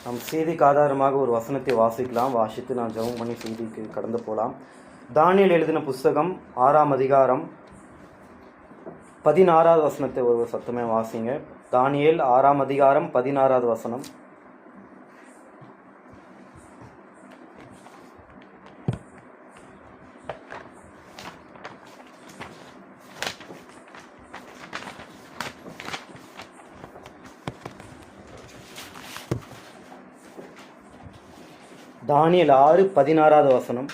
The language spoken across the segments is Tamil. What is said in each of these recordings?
நம் செய்திக்கு ஆதாரமாக ஒரு வசனத்தை வாசிக்கலாம். வாசித்து நான் ஜெபம் பண்ணி செய்திக்கு கடந்து போகலாம். தானியேல் எழுதின புஸ்தகம் 6ஆம் அதிகாரம் 16வது வசனத்தை ஒரு சத்தமே வாசிங்க. தானியேல் 6ஆம் அதிகாரம் 16வது வசனம். தானியேல் 6:16வது வசனம்.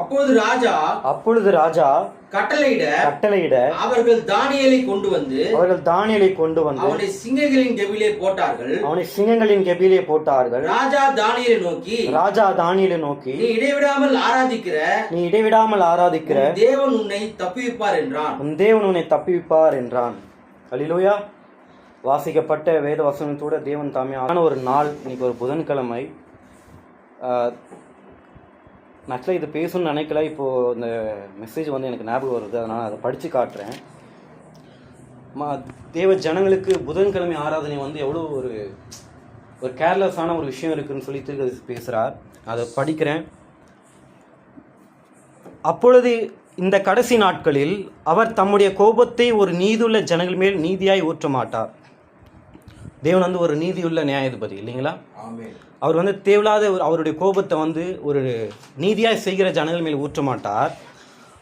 அப்பொழுது ராஜா கட்டளையிட அவர்கள் தானியேலை கொண்டு வந்து அவனை சிங்கங்களின் கெபிலே போட்டார்கள். ராஜா தானியேலை நோக்கி நீ இடைவிடாமல் ஆராதிக்கிற தேவன் உன்னை தப்புவிப்பார் என்றான். அல்லேலூயா. வாசிக்கப்பட்ட வேத வசனத்தோட தேவன் தாமே ஒரு நாள். இன்னைக்கு ஒரு புதன்கிழமை. ஆக்சுவலாக இது பேசணும்னு நினைக்கல. இப்போது இந்த மெசேஜ் வந்து எனக்கு ஞாபகம் வருது, அதனால் அதை படித்து காட்டுறேன். தேவ ஜனங்களுக்கு புதன்கிழமை ஆராதனை வந்து எவ்வளோ ஒரு கேர்லெஸ்ஸான ஒரு விஷயம் இருக்குதுன்னு சொல்லி திருக்கதரிசி பேசுகிறார். அதை படிக்கிறேன். அப்பொழுது இந்த கடைசி நாட்களில் அவர் தம்முடைய கோபத்தை ஒரு நீதியுள்ள ஜனங்கள் மேல் நீதியாய் ஊற்ற மாட்டார். தேவன் வந்து ஒரு நீதியுள்ள நியாயாதிபதி இல்லைங்களா? அவர் வந்து தேவையில்லாத அவருடைய கோபத்தை வந்து ஒரு நீதியாய் செய்கிற ஜனங்கள் மேல் ஊற்ற மாட்டார்.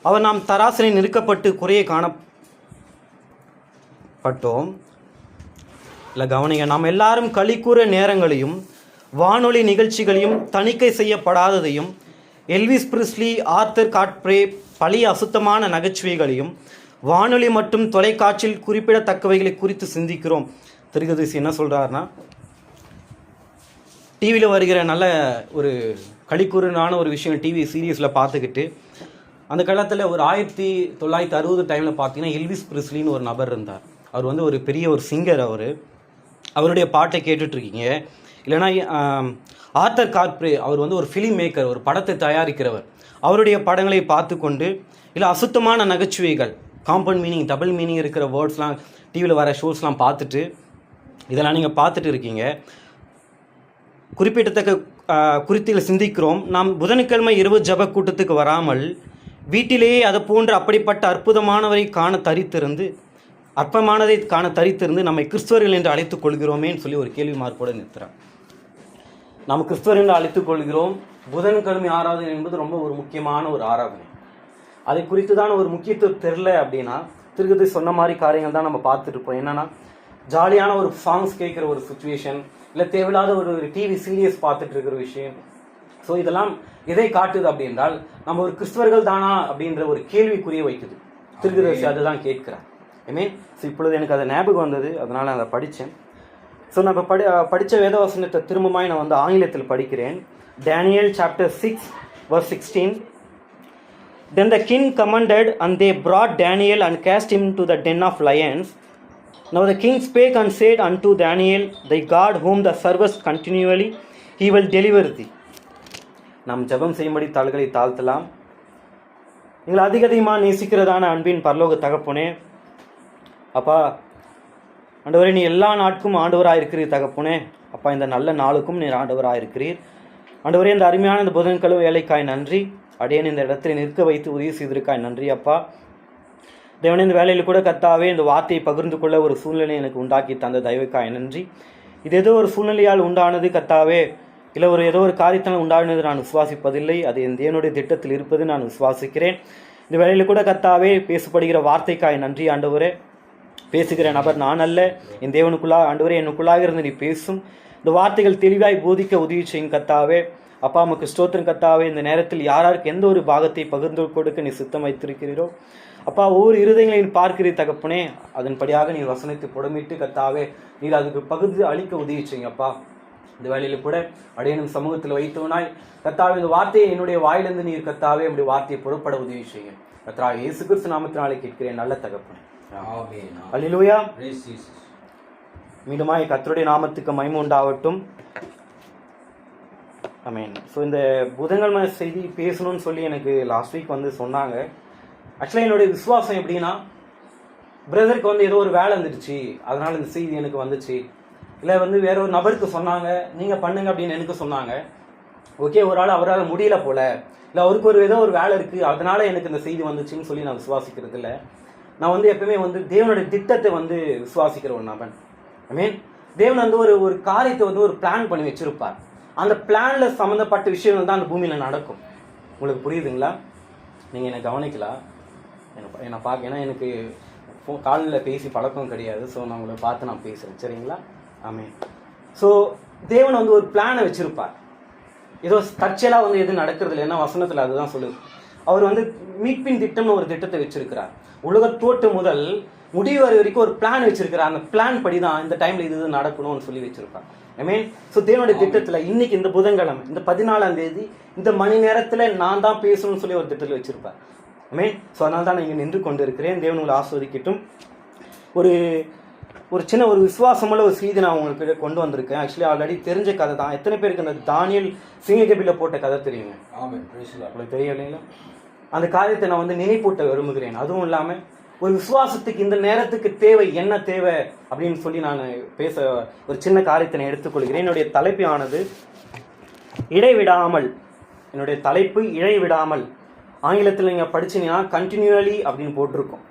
அவர் நாம் தராசனை நிறுக்கப்பட்டு குறையை காணப்பட்டோம். இல்லை கவனிங்க, நாம் எல்லாரும் களிக்கூற நேரங்களையும் வானொலி நிகழ்ச்சிகளையும் தணிக்கை செய்யப்படாததையும் எல்விஸ் பிரிஸ்லி, ஆர்தர் காட்ப்ரே பழைய அசுத்தமான நகைச்சுவைகளையும் வானொலி மற்றும் தொலைக்காட்சியில் குறிப்பிடத்தக்கவைகளை குறித்து சிந்திக்கிறோம். திருக்கதரிசி என்ன சொல்கிறாருன்னா, டிவியில் வருகிற நல்ல ஒரு களிக்கூறுனான ஒரு விஷயம் டிவி சீரியஸில் பார்த்துக்கிட்டு, அந்த காலத்தில் ஒரு 1960 டைமில் பார்த்தீங்கன்னா எல்விஸ் பிரிஸ்லின்னு ஒரு நபர் இருந்தார். அவர் வந்து ஒரு பெரிய ஒரு சிங்கர். அவருடைய பாட்டை கேட்டுட்ருக்கீங்க. இல்லைனா ஆர்தர் காட்ப்ரே, அவர் வந்து ஒரு ஃபிலிம் மேக்கர், ஒரு படத்தை தயாரிக்கிறவர். அவருடைய படங்களை பார்த்து கொண்டு, இல்லை அசுத்தமான நகைச்சுவைகள், காம்பவுண்ட் மீனிங், டபுள் மீனிங் இருக்கிற வேர்ட்ஸ்லாம் டிவியில் வர ஷோஸ்லாம் பார்த்துட்டு, இதெல்லாம் நீங்கள் பார்த்துட்டு இருக்கீங்க. குறிப்பிடத்தக்க குறித்தில் சிந்திக்கிறோம். நாம் புதன்கிழமை இரவு ஜப கூட்டத்துக்கு வராமல் வீட்டிலேயே அது போன்ற அப்படிப்பட்ட அற்புதமானதை காண தரித்திருந்து நம்மை கிறிஸ்தவர்கள் என்று அழைத்துக் கொள்கிறோமேன்னு சொல்லி ஒரு கேள்வி மார்க்கோடு நிறுத்துகிறார். நாம் கிறிஸ்தவர்கள் என்று அழைத்துக் கொள்கிறோம். புதன்கிழமை ஆராதனை என்பது ரொம்ப ஒரு முக்கியமான ஒரு ஆராதனை. அதை குறித்து தான் ஒரு முக்கியத்துவம் தெரில அப்படின்னா திருக்கதரிசி சொன்ன மாதிரி காரியங்கள் தான் நம்ம பார்த்துட்டு இருப்போம். என்னன்னா, ஜாலியான ஒரு சாங்ஸ் கேட்குற ஒரு சுச்சுவேஷன், இல்லை தேவையில்லாத ஒரு டிவி சீரியஸ் பார்த்துட்டு இருக்கிற விஷயம். ஸோ இதெல்லாம் எதை காட்டுது அப்படின்றால் நம்ம ஒரு கிறிஸ்தவர்கள் தானா அப்படின்ற ஒரு கேள்விக்குரிய வைக்குது. திருக்கதரிசி அதுதான் கேட்கிறார். ஸோ இப்பொழுது எனக்கு அதை ஞாபகம் வந்தது, அதனால் அதை படித்தேன். ஸோ நான் இப்போ படித்த வேதவசனத்தை திரும்பமாய் நான் வந்து ஆங்கிலத்தில் படிக்கிறேன். Daniel chapter 6 verse 16. Then the king commanded, and they brought Daniel and cast him into the den of lions. Now the king spake and said unto Daniel, thy God whom thou servest continually, he will deliver thee. நாம் ஜெபம் செய்யும்படி தாள்களை தாழ்த்தலாம். நீங்கள் அதிகமாக நேசிக்கிறதான அன்பின் பரலோக தகப்பனே, அப்பா ஆண்டவரே, நீ எல்லா நாட்கும் ஆண்டவராக இருக்கிறீர் தகப்பனே. அப்பா, இந்த நல்ல நாளுக்கும் நீர் ஆண்டவராக இருக்கிறீர் ஆண்டவரே. இந்த அருமையான இந்த புதன்கிழமை வேலைக்காய் நன்றி. அடியேன் இந்த இடத்துல நிற்க வைத்து உதவி செய்திருக்காய் நன்றி அப்பா. தேவனே, இந்த வேலையில் கூட கர்த்தாவே இந்த வார்த்தையை பகிர்ந்து கொள்ள ஒரு சூழ்நிலை எனக்கு உண்டாக்கி தந்த தயவுக்காய் நன்றி. இது ஏதோ ஒரு சூழ்நிலையால் உண்டானது கர்த்தாவே, இல்லை ஏதோ ஒரு காரியத்தால் உண்டானது நான் விசுவாசிப்பதில்லை. அது என் தேவனுடைய திட்டத்தில் இருப்பது நான் விசுவாசிக்கிறேன். இந்த வேலையில் கூட கர்த்தாவே பேசப்படுகிற வார்த்தைக்காய் நன்றி ஆண்டவரே. பேசுகிற நபர் நான் அல்ல, என் தேவனுக்குள்ளாக ஆண்டவரே எனக்குள்ளாக இருந்து நீ பேசும். இந்த வார்த்தைகள் தெளிவாய் போதிக்க உதவி செய்யும் கர்த்தாவே. அப்பா, உமக்கு ஸ்தோத்திரம் கர்த்தாவே. இந்த நேரத்தில் யாராருக்கு எந்த ஒரு பாகத்தை பகிர்ந்து கொடுக்க நீ சித்தம் வைத்திருக்கிறீரோ அப்பா, ஒவ்வொரு இருதயங்களையும் பார்க்கிறீர் தகப்பனே. அதன்படியாக நீர் வசனத்தை புடமிட்டு கர்த்தாவே நீர் அதுக்கு பகிர்ந்து அளிக்க உதவி செய்யுங்க அப்பா. இந்த வேலையில் கூட அடையனும் சமூகத்தில் வைத்தவனாய் கர்த்தாவே, இந்த வார்த்தையை என்னுடைய வாயிலிருந்து நீர் கர்த்தாவே நம்முடைய வார்த்தையை புறப்பட உதவி செய்யுங்க கர்த்தாவே. இயேசு கிறிஸ்து நாமத்தினாலே கேட்கிறேன் நல்ல தகப்பனே. அல்லேலூயா. மீண்டுமாய் கர்த்தருடைய நாமத்துக்கு மகிமை உண்டாகட்டும். ஆமென். ஸோ இந்த புதன்கிழமை செய்தி பேசணும்னு சொல்லி எனக்கு லாஸ்ட் வீக் வந்து சொன்னாங்க. ஆக்சுவலாக என்னுடைய விசுவாசம் எப்படின்னா, பிரதருக்கு வந்து ஏதோ ஒரு வேலை வந்துடுச்சு, அதனால இந்த செய்தி எனக்கு வந்துச்சு, இல்லை வந்து வேற ஒரு நபருக்கு சொன்னாங்க நீங்கள் பண்ணுங்க அப்படின்னு எனக்கு சொன்னாங்க. ஓகே, ஒரு ஆள் அவரால் முடியல போல, இல்லை அவருக்கு ஒரு ஏதோ ஒரு வேலை இருக்குது அதனால எனக்கு இந்த செய்தி வந்துச்சுன்னு சொல்லி நான் விசுவாசிக்கிறது இல்லை. நான் வந்து எப்பவுமே வந்து தேவனுடைய திட்டத்தை வந்து விசுவாசிக்கிற ஒரு நபன். ஐ மீன் தேவன் வந்து ஒரு காரியத்தை வந்து ஒரு பிளான் பண்ணி வச்சிருப்பார். அந்த பிளான்ல சம்மந்தப்பட்ட விஷயங்கள் தான் அந்த பூமியில் நடக்கும். உங்களுக்கு புரியுதுங்களா? நீங்கள் என்னை கவனிக்கலாம், என்னை பார்க்க, ஏன்னா எனக்கு காலில் பேசி பழக்கம் கிடையாது. ஸோ நான் உங்களை பார்த்து நான் பேசுகிறேன், சரிங்களா? ஆமே. ஸோ தேவன் வந்து ஒரு பிளானை வச்சிருப்பார். ஏதோ தற்செயலாக வந்து எது நடக்கிறது இல்லை. ஏன்னா வசனத்தில் அதுதான் சொல்லுது. அவர் வந்து மீட்பின் திட்டம்னு ஒரு திட்டத்தை வச்சிருக்கிறார். உலக தோற்று முதல் முடிவு வரை வரைக்கும் ஒரு பிளான் வச்சிருக்கிறார். அந்த பிளான் படி தான் இந்த டைம்ல இது நடக்கணும்னு சொல்லி வச்சிருப்பார். ஐ மீன் ஸோ தேவனுடைய திட்டத்தில் இன்னைக்கு இந்த புதன்கிழமை இந்த 14ஆம் தேதி இந்த மணி நேரத்தில் நான் தான் பேசணும்னு சொல்லி ஒரு திட்டத்தில் வச்சிருப்பார். ஐ மீன் ஸோ அதனால தான் நான் இங்கே நின்று கொண்டு இருக்கிறேன். தேவன் உங்களை ஆஸ்வதிக்கட்டும். ஒரு சின்ன ஒரு விசுவாசமுள்ள ஒரு செய்தி நான் உங்களுக்கு கொண்டு வந்திருக்கேன். ஆக்சுவலி ஆல்ரெடி தெரிஞ்ச கதை தான். எத்தனை பேருக்கு அந்த தானியேல் சிங்கக்கபில போட்ட கதை தெரியுங்க? உங்களுக்கு தெரியல இல்லைங்களா? அந்த காரியத்தை நான் வந்து நினைப்பூட்ட விரும்புகிறேன். அதுவும் இல்லாமல் ஒரு விசுவாசத்துக்கு இந்த நேரத்துக்கு தேவை என்ன தேவை அப்படின்னு சொல்லி நான் பேச ஒரு சின்ன காரியத்தை நான் எடுத்துக்கொள்கிறேன். என்னுடைய தலைப்பு ஆனது இடைவிடாமல். என்னுடைய தலைப்பு இடைவிடாமல். ஆங்கிலத்தில் நீங்கள் படிச்சீங்கன்னா கண்டினியூவலி அப்படின்னு போட்டிருக்கும்.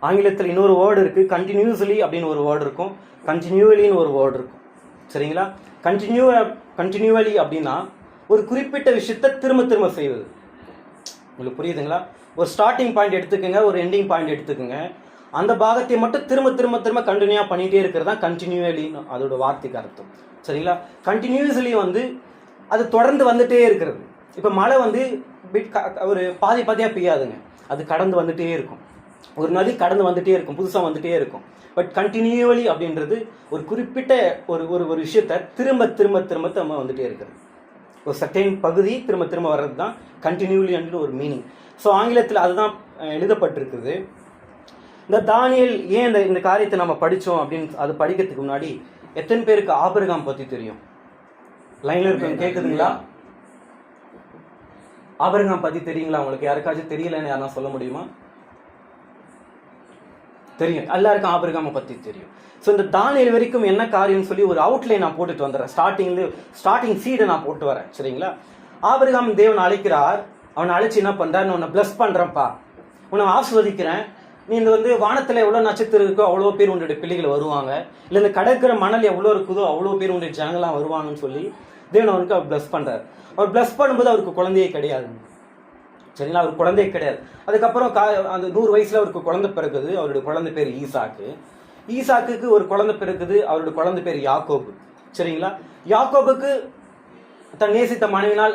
ஆங்கிலத்தில் இன்னொரு வேர்டு இருக்குது, கண்டினியூஸ்லி அப்படின்னு ஒரு வேர்டு இருக்கும், கண்டினியூவலின்னு ஒரு வேர்டு இருக்கும், சரிங்களா? கண்டினியூவலி அப்படின்னா ஒரு குறிப்பிட்ட விஷயத்தை திரும்ப திரும்ப செய்வது. உங்களுக்கு புரியுதுங்களா? ஒரு ஸ்டார்டிங் பாயிண்ட் எடுத்துக்கோங்க, ஒரு எண்டிங் பாயிண்ட் எடுத்துக்கோங்க, அந்த பாகத்தை மட்டும் திரும்ப திரும்ப திரும்ப கண்டினியூவாக பண்ணிகிட்டே இருக்கிறது தான் கண்டினியூவலின்னு அதோட வார்த்தைக்கு அர்த்தம், சரிங்களா? கண்டினியூஸ்லி வந்து அது தொடர்ந்து வந்துட்டே இருக்கிறது. இப்போ மழை வந்து ஒரு பாதி பாதியாக பெய்யாதுங்க, அது கடந்து வந்துட்டே இருக்கும். ஒரு நதி கடந்து வந்துட்டே இருக்கும், புதுசாக வந்துட்டே இருக்கும். பட் கண்டினியூவலி அப்படின்றது ஒரு குறிப்பிட்ட ஒரு விஷயத்தை திரும்ப திரும்ப திரும்ப திரும்ப வந்துட்டே இருக்கிறது. ஒரு சர்டைன் பகுதி திரும்ப திரும்ப வர்றது தான் கண்டினியூலி என்ற ஒரு மீனிங். ஸோ ஆங்கிலத்தில் அதுதான் எழுதப்பட்டிருக்குது. இந்த தானியேல் ஏன் இந்த காரியத்தை நம்ம படித்தோம் அப்படின்னு அது படிக்கிறதுக்கு முன்னாடி எத்தனை பேருக்கு ஆபிரகாம் பற்றி தெரியும்? லைனில் இருக்க கேட்குதுங்களா? ஆபிரகாம் பற்றி தெரியுங்களா உங்களுக்கு? யாருக்காச்சும் தெரியலன்னு யாரா சொல்ல முடியுமா? தெரியும், எல்லாருக்கும் ஆபிரகாமை பற்றி தெரியும். ஸோ இந்த தானியேல் வரைக்கும் என்ன காரியம்னு சொல்லி ஒரு அவுட்லைன் நான் போட்டுட்டு வந்துடுறேன். ஸ்டார்டிங் சீடை நான் போட்டு வரேன், சரிங்களா? ஆபிரகாம் தேவன் அழைக்கிறார். அவனை அழைச்சி என்ன பண்ணுறாரு? நான் உன்னை பிளஸ் பண்ணுறேன்ப்பா, உன்னை ஆஸ்வதிக்கிறேன், நீ இந்த வந்து வானத்தில் எவ்வளோ நட்சத்திரம் இருக்கோ அவ்வளோ பேர் உன்னுடைய பிள்ளைகள் வருவாங்க, இல்லை இந்த கடற்கிற மணல் எவ்வளோ இருக்குதோ அவ்வளோ பேர் உன்னுடைய ஜனங்களாம் வருவாங்கன்னு சொல்லி தேவன் அவனுக்கு அவர் பிளஸ் பண்ணுறாரு. அவர் பிளஸ் பண்ணும்போது அவருக்கு குழந்தையே கிடையாது, சரிங்களா? அவருக்கு குழந்தையே கிடையாது. அதுக்கப்புறம் அந்த 100 வயசுல அவருக்கு குழந்தை பிறகுது. அவருடைய குழந்தை பேர் ஈசாக்கு. ஈசாக்குக்கு ஒரு குழந்தை பிறகுது. அவருடைய குழந்தை பேர் யாக்கோபு, சரிங்களா? யாக்கோபுக்கு தன் நேசித்த மனைவினால்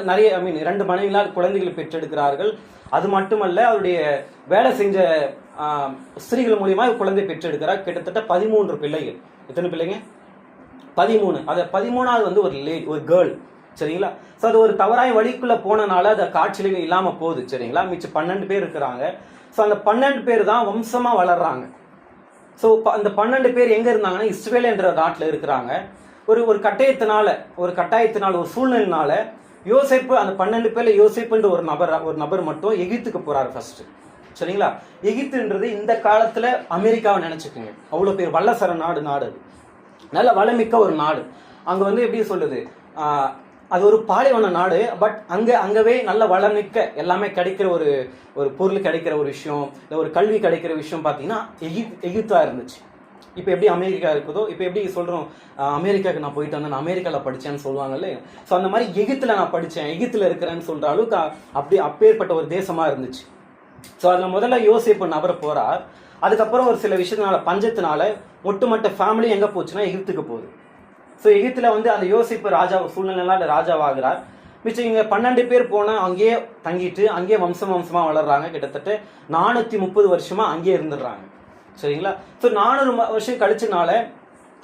2 மனைவினால் குழந்தைகளை பெற்றெடுக்கிறார்கள். அது மட்டுமல்ல, அவருடைய வேலை செஞ்ச ஸ்திரீகள் மூலியமா குழந்தை பெற்றெடுக்கிறார். கிட்டத்தட்ட 13 பிள்ளைகள். எத்தனை பிள்ளைங்க? 13. அது 13வது வந்து ஒரு கேர்ள், சரிங்களா? ஸோ அது ஒரு தவறாய் வழிக்குள்ள போனனால அது காட்சியில இல்லாம போகுது, சரிங்களா? மிச்சம் 12 பேர் இருக்கிறாங்க. ஸோ அந்த 12 பேர் தான் வம்சமா வளர்றாங்க. ஸோ அந்த 12 பேர் எங்க இருந்தாங்கன்னா இஸ்ரேல் என்ற நாட்டில் இருக்கிறாங்க. ஒரு கட்டாயத்தினால ஒரு சூழ்நிலையினால யோசேப்பு, அந்த 12 பேர்ல யோசேப்புன்ற ஒரு நபர் மட்டும் எகிப்துக்கு போறாரு ஃபர்ஸ்ட், சரிங்களா? எகிப்துன்றது இந்த காலத்துல அமெரிக்காவை நினைச்சுக்கோங்க. அவ்வளோ பேர் வல்லசர நாடு அது நல்ல வளமிக்க ஒரு நாடு. அங்க வந்து எப்படி சொல்லுது, அது ஒரு பாலைவன நாடு. பட் அங்கவே நல்ல வளமிக்க எல்லாமே கிடைக்கிற ஒரு பொருள் கிடைக்கிற ஒரு விஷயம், இல்லை ஒரு கல்வி கிடைக்கிற விஷயம் பார்த்தீங்கன்னா எகிப்தா இருந்துச்சு. இப்போ எப்படி அமெரிக்கா இருக்குதோ, இப்போ எப்படி சொல்கிறோம், அமெரிக்காவுக்கு நான் போயிட்டு வந்தேன், நான் அமெரிக்காவில் படித்தேன்னு சொல்லுவாங்கல்ல. ஸோ அந்த மாதிரி எகிப்தில் நான் படித்தேன், எகிப்தில் இருக்கிறேன்னு சொல்கிற அளவுக்கு அப்படி அப்பேற்பட்ட ஒரு தேசமாக இருந்துச்சு. ஸோ அதில் முதல்ல யோசேப்பு நபர் போகிறார். அதுக்கப்புறம் ஒரு சில விஷயத்தினால, பஞ்சத்தினால ஒட்டுமொத்த ஃபேமிலி எங்கே போச்சுன்னா எகிப்துக்கு போகுது. ஸோ எகிப்தில் வந்து அந்த யோசிப்பு சூழ்நிலையில ராஜாவாகிறார். மிச்சம் இங்கே 12 பேர் போனால் அங்கேயே தங்கிட்டு அங்கேயே வம்சமாக வளர்றாங்க. கிட்டத்தட்ட 430 வருஷமா அங்கேயே இருந்துடுறாங்க, சரிங்களா? ஸோ 400 வருஷம் கழிச்சனால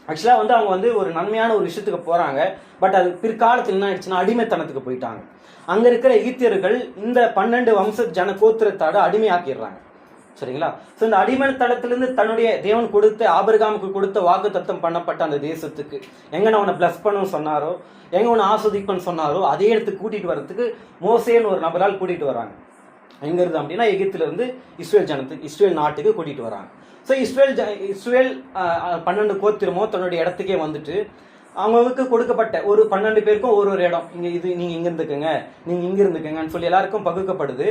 ஆக்சுவலாக வந்து அவங்க வந்து ஒரு நன்மையான ஒரு விஷயத்துக்கு போகிறாங்க. பட் அது பிற்காலத்தில் என்ன ஆயிடுச்சுன்னா அடிமைத்தனத்துக்கு போயிட்டாங்க. அங்கே இருக்கிற எகிப்தியர்கள் இந்த 12 வம்ச கோத்திரத்தாட அடிமையாக்கிடுறாங்க, சரிங்களா? ஸோ இந்த அடிமைத்தனத்திலிருந்து தன்னுடைய தேவன் கொடுத்த ஆபிரகாமுக்கு கொடுத்த வாக்குத்தத்தம் பண்ணப்பட்ட அந்த தேசத்துக்கு எங்க நான் உன்னை பிளஸ் பண்ணணும்னு சொன்னாரோ, எங்க உன்னை ஆஸ்வதிப்பன்னு சொன்னாரோ அதே இடத்துக்கு கூட்டிட்டு வர்றதுக்கு மோசேன்னு ஒரு நபரால் கூட்டிட்டு வராங்க. எங்க இருந்து அப்படின்னா எகிப்துல இருந்து இஸ்ரேல் நாட்டுக்கு கூட்டிட்டு வராங்க. ஸோ ஸோ இஸ்ரேல் 12 கோத்திரமோ தன்னுடைய இடத்துக்கே வந்துட்டு அவங்களுக்கு கொடுக்கப்பட்ட ஒரு 12 பேருக்கும் ஒரு இடம், இங்கே இது நீங்கள் இங்கே இருந்துக்குங்க, நீங்கள் இங்கே இருந்துக்குங்கன்னு சொல்லி எல்லாருக்கும் பகுக்கப்படுது.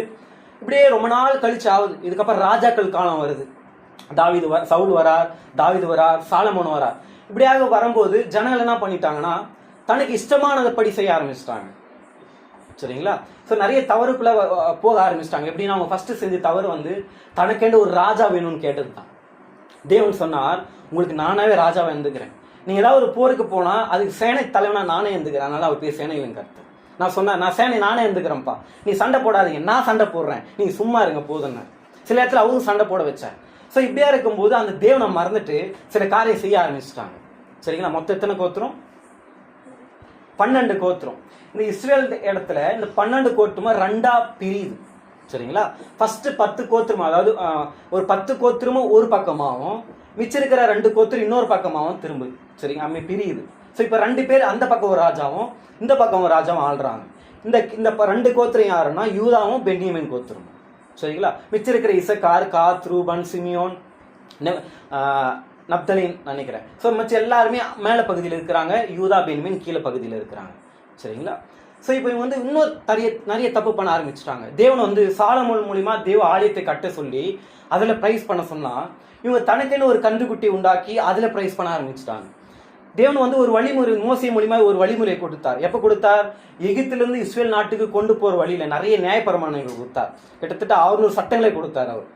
இப்படியே ரொம்ப நாள் கழிச்சு ஆகுது. இதுக்கப்புறம் ராஜாக்கள் காலம் வருது. சவுல் வரார், தாவீது வரார், சாலமோன் வரார். இப்படியாக வரும்போது ஜனங்கள் என்ன பண்ணிட்டாங்கன்னா தனக்கு இஷ்டமானதை படி செய்ய ஆரம்பிச்சிட்டாங்க. சரிங்களா? ஸோ நிறைய தவறுக்குள்ள போக ஆரம்பிச்சிட்டாங்க. எப்படின்னா அவங்க ஃபர்ஸ்ட் செஞ்ச தவறு வந்து தனக்கேண்டு ஒரு ராஜா வேணும்னு கேட்டது தான். தேவன் சொன்னார், உங்களுக்கு நானாவே ராஜாவை இருந்துக்கிறேன். நீங்கள் ஏதாவது ஒரு போருக்கு போனால் அதுக்கு சேனை தலைவனா நானே இருந்துக்கிறேன். அதனால அவர் பேர் சேனையிலும் கருத்து. நான் சொன்னேன், நான் சேனை நானே இருந்துக்கிறேன்ப்பா, நீ சண்டை போடாதீங்க, நான் சண்டை போடுறேன், நீங்க சும்மா இருங்க போதுன்னு. சில இடத்துல அவரும் சண்டை போட வச்சேன். ஸோ இப்படியா இருக்கும்போது அந்த தேவனை மறந்துட்டு சில காரியம் செய்ய ஆரம்பிச்சிட்டாங்க. சரிங்களா? மொத்தம் எத்தனை கோத்திரம்? 12 கோத்திரம். இந்த இஸ்ரேல் இடத்துல இந்த 12 கோத்திரமா 2ஆ பிரியுது. சரிங்களா? ஃபர்ஸ்ட் 10 கோத்திரம், அதாவது ஒரு 10 கோத்திரமும் ஒரு பக்கமாகவும் மிச்சம் இருக்கிற 2 கோத்திரம் இன்னொரு பக்கமாகவும் திரும்புது. சரிங்க? அம்மே பிரியுது. ஸோ இப்போ 2 பேர் அந்த பக்கம் ஒரு ராஜாவும் இந்த பக்கம் ஒரு ராஜாவும் ஆள்றாங்க. இந்த 2 கோத்திரம் யாருன்னா யூதாவும் பென்யமீன் கோத்திரம். சரிங்களா? மிச்சம் இருக்கிற இசக்கார், காத், ரூபன், சிமியோன், நப்தலின் நினைக்கிறேன். ஸோ மிச்சம் எல்லாருமே மேலே பகுதியில் இருக்கிறாங்க, யூதா பென்யமீன் கீழே பகுதியில் இருக்கிறாங்க. சரிங்களா? ஸோ இப்போ இவங்க வந்து இன்னொரு நிறைய தப்பு பண்ண ஆரம்பிச்சிட்டாங்க. தேவன் வந்து சாலமோன் மூலியமா தேவ ஆலயத்தை கட்ட சொல்லி அதில் ப்ரைஸ் பண்ண சொன்னா இவங்க தனக்கேன்னு ஒரு கன்றுக்குட்டி உண்டாக்கி அதில் ப்ரைஸ் பண்ண ஆரம்பிச்சிட்டாங்க. தேவன் வந்து ஒரு வழிமுறை, மோசே மூலியமா ஒரு வழிமுறை கொடுத்தார். எப்போ கொடுத்தார்? எகிப்திலிருந்து இஸ்ரேல் நாட்டுக்கு கொண்டு போற வழியில நிறைய நியாயப்பிரமாணங்கள் கொடுத்தார். கிட்டத்தட்ட 600 சட்டங்களை கொடுத்தார் அவர்.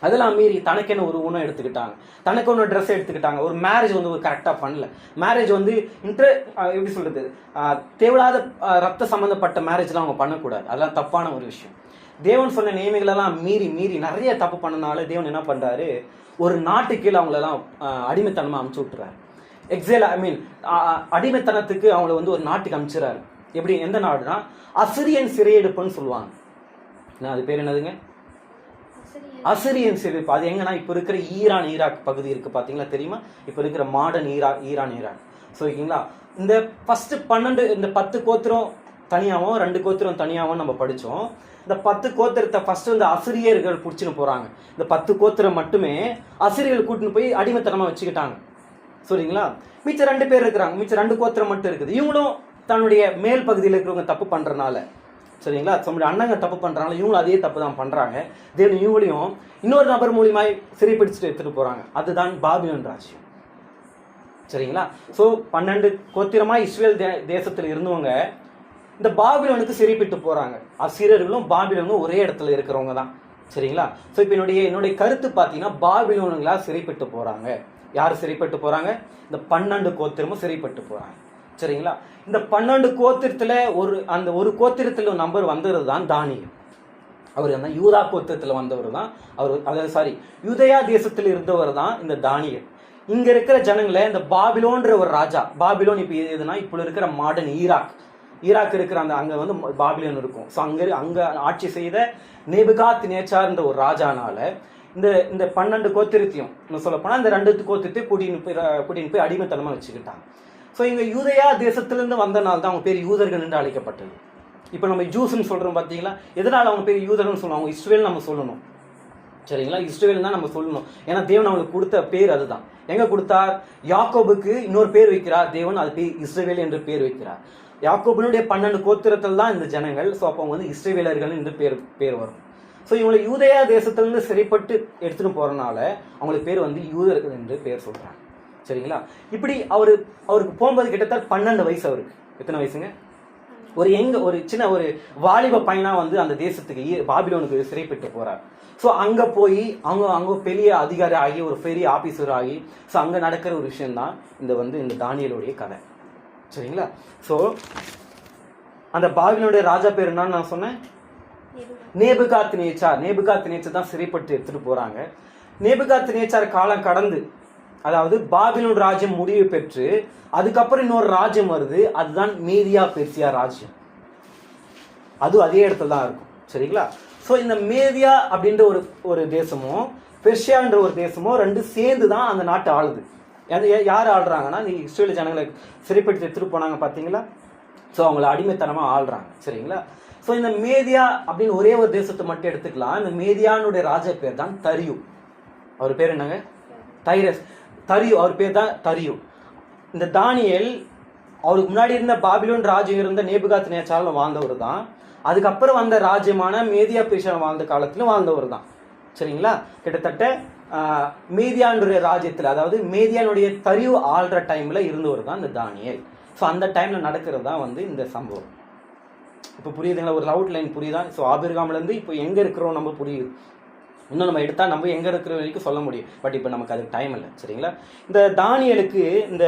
அதெல்லாம் மீறி தனக்கென்னு ஒரு உணவு எடுத்துக்கிட்டாங்க, தனக்கு ஒன்று ட்ரெஸ் எடுத்துக்கிட்டாங்க. ஒரு மேரேஜ் வந்து ஒரு கரெக்டாக பண்ணல. மேரேஜ் வந்து எப்படி சொல்றது, தேவையில்லாத ரத்த சம்பந்தப்பட்ட மேரேஜ்லாம் அவங்க பண்ணக்கூடாது. அதெல்லாம் தப்பான ஒரு விஷயம். தேவன் சொன்ன நியமங்களெல்லாம் மீறி நிறைய தப்பு பண்ணனால தேவன் என்ன பண்றாரு, ஒரு நாட்டு கீழே அவங்களெல்லாம் அடிமைத்தனமா அமுச்சு விட்டுறாரு. அடிமைத்தனத்துக்கு அவங்கள வந்து ஒரு நாட்டுக்கு அனுப்பிச்சிடறாரு. எப்படி, எந்த நாடுனா அசிரியன் சிறையெடுப்புன்னு சொல்லுவாங்க. அது பேர் என்னதுங்க? அசிரியன் சிறையெடுப்பு. அது எங்கன்னா இப்போ இருக்கிற ஈராக் பகுதி இருக்கு பாத்தீங்களா, தெரியுமா? இப்போ இருக்கிற மாடர்ன் ஈராக். ஸோ ஓகேங்களா? இந்த ஃபர்ஸ்ட் 12 இந்த 10 கோத்திரம் தனியாகவும் 2 கோத்திரம் தனியாகவும் நம்ம படித்தோம். இந்த 10 கோத்திரத்தை ஃபர்ஸ்ட் இந்த அசிரியர்கள் பிடிச்சின்னு போறாங்க. இந்த 10 கோத்திரம் மட்டுமே அசிரியர்கள் கூட்டின்னு போய் அடிமைத்தனமா வச்சுக்கிட்டாங்க. சரிங்களா? மிச்சம் 2 பேர் இருக்கிறாங்க, மிச்சம் 2 கோத்திரம் மட்டும் இருக்குது. இவங்களும் தன்னுடைய மேல் பகுதியில் இருக்கிறவங்க தப்பு பண்றதுனால, சரிங்களா, நம்மளுடைய அண்ணங்க தப்பு பண்றதுனால இவங்களும் அதே தப்பு தான் பண்றாங்க. தேவன் இவங்களையும் இன்னொரு நபர் மூலியமா சிறைப்பிடிச்சுட்டு எடுத்துட்டு போறாங்க. அதுதான் பாபிலோன் ராஜ்யம். சரிங்களா? ஸோ 12 கோத்திரமா இஸ்ரேல் தேசத்தில் இருந்தவங்க இந்த பாபிலோனுக்கு சிறைப்பிட்டு போறாங்க. அசிரியர்களும் பாபிலோனும் ஒரே இடத்துல இருக்கிறவங்க தான். சரிங்களா? ஸோ இப்போ என்னுடைய கருத்து பார்த்தீங்கன்னா பாபிலோனுங்களா சிறைப்பிட்டு போறாங்க. யார் சிறைப்பட்டு போறாங்க? இந்த 12 கோத்திரமும் சிறைப்பட்டு போறாங்க. சரிங்களா? இந்த 12 கோத்திரத்துல அந்த ஒரு கோத்திரத்துல நம்பர் வந்தது தான் தானியேல். அவர் அந்த யூதா கோத்திரத்துல வந்தவர் தான் அவர். யூதயா தேசத்தில் இருந்தவர் தான் இந்த தானியேல். இங்க இருக்கிற ஜனங்களை இந்த பாபிலோன்ற ஒரு ராஜா, பாபிலோன் இப்ப எதுனா இப்போ இருக்கிற மாடர்ன் ஈராக் இருக்கிற அங்க வந்து பாபிலோன் இருக்கும். ஸோ அங்க ஆட்சி செய்த நேபுகாத் நேச்சார்ன்ற ஒரு ராஜானால இந்த 12 கோத்திரத்தையும் சொல்ல போனா இந்த 2 கோத்திரத்தையும் கூட்டின்னு போய் அடிமைத்தனமா வச்சுக்கிட்டாங்க. ஸோ இங்க யூதயா தேசத்திலிருந்து வந்தனால தான் அவங்க பேர் யூதர்கள் என்று அழைக்கப்பட்டது. இப்போ நம்ம ஜூஸ்ன்னு சொல்றோம் பாத்தீங்களா, எதனால அவங்க பேர் யூதர்கள்னு சொல்லுவோம்? அவங்க இஸ்ரேல் நம்ம சொல்லணும். சரிங்களா? இஸ்ரேல் தான் நம்ம சொல்லணும். ஏன்னா தேவன் அவங்களுக்கு கொடுத்த பேர் அதுதான். எங்க கொடுத்தார்? யாக்கோபுக்கு இன்னொரு பேர் வைக்கிறார் தேவன், அது பேர் இஸ்ரவேல் என்று பேர் வைக்கிறார். யாக்கோபுனுடைய 12 கோத்திரத்தில் தான் இந்த ஜனங்கள். ஸோ அப்போ வந்து இஸ்ரவேலர்கள் என்று பேர் வரும். ஸோ இவங்களை யூதயா தேசத்திலிருந்து சிறைப்பட்டு எடுத்துட்டு போறதுனால அவங்களுக்கு பேர் வந்து யூதர்கள் என்று பேர் சொல்றாங்க. சரிங்களா? இப்படி அவருக்கு போகும்போது கிட்டத்தட்ட 12 வயசு. அவருக்கு எத்தனை வயசுங்க? ஒரு சின்ன ஒரு வாலிப பையனா வந்து அந்த தேசத்துக்கு பாபிலோனுக்கு சிறைப்பட்டு போறார். ஸோ அங்க போய் அவங்க பெரிய அதிகாரி ஆகி ஒரு பெரிய ஆபீசர் ஆகி, ஸோ அங்க நடக்கிற ஒரு விஷயம் தான் இந்த தானியேலுடைய கதை. சரிங்களா? ஸோ அந்த பாபிலோனுடைய ராஜா பேர் என்னன்னு நான் சொன்னேன், நேபுகாத் நேச்சார் தான் சிறைப்பட்டு எடுத்துட்டு போறாங்க. நேபுகாத் நேச்சார் காலம் கடந்து, அதாவது பாபிலோன் ராஜ்யம் முடிவு பெற்று அதுக்கப்புறம் இன்னொரு ராஜ்யம் வருது. அதுதான் மேதியா பெர்சியா ராஜ்யம். அது அதே இடத்துல தான் இருக்கும். சரிங்களா? ஸோ இந்த மேதியா அப்படின்ற ஒரு தேசமும் பெர்சியான்ற ஒரு தேசமும் 2 சேர்ந்து தான் அந்த நாட்டை ஆளுது. யார் ஆள்றாங்கன்னா, நீங்க இஸ்ரேல் ஜனங்களை சிறைப்படுத்தி எடுத்துட்டு போனாங்க பாத்தீங்களா, ஸோ அவங்கள அடிமைத்தனமா ஆள்றாங்க. சரிங்களா? ஸோ இந்த மேதியா அப்படின்னு ஒரே ஒரு தேசத்தை மட்டும் எடுத்துக்கலாம். இந்த மேதியானுடைய ராஜா பேர் தான் தரியு. அவர் பேர் என்னங்க? தைரஸ். தரியு, அவர் பேர் தான் தரியு. இந்த தானியேல் அவருக்கு முன்னாடி இருந்த பாபிலோன் ராஜ்யம் இருந்த நேபுகாத் நேச்சாரில் வாழ்ந்தவர் தான். அதுக்கப்புறம் வந்த ராஜ்யமான மேதியா பேஷன் வாழ்ந்த காலத்திலும் வாழ்ந்தவர் தான். சரிங்களா? கிட்டத்தட்ட மேதியானுடைய ராஜ்யத்தில், அதாவது மேதியானுடைய தரியு ஆள்ற டைம்ல இருந்தவர் தான் இந்த தானியேல். ஸோ அந்த டைம்ல நடக்கிறது தான் வந்து இந்த சம்பவம். இப்போ புரியுதுங்களா? ஒரு அவுட் லைன் புரியுதா? ஸோ ஆபிரகாம்லேருந்து இப்போ எங்கே இருக்கிறோம் நம்ம புரியுது. இன்னும் நம்ம எடுத்தால் நம்ம எங்கே இருக்கிற வரைக்கும் சொல்ல முடியும். பட் இப்போ நமக்கு அதுக்கு டைம் இல்லை. சரிங்களா? இந்த தானியலுக்கு இந்த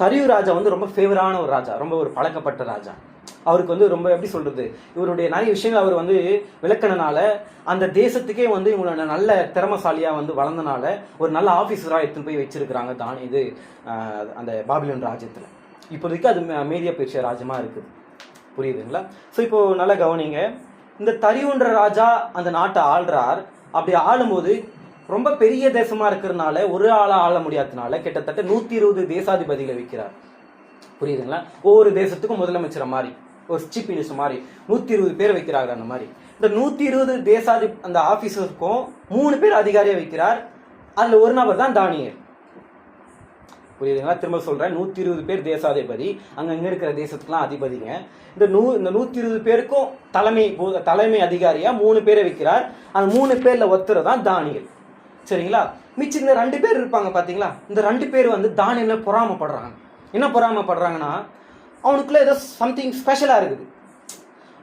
தரியு ராஜா வந்து ரொம்ப ஃபேவரான ஒரு ராஜா, ரொம்ப ஒரு பழக்கப்பட்ட ராஜா. அவருக்கு வந்து ரொம்ப எப்படி சொல்கிறது, இவருடைய நிறைய விஷயங்கள் அவர் வந்து விளக்கினால அந்த தேசத்துக்கே வந்து இவங்களோட நல்ல திறமசாலியாக வந்து வளர்ந்தனால ஒரு நல்ல ஆஃபீஸராக எடுத்துன்னு போய் வச்சிருக்கிறாங்க அந்த பாபிலோன் ராஜ்யத்தில். இப்போதைக்கு அது மேதியா பேர்ஷியா ராஜ்யமாக இருக்குது. புரியுதுங்களா? ஸோ இப்போது நல்லா கவனிங்க. இந்த தரியுன்ற ராஜா அந்த நாட்டை ஆள்றார். அப்படி ஆளும்போது ரொம்ப பெரிய தேசமாக இருக்கிறதுனால ஒரு ஆளாக ஆள முடியாததுனால கிட்டத்தட்ட 120 தேசாதிபதிகளை வைக்கிறார். புரியுதுங்களா? ஒவ்வொரு தேசத்துக்கும் முதலமைச்சர் மாதிரி, ஒரு சீஃப் மினிஸ்டர் மாதிரி 120 பேர் வைக்கிறாங்க. அந்த மாதிரி இந்த 120 அந்த ஆஃபீஸருக்கும் 3 பேர் அதிகாரியாக வைக்கிறார். அதில் ஒரு நபர் தான் தானியேல். புரியுதுங்களா? திரும்ப சொல்கிறேன், 120 பேர் தேசாதிபதி, அங்கே இருக்கிற தேசத்துக்குலாம் அதிபதிங்க. இந்த 120 பேருக்கும் தலைமை அதிகாரியாக 3 பேரை வைக்கிறார். அந்த 3 பேரில் ஒருத்தர் தான் தானியேல். சரிங்களா? மிச்சம் இந்த 2 பேர் இருப்பாங்க பார்த்தீங்களா? இந்த 2 பேர் வந்து தானியேல பொறாமப்படுறாங்க. என்ன பொறாமப்படுறாங்கன்னா, அவனுக்குள்ள ஏதோ சம்திங் ஸ்பெஷலாக இருக்குது.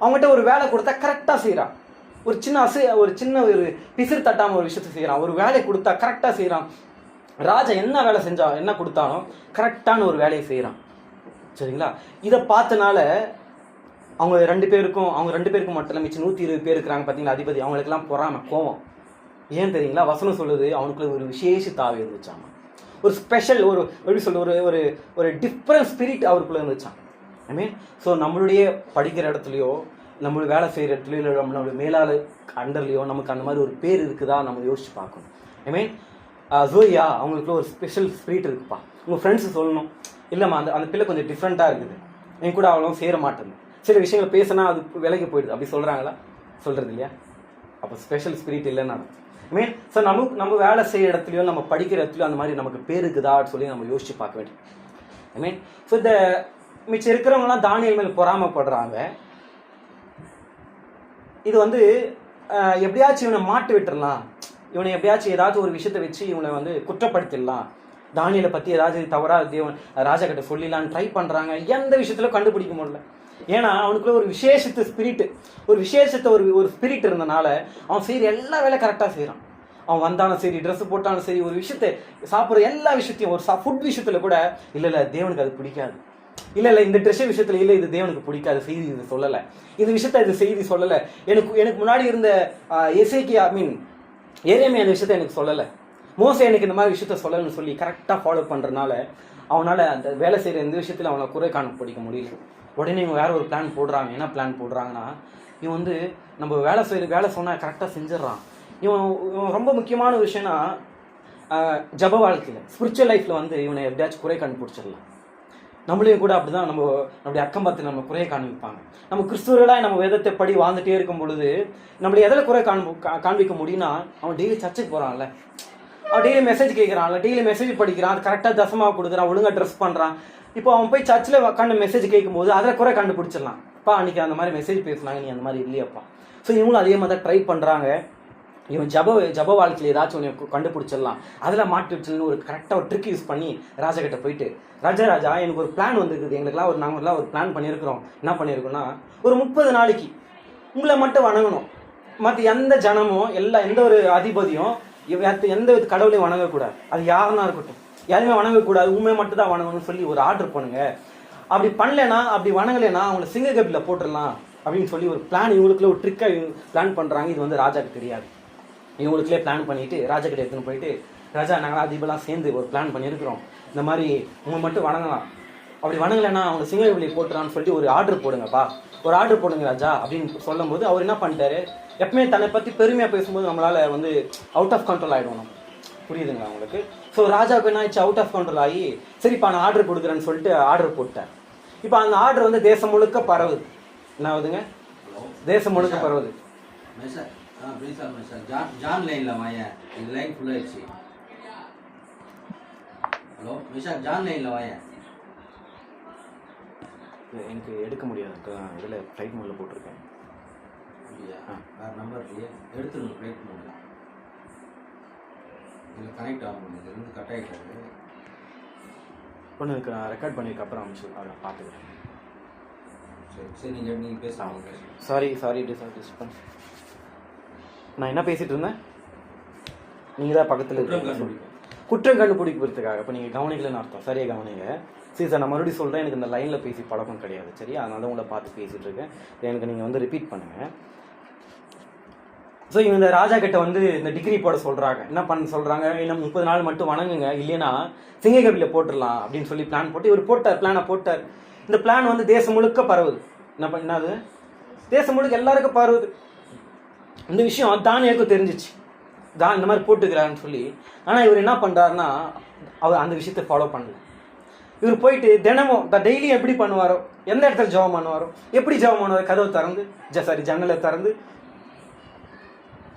அவங்ககிட்ட ஒரு வேலை கொடுத்தா கரெக்டாக செய்கிறான். ஒரு சின்ன ஒரு பிசிறு தட்டாமல் ஒரு விஷயத்தை செய்கிறான். ஒரு வேலை கொடுத்தா கரெக்டாக செய்கிறான். ராஜா என்ன வேலை செஞ்சா என்ன கொடுத்தானோ கரெக்டான ஒரு வேலையை செய்கிறான். சரிங்களா? இதை பார்த்தனால அவங்க 2 பேருக்கும் மட்டும் இல்லை, மிச்சம் 120 பேர் இருக்கிறாங்க பார்த்தீங்களா அதிபதி, அவங்களுக்கெல்லாம் பொறாம கோவம். ஏன் தெரியுங்களா? வசனம் சொல்லுது, அவனுக்குள்ள ஒரு விசேஷ தாவை இருந்துச்சாமா. ஒரு ஸ்பெஷல் ஒரு எப்படி சொல்ல ஒரு டிஃப்ரெண்ட் ஸ்பிரிட் அவருக்குள்ள இருந்துச்சான். ஐ மீன், ஸோ நம்மளுடைய படிக்கிற இடத்துலையோ நம்ம வேலை செய்கிற இடத்துலையோ இல்லை நம்மளுடைய மேலாளர் அண்டர்லையோ நமக்கு அந்த மாதிரி ஒரு பேர் இருக்குதா நம்ம யோசிச்சு பார்க்கணும். ஐ மீன், ஜோயா அவங்களுக்குள்ள ஒரு ஸ்பெஷல் ஸ்பிரிட் இருக்குப்பா. உங்கள் ஃப்ரெண்ட்ஸு சொல்லணும், இல்லைம்மா அந்த பிள்ளை கொஞ்சம் டிஃப்ரெண்ட்டாக இருக்குது, என் கூட அவ்வளோ சேர மாட்டேங்குது, சில விஷயங்கள் பேசினா அது விலைக்கு போயிடுது, அப்படி சொல்கிறாங்களா? சொல்கிறது இல்லையா? அப்போ ஸ்பெஷல் ஸ்பிரிட் இல்லைன்னு அர்த்தம். ஐ மீன், ஸோ நம்ம வேலை செய்கிற இடத்துலையோ நம்ம படிக்கிற இடத்துலையோ அந்த மாதிரி நமக்கு பேர் இருக்குதா சொல்லி நம்ம யோசிச்சு பார்க்க வேண்டியது. ஐ மீன், ஸோ இந்த மிச்சம் இருக்கிறவங்களாம் தானியேல் மேல் பொறாமப்படுறாங்க. இது வந்து எப்படியாச்சும் இவனை மாட்டு விட்டுடலாம், இவனை எப்படியாச்சும் ஏதாச்சும் ஒரு விஷயத்தை வச்சு இவனை வந்து குற்றப்படுத்திடலாம், தானியேலை பற்றி ஏதாச்சும் தவறாக ராஜா கிட்ட சொல்லிடலான்னு ட்ரை பண்ணுறாங்க. எந்த விஷயத்துல கண்டுபிடிக்க முடியல. ஏன்னா அவனுக்குள்ள ஒரு விசேஷத்து ஸ்பிரிட், ஒரு ஸ்பிரிட் இருந்தனால அவன் செய்கிற எல்லா வேலை கரெக்டாக செய்கிறான். அவன் வந்தாலும் சரி, ட்ரெஸ் போட்டாலும் சரி, ஒரு விஷயத்தை சாப்பிட்ற எல்லா விஷயத்தையும், ஒரு ஃபுட் விஷயத்தில் கூட இல்லை தேவனுக்கு அது பிடிக்காது, இல்லை இந்த ட்ரெஸ் விஷயத்தில் இல்லை இது தேவனுக்கு பிடிக்காது, செய்தி இது சொல்லலை, இந்த விஷயத்த இது செய்தி சொல்லலை, எனக்கு முன்னாடி இருந்த ஏரேமியா அந்த விஷயத்த எனக்கு சொல்லலை, மோசே எனக்கு இந்த மாதிரி விஷயத்த சொல்லலைன்னு சொல்லி கரெக்டாக ஃபாலோ பண்ணுறதுனால அவனால் அந்த வேலை செய்கிற எந்த விஷயத்தில் அவனை குறை காணப்பிடிக்க முடியல. உடனே இவங்க வேற ஒரு பிளான் போடுறாங்க. என்ன பிளான் போடுறாங்கன்னா, இவன் வந்து நம்ம வேலை சொன்னால் கரெக்டாக செஞ்சிடறான். இவன் ரொம்ப முக்கியமான விஷயம்னா ஜப வாழ்க்கையில், ஸ்பிரிச்சுவல் லைஃப்பில் வந்து இவனை எப்படியாச்சும் குறை கண்டுபிடிச்சிடலாம். நம்மளையும் கூட அப்படிதான் நம்மளுடைய அக்கம் பார்த்து நம்ம குறையை காண்பிப்பாங்க. நம்ம கிறிஸ்துவர்களாக நம்ம வேதத்தை படி வாழ்ந்துட்டே இருக்கும் பொழுது நம்மளை எதில் குறை காண்பிக்க முடியும்னா, அவன் டெய்லி சர்ச்சுக்கு போகிறான்ல, அவன் டெய்லி மெசேஜ் கேட்குறான்ல, டெய்லி மெசேஜ் படிக்கிறான், அது கரெக்டாக தசமாக கொடுக்குறான், ஒழுங்காக ட்ரெஸ் பண்ணுறான். இப்போ அவன் போய் சர்ச்சில் உட்காந்து மெசேஜ் கேட்கும்போது அதில் குறை கண்டுபிடிச்சிடலாம். அப்பா அன்றைக்கி அந்த மாதிரி மெசேஜ் பேசுனாங்க, நீ அந்த மாதிரி இல்லையப்பா. ஸோ இவங்களும் அதே மாதிரி தான் ட்ரை பண்ணுறாங்க. இவன் ஜப வாழ்க்கையில் ஏதாச்சும் ஒன்று கண்டுபிடிச்சிடலாம், அதில் மாட்டி வச்சுன்னு ஒரு கரெக்டாக ஒரு ட்ரிக் யூஸ் பண்ணி ராஜா கிட்ட போயிட்டு, ராஜா எனக்கு ஒரு பிளான் வந்துருக்குது, எங்களுக்குலாம் நாங்கள்லாம் ஒரு பிளான் பண்ணியிருக்கிறோம். என்ன பண்ணியிருக்கோம்னா, ஒரு 30 நாளைக்கு உங்களை மட்டும் வணங்கணும், மற்ற எந்த ஜனமும் எந்த ஒரு அதிபதியும் எந்த கடவுளையும் வணங்கக்கூடாது, அது யாருன்னா இருக்கட்டும், யாருமே வணங்கக்கூடாது, உண்மையை மட்டும் தான் வணங்கணும்னு சொல்லி ஒரு ஆர்டர் பண்ணுங்க. அப்படி பண்ணலைன்னா, அப்படி வணங்கலைன்னா அவங்கள சிங்கக்கப்பில் போட்டுடலாம் அப்படின்னு சொல்லி ஒரு பிளான், இவங்களுக்குள்ள ஒரு ட்ரிக்கை பிளான் பண்ணுறாங்க. இது வந்து ராஜாக்கு தெரியாது. இவங்களுக்குள்ளே பிளான் பண்ணிவிட்டு ராஜா கிட்ட எடுத்துன்னு போயிட்டு, ராஜா நாங்கள் அதிபெல்லாம் சேர்ந்து ஒரு பிளான் பண்ணியிருக்கிறோம், இந்த மாதிரி உங்களை மட்டும் வணங்கலாம், அப்படி வணங்கலைன்னா அவங்க சிங்கக்கப்பில் போட்டுறான்னு சொல்லிட்டு ஒரு ஆர்டர் போடுங்கப்பா, ஒரு ஆர்டர் போடுங்க ராஜா அப்படின்னு சொல்லும் போது அவர் என்ன பண்ணிட்டாரு, எப்பவுமே தன்னை பற்றி பெருமையாக பேசும்போது நம்மளால் வந்து அவுட் ஆஃப் கண்ட்ரோல் ஆகிடும். புரியுதுங்களா உங்களுக்கு? ஸோ ராஜாவுக்கு என்ன ஆயிடுச்சு, அவுட் ஆஃப் கண்ட்ரோல் ஆகி சரிப்பா நான் ஆர்டர் கொடுக்குறேன்னு சொல்லிட்டு ஆர்டர் போட்டார். இப்போ அந்த ஆர்டர் வந்து தேசம் முழுக்க பரவுது. என்ன ஆகுதுங்க? தேசம் முழுக்க பரவுது. ப்ளீஸ் சார் ஜான் லைனில் வாங்க, இது லைன் ஃபுல்லாகிடுச்சு. ஹலோ விஷாக், ஜான் லைனில் வாங்க. எனக்கு எடுக்க முடியாது, இதில் ஃப்ளைட் மோடில் போட்டிருக்கேன். அப்படியா? வேறு நம்பர் இல்லையே, எடுத்துருங்க ஃப்ளைட் மோடில். இதில் கனெக்ட் ஆகும், இதுலேருந்து கட் ஆகிட்டாரு. ஒன்று எனக்கு நான் ரெக்கார்ட் பண்ணியிருக்க அப்புறம் அனுப்பிச்சு அதை பார்த்துக்கிறேன். சரி நீங்கள் பேசுங்க. சாரி டிஸ்பன். நான் என்ன பேசிகிட்டு இருந்தேன்? நீங்கள் தான் பக்கத்தில் குற்றம் கண்டுபிடிக்கிறதுக்காக. இப்போ நீங்கள் கவனிக்கலன்னு அர்த்தம், சரியாக கவனிங்க. சரி சார், நான் மறுபடியும் சொல்கிறேன், எனக்கு இந்த லைனில் பேசி பழக்கம் கிடையாது, சரி? அதனால தான் உங்களை பார்த்து பேசிகிட்டு இருக்கேன். எனக்கு நீங்கள் வந்து ரிப்பீட் பண்ணுங்கள். ஸோ இவங்க இந்த ராஜா கிட்ட வந்து இந்த டிகிரி போட சொல்கிறாங்க. என்ன பண்ண சொல்கிறாங்க? இன்னும் 30 நாள் மட்டும் வணங்குங்க, இல்லைன்னா சிங்கக்கபியில் போட்டுடலாம் அப்படின்னு சொல்லி பிளான் போட்டு இவர் பிளானை போட்டார். இந்த பிளான் வந்து தேசம் முழுக்க பரவுது. என்னது தேசம் முழுக்க எல்லாருக்கும் பரவுது. இந்த விஷயம் தானியலுக்கும் தெரிஞ்சிச்சு, இந்த மாதிரி போட்டுக்கிறான்னு சொல்லி. ஆனால் இவர் என்ன பண்ணுறாருன்னா, அவர் அந்த விஷயத்தை ஃபாலோ பண்ணல. இவர் போயிட்டு தினமும் டெய்லியும் எப்படி பண்ணுவாரோ, எந்த இடத்துல ஜெபம் பண்ணுவாரோ, எப்படி ஜெபம் பண்ணுவாரோ, கதவை திறந்து ஜன்னலை திறந்து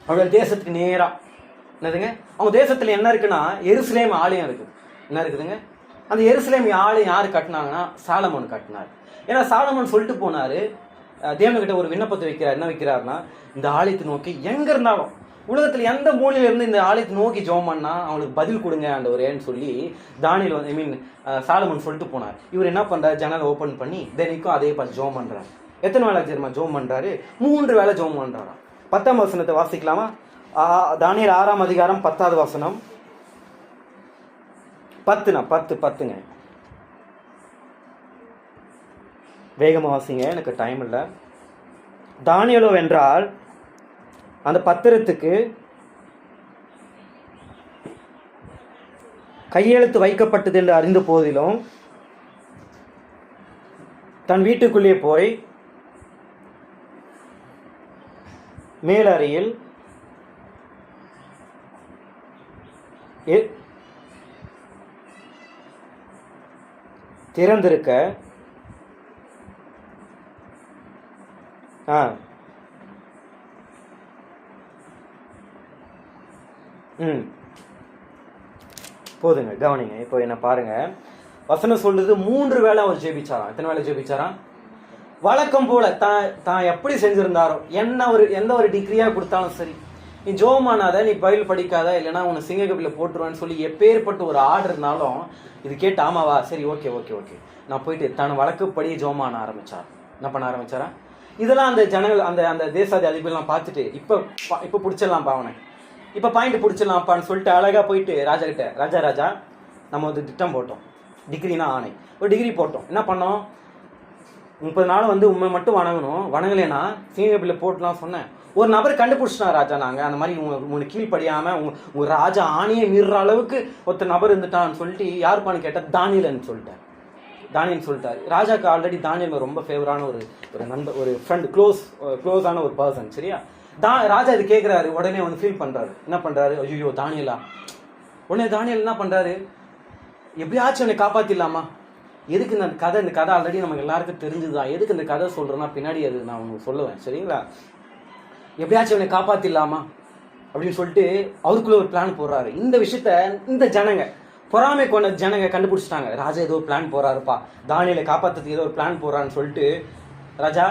அவரோட தேசத்துக்கு நேராக என்னதுங்க, அவங்க தேசத்தில் என்ன இருக்குன்னா எருசலேம் ஆலயம் இருக்குது. என்ன இருக்குதுங்க? அந்த எருசலேம் ஆலயம் யார் கட்டினாங்கன்னா சாலமோன் கட்டினார். ஏன்னா சாலமோன் சொல்லிட்டு போனார், தேவன்கிட்ட ஒரு விண்ணப்பத்தை வைக்கிறார். என்ன வைக்கிறாருன்னா, இந்த ஆலயத்தை நோக்கி எங்கே இருந்தாலும் உலகத்தில் எந்த மூலையிலிருந்து இந்த ஆலயத்தை நோக்கி ஜெபம் பண்ணா அவங்களுக்கு பதில் கொடுங்க அந்த ஒரேன்னு சொல்லி தானியேல் வந்து சாலமோன் சொல்லிட்டு போனார். இவர் என்ன பண்ணுறாரு? ஜன்னல் ஓப்பன் பண்ணி தினைக்கும் அதே பார்த்து ஜெபம் பண்ணுறாரு. எத்தனை வேலை தெரியுமா ஜெபம் பண்ணுறாரு? 3 வேளை ஜெபம் பண்ணுறாராம். 10ஆம் வசனத்தை வாசிக்கலாமா? தானியேல் 6ஆம் அதிகாரம் 10வது வசனம். 10ங்க. வேகமாக வாசிங்க, எனக்கு டைம் இல்லை. தானியேலோ வென்றால் அந்த பத்திரத்துக்கு கையெழுத்து வைக்கப்பட்டது என்று அறிந்த போதிலும் தன் வீட்டுக்குள்ளே போய் மேலறையில் திறந்திருக்க போதுங்க, கவனிங்க. இப்போ என்ன பாருங்க, வசனம் சொல்றது 3 வேளை அவர் ஜெபிச்சாராம். எத்தனை வேளை ஜெபிச்சாராம்? வழக்கம் போல தான் எப்படி செஞ்சிருந்தாரோ, எந்த ஒரு டிகிரியா கொடுத்தாலும் சரி, நீ ஜோமானாத, நீ பைபிள் படிக்காத, இல்லைன்னா உன்னை சிங்கக்கபியில் போட்டுருவான்னு சொல்லி எப்பேற்பட்ட ஒரு ஆர்டர் இருந்தாலும் இது கேட்டு ஆமாவா, சரி ஓகே நான் போயிட்டு தன் வழக்குப்படி ஜோமான ஆரம்பிச்சார். என்ன பண்ண ஆரம்பிச்சாரா? இதெல்லாம் அந்த ஜனங்கள் அந்த தேசாதி அதிபர்லாம் பார்த்துட்டு இப்போ பிடிச்சிடலாம் பாவனை, இப்போ பாயிண்ட் பிடிச்சிடலாம்ப்பான்னு சொல்லிட்டு அழகாக போயிட்டு ராஜா கிட்ட, ராஜா நம்ம ஒரு திட்டம் போட்டோம், டிகிரினா ஆணை, ஒரு டிகிரி போட்டோம். என்ன பண்ணோம்? 30 நாள் வந்து உண்மை மட்டும் வணங்கலைன்னா சிங்கக்கபியில் போட்டுலாம் சொன்னேன். ஒரு நபர் கண்டுபிடிச்சினா ராஜா, நாங்கள் அந்த மாதிரி உங்களுக்கு கீழ்படியாமல் உங்கள் ராஜா ஆணையை மீறுற அளவுக்கு ஒருத்தர் நபர் இருந்துட்டான்னு சொல்லிட்டு யாருப்பான்னு கேட்டால் தானியேல்னு சொல்லிட்டாரு. ராஜாக்கு ஆல்ரெடி தானியேல் ரொம்ப ஃபேவரான ஒரு நண்பர், ஒரு ஃப்ரெண்ட், க்ளோஸான ஒரு பர்சன், சரியா? ராஜா இது கேட்குறாரு. உடனே வந்து ஃபீல் பண்ணுறாரு. என்ன பண்ணுறாரு? ஐயோ தானியேலா. உடனே தானியேல் என்ன பண்ணுறாரு? எப்படியாச்சும் என்னை காப்பாற்றிடலாமா? எதுக்கு இந்த கதை ஆல்ரெடி நமக்கு எல்லாருக்கும் தெரிஞ்சுதான். எதுக்கு இந்த கதை சொல்கிறேன்னா பின்னாடி அது நான் உங்களுக்கு சொல்லுவேன், சரிங்களா? எப்படியாச்சும் என்னை காப்பாற்றிடலாமா அப்படின்னு சொல்லிட்டு அவருக்குள்ள ஒரு பிளான் போடுறாரு. இந்த விஷயத்த இந்த ஜனங்க, பொறாமை கொண்ட ஜனங்க கண்டுபிடிச்சிட்டாங்க. ராஜா ஏதோ ஒரு பிளான் போறாருப்பா, தானியேலை காப்பாற்றுறதுக்கு ஏதோ ஒரு பிளான் போறான்னு சொல்லிட்டு ராஜா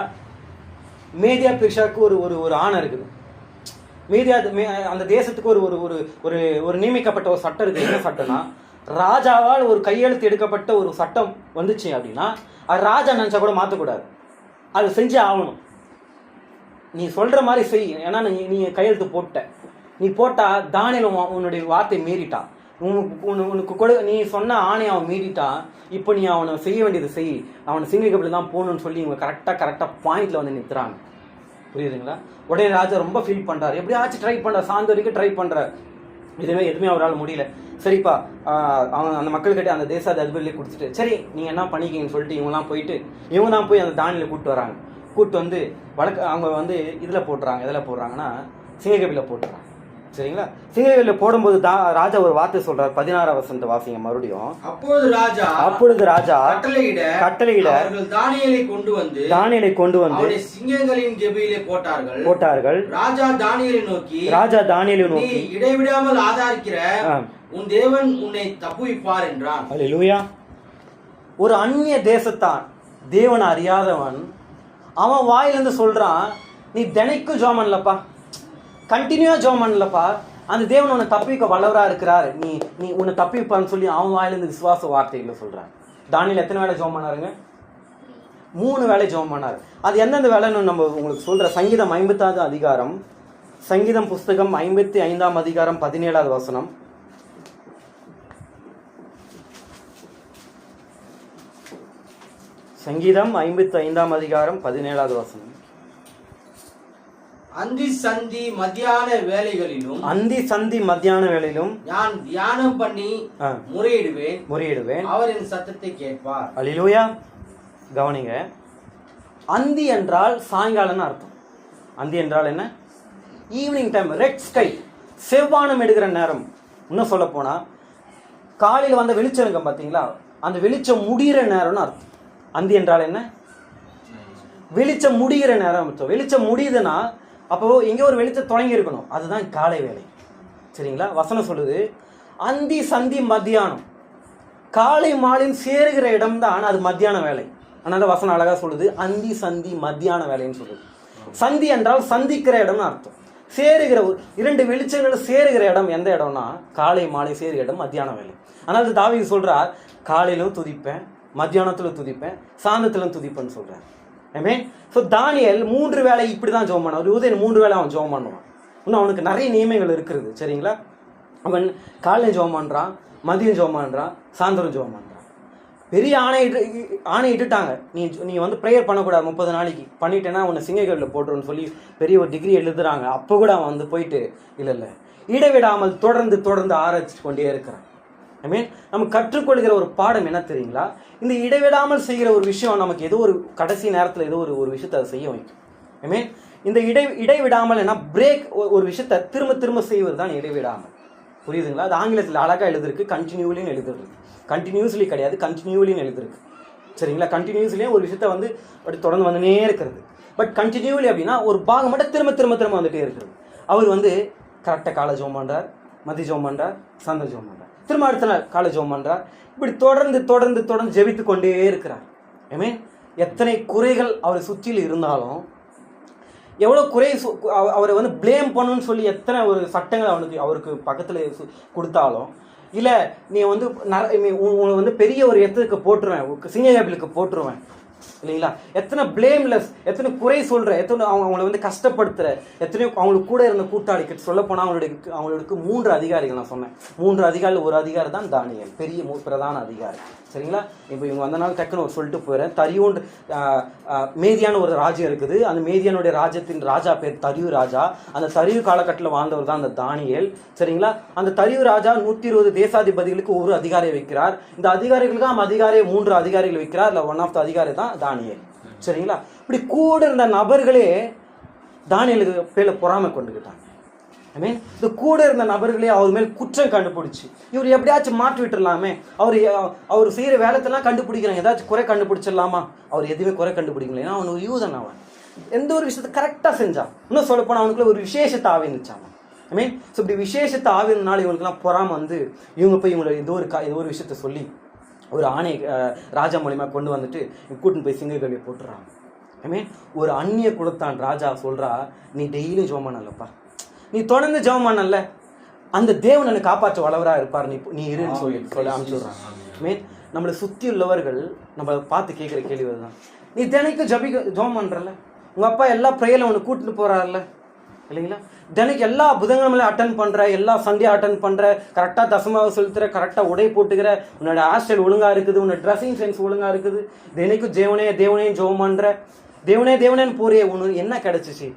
மேதியா பெர்ஷாவுக்கு ஒரு ஆணை இருக்குது. அந்த தேசத்துக்கு ஒரு நியமிக்கப்பட்ட ஒரு சட்டம் இருக்குது. என்ன சட்டம்னா, ராஜாவால் ஒரு கையெழுத்து எடுக்கப்பட்ட ஒரு சட்டம் வந்துச்சு அப்படின்னா அது ராஜா நினைச்சா கூட மாற்றக்கூடாது, அது செஞ்சே ஆகணும். நீ சொல்ற மாதிரி செய், ஏன்னா நீ கையெழுத்து போட்ட, நீ போட்டா தானியேல் உன்னுடைய வார்த்தை மீறிட்டான், உனக்கு நீ சொன்ன ஆணையை அவன் மீறிட்டான். இப்போ நீ அவனை செய்ய வேண்டியது செய், அவனை சிங்கக்கபில் தான் போகணும்னு சொல்லி இவங்க கரெக்டாக பாயிண்ட்ல வந்து நிறுத்துறாங்க. புரியுதுங்களா? உடனே ராஜா ரொம்ப ஃபீல் பண்றாரு. எப்படியாச்சும் ட்ரை பண்றாரு, சாயந்தரம் வரைக்கும் ட்ரை பண்றாரு. எதுவுமே அவரால் முடியல. சரிப்பா, அவங்க அந்த மக்கள்கிட்ட அந்த தேசாதி அதிபர்லேயே கொடுத்துட்டு, சரி நீங்க என்ன பண்ணிக்கிங்கன்னு சொல்லிட்டு இவங்க தான் போய் அந்த தானியேலை கூப்பிட்டு வந்து அவங்க வந்து இதில் போடுறாங்கன்னா சிங்கக்கபியில் போட்டுறாங்க. சரிங்களா? சிங்கங்களில் போடும்போது ராஜா ஒரு வார்த்தை சொல்றார். 16ஆம் வசனத்தை வாசிங்க மறுபடியும். அப்பொழுது ராஜா கட்டளையிட தானியேலை கொண்டு வந்து சிங்கங்களின் ஜெபியிலே போட்டார்கள். ராஜா தானியேலை நோக்கி இடைவிடாமல் ஆதரிக்கிற உன் தேவன் உன்னை தப்புவிப்பார் என்றான். அல்லேலூயா. ஒரு அந்நிய தேசத்தான், தேவன் அறியாதவன், அவன் வாயிலிருந்து சொல்றான், நீ தினைக்கும் ஜெபம் பண்ணலப்பா, கண்டினியூவா ஜெபம் பண்ணலப்பா, அந்த தேவன் உன்னை தப்பிக்க வல்லவரா இருக்கிறார், நீ உன்னை தப்பிப்பான்னு சொல்லி அவன் வாயிலிருந்து விசுவாச வார்த்தைகளை சொல்றான். தானியேல் எத்தனை வேளை ஜெபம் பண்ணாருங்க? 3 வேளை ஜெபம் பண்ணாரு. அது எந்தெந்த வேலைன்னு நம்ம உங்களுக்கு சொல்ற. சங்கீதம் 50ஆவது அதிகாரம், சங்கீதம் புஸ்தகம் 55ஆம் அதிகாரம் 17ஆவது வசனம். சங்கீதம் 55ஆம் அதிகாரம் 17ஆவது வசனம். அந்தி சந்தி மத்தியான வேளையிலும் நான் தியானம் பண்ணி முறையிடுவேன், அவர் என் சத்தத்தை கேட்பார். அல்லேலூயா. கவனிங்க, அந்தி என்றால் சாயங்காலம்னு அர்த்தம். அந்தி என்றால் என்ன? ஈவினிங் டைம், ரெட் ஸ்கை, செவ்வானம் எடுக்கிற நேரம். இன்னும் சொல்ல போனா காலையில் வந்த வெளிச்சம் இருக்கும் பார்த்தீங்களா, அந்த வெளிச்சம் முடிகிற நேரம்னு அர்த்தம். அந்தி என்றால் என்ன? வெளிச்சம் முடிகிற நேரம். வெளிச்சம் முடியுதுன்னா அப்போ எங்கே ஒரு வெளிச்சம் தொடங்கி இருக்கணும், அதுதான் காலை வேலை. சரிங்களா? வசனம் சொல்லுது அந்தி சந்தி மத்தியானம், காலை மாலையும் சேருகிற இடம் தான் அது மத்தியான வேலை. அதனால வசனம் அழகா சொல்லுது அந்தி சந்தி மத்தியான வேலைன்னு சொல்லுது. சந்தி என்றால் சந்திக்கிற இடம்னு அர்த்தம். சேருகிற 2 வெளிச்சங்கள் சேருகிற இடம் எந்த இடம்னா காலை மாலை சேருகிற இடம் மத்தியான வேலை. அதனால தாவீது சொல்றார், காலையிலும் துதிப்பேன், மத்தியானத்திலும் துதிப்பேன், சாயந்தரத்திலும் துதிப்பேன்னு சொல்றார். ஆமென். ஸோ தானியேல் 3 வேளை இப்படி தான் ஜெபம் பண்ணான். ஒரு யூதன் 3 வேளை அவன் ஜெபம் பண்ணுவான். இன்னும் அவனுக்கு நிறைய நியமங்கள் இருக்கிறது. சரிங்களா? அவன் காலையில் ஜெபம் பண்ணுறான், மதியம் ஜெபம் பண்ணுறான், சாயந்தரம் ஜெபம் பண்ணுறான். பெரிய ஆணை இட்டுட்டாங்க, நீ வந்து ப்ரேயர் பண்ணக்கூடாது 30 நாளைக்கு, பண்ணிட்டேன்னா உன்னை சிங்கங்களில் போட்டுருன்னு சொல்லி பெரிய ஒரு டிகிரி எழுதுறாங்க. அப்போ கூட அவன் வந்து போயிட்டு இல்லை இடைவிடாமல் தொடர்ந்து ஆராய்ச்சி கொண்டே இருக்கிறான். ஐ மீன், நம்ம கற்றுக்கொள்கிற ஒரு பாடம் என்ன தெரியுங்களா? இந்த இடைவிடாமல் செய்கிற ஒரு விஷயம் நமக்கு ஏதோ ஒரு கடைசி நேரத்தில் ஏதோ ஒரு விஷயத்தை அதை செய்ய வைக்கும். ஐ மீன், இந்த இடைவிடாமல் என்ன, பிரேக், ஒரு விஷயத்தை திரும்ப செய்வது தான் இடைவிடாமல். புரியுதுங்களா? அது ஆங்கிலத்தில் அழகாக எழுதிருக்கு, கண்டினியூலின்னு எழுதிருக்கு. கண்டினியூஸ்லி கிடையாது, கண்டினியூலின்னு எழுதிருக்கு. சரிங்களா? கண்டினியூஸ்லேயே ஒரு விஷயத்தை வந்து அப்படி தொடர்ந்து வந்துனே இருக்கிறது. பட் கண்டினியூலி அப்படின்னா ஒரு பாகம் மட்டும் திரும்ப வந்துட்டே இருக்கிறது. அவர் வந்து கரெக்டாக காலை ஜெபம் பண்ணுறார், மதிய ஜெபம் பண்ணுறார், சாயந்தரம் ஜெபம் பண்ணுறார், திரும்ப அடுத்த நாள் காலை ஜெபம் பண்ணுறார். இப்படி தொடர்ந்து ஜெபித்து கொண்டே இருக்கிறார். ஐ மீன், எத்தனை குறைகள் அவரை சுற்றியில் இருந்தாலும், எவ்வளோ குறை அவரை வந்து பிளேம் பண்ணணும்னு சொல்லி எத்தனை ஒரு சட்டங்கள் அவருக்கு பக்கத்தில் கொடுத்தாலும், இல்லை நீ வந்து உங்களை வந்து பெரிய ஒரு இடத்துக்கு போட்டுருவேன், சிங்ககபிலுக்கு போட்டுருவேன் இல்லைங்களா, எத்தனை பிளேம்லெஸ், எத்தனை குறை சொல்கிற, எத்தனை அவங்கள வந்து கஷ்டப்படுத்துகிற, எத்தனையோ அவங்களுக்கு கூட இருந்த கூட்டாளிக்கு சொல்ல போனால் அவங்களுக்கு 3 அதிகாரிகள் நான் சொன்னேன். 3 அதிகாரிகள் ஒரு அதிகாரி தான் தானியேல், பெரிய பிரதான அதிகாரி. சரிங்களா? இப்போ இவங்க வந்த நாள் டக்குன்னு ஒரு சொல்லிட்டு போயிடுறேன். தரியூன் மேதியான ஒரு ராஜ்யம் இருக்குது. அந்த மேதியானுடைய ராஜ்யத்தின் ராஜா பேர் தரியு ராஜா. அந்த தரியு காலகட்டத்தில் வாழ்ந்தவர் தான் அந்த தானியேல். சரிங்களா? அந்த தரியு ராஜா 120 தேசாதிபதிகளுக்கு ஒரு அதிகாரியை வைக்கிறார். இந்த அதிகாரிகளுக்கு அதிகாரியை 3 அதிகாரிகள் வைக்கிறார். இல்லை ஒன் ஆஃப் த அதிகாரி தான் தானியேல். சரிங்களா? இப்படி கூட இருந்த நபர்களே தானியேலுக்கு பேர்ல பொறாமை கொண்டுக்கிட்டாங்க. ஐ மீன், இந்த கூட இருந்த நபர்களே அவர் மேல் குற்றம் கண்டுபிடிச்சி, இவர் எப்படியாச்சும் மாற்றி விட்டுடலாமே, அவர் செய்கிற வேலைத்தெல்லாம் கண்டுபிடிக்கிறாங்க, ஏதாச்சும் குறை கண்டுபிடிச்சிடலாமா? அவர் எதுவுமே குறை கண்டுபிடிக்கல. ஏன்னா அவன் ஒரு யூதன், அவன் எந்த ஒரு விஷயத்தை கரெக்டாக செஞ்சான். இன்னும் சொல்ல போனால் அவனுக்குள்ள ஒரு விசேஷத்தை ஆவிந்துச்சான். ஐ மீன், ஸோ இப்படி விசேஷத்தை ஆவினால இவங்களுக்குலாம் பொறாமல் வந்து இவங்க போய் இவங்களை ஏதோ ஒரு விஷயத்த சொல்லி ஒரு ஆணை ராஜா மூலியமாக கொண்டு வந்துட்டு கூட்டின்னு போய் சிங்கக்கல்வியை போட்டுறாங்க. ஐ மீன், ஒரு அந்நிய குலத்தான் ராஜா சொல்கிறா, நீ டெய்லியும் ஜெபம் பண்ணலப்பா, நீ தொடர்ந்து ஜெபம் பண்ணல, அந்த தேவன் என்னை காப்பாற்ற வளவராக இருப்பார், நீ இருன்னு சொல்லி அனுப்பிச்சுடுறான். மீன், நம்மளை சுற்றி உள்ளவர்கள் நம்ம பார்த்து கேட்குற கேள்வி தான், நீ தினைக்கும் ஜெபம் பண்ணுறல, உங்கள் அப்பா எல்லா ப்ரேயரில் உன்னை கூட்டிட்டு போகிறாருல்ல இல்லைங்களா, தினைக்கு எல்லா புதன்கிழமையில அட்டன் பண்ணுற, எல்லா சண்டே அட்டன் பண்ணுற, கரெக்டாக தசமாவை செலுத்துற, கரெக்டாக உடை போட்டுக்கிற, உன்னோட ஹேர் ஸ்டைல் ஒழுங்காக இருக்குது, உன்னோட ட்ரெஸ்ஸிங் சென்ஸ் ஒழுங்காக இருக்குது, தினைக்கும் தேவனேன்னு ஜெபம் பண்ணுற, தேவனேன்னு போறியே, உனக்கு என்ன கிடைச்சிச்சு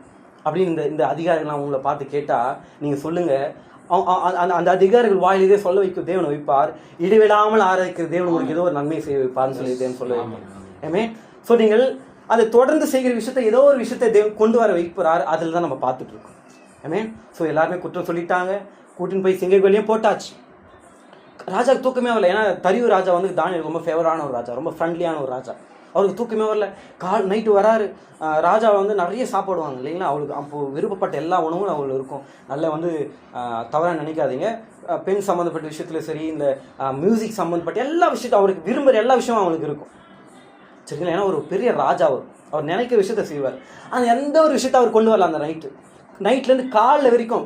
அப்படின்னு இந்த அதிகாரிகள்லாம் உங்களை பார்த்து கேட்டால் நீங்கள் சொல்லுங்கள், அந்த அதிகாரிகள் வாயிலே சொல்ல வைக்கும் தேவனை வைப்பார், இடைவிடாமல் ஆராய்க்கிற தேவன் உங்களுக்கு ஏதோ ஒரு நன்மை செய்ய வைப்பார்னு சொல்லி தேவன் சொல்ல வைப்பார். ஏமே, ஸோ நீங்கள் அதை தொடர்ந்து செய்கிற விஷயத்தை ஏதோ ஒரு விஷயத்தை தேவன் கொண்டு வர வைப்பார். அதில் தான் நம்ம பார்த்துட்டு இருக்கோம். ஆமென். ஸோ எல்லாருமே குற்றம் சொல்லிட்டாங்க, கூட்டின்னு போய் சிங்கக்கோயிலையும் போட்டாச்சு. ராஜாவுக்கு தூக்கமே வரல. ஏன்னா தரியு ராஜா வந்து தானியேல் ரொம்ப ஃபேவரான ஒரு ராஜா, ரொம்ப ஃப்ரெண்ட்லியான ஒரு ராஜா. அவருக்கு தூக்கமே வரல. நைட்டு வராரு. ராஜா வந்து நிறைய சாப்பிடுவாங்க இல்லைங்களா, அவளுக்கு அப்போது விருப்பப்பட்ட எல்லா உணவும் அவங்களுக்கு இருக்கும். நல்ல வந்து தவறாக நினைக்காதீங்க, பெண் சம்மந்தப்பட்ட விஷயத்தில் சரி, இந்த மியூசிக் சம்மந்தப்பட்ட எல்லா விஷயத்தையும் அவருக்கு விரும்புகிற எல்லா விஷயமும் அவங்களுக்கு இருக்கும் சரிங்களா. ஏன்னா ஒரு பெரிய ராஜா அவர் நினைக்கிற விஷயத்த செய்வார். ஆனால் எந்த ஒரு விஷயத்த அவர் கொண்டு வரல. அந்த நைட்லேருந்து காலைல வரைக்கும்,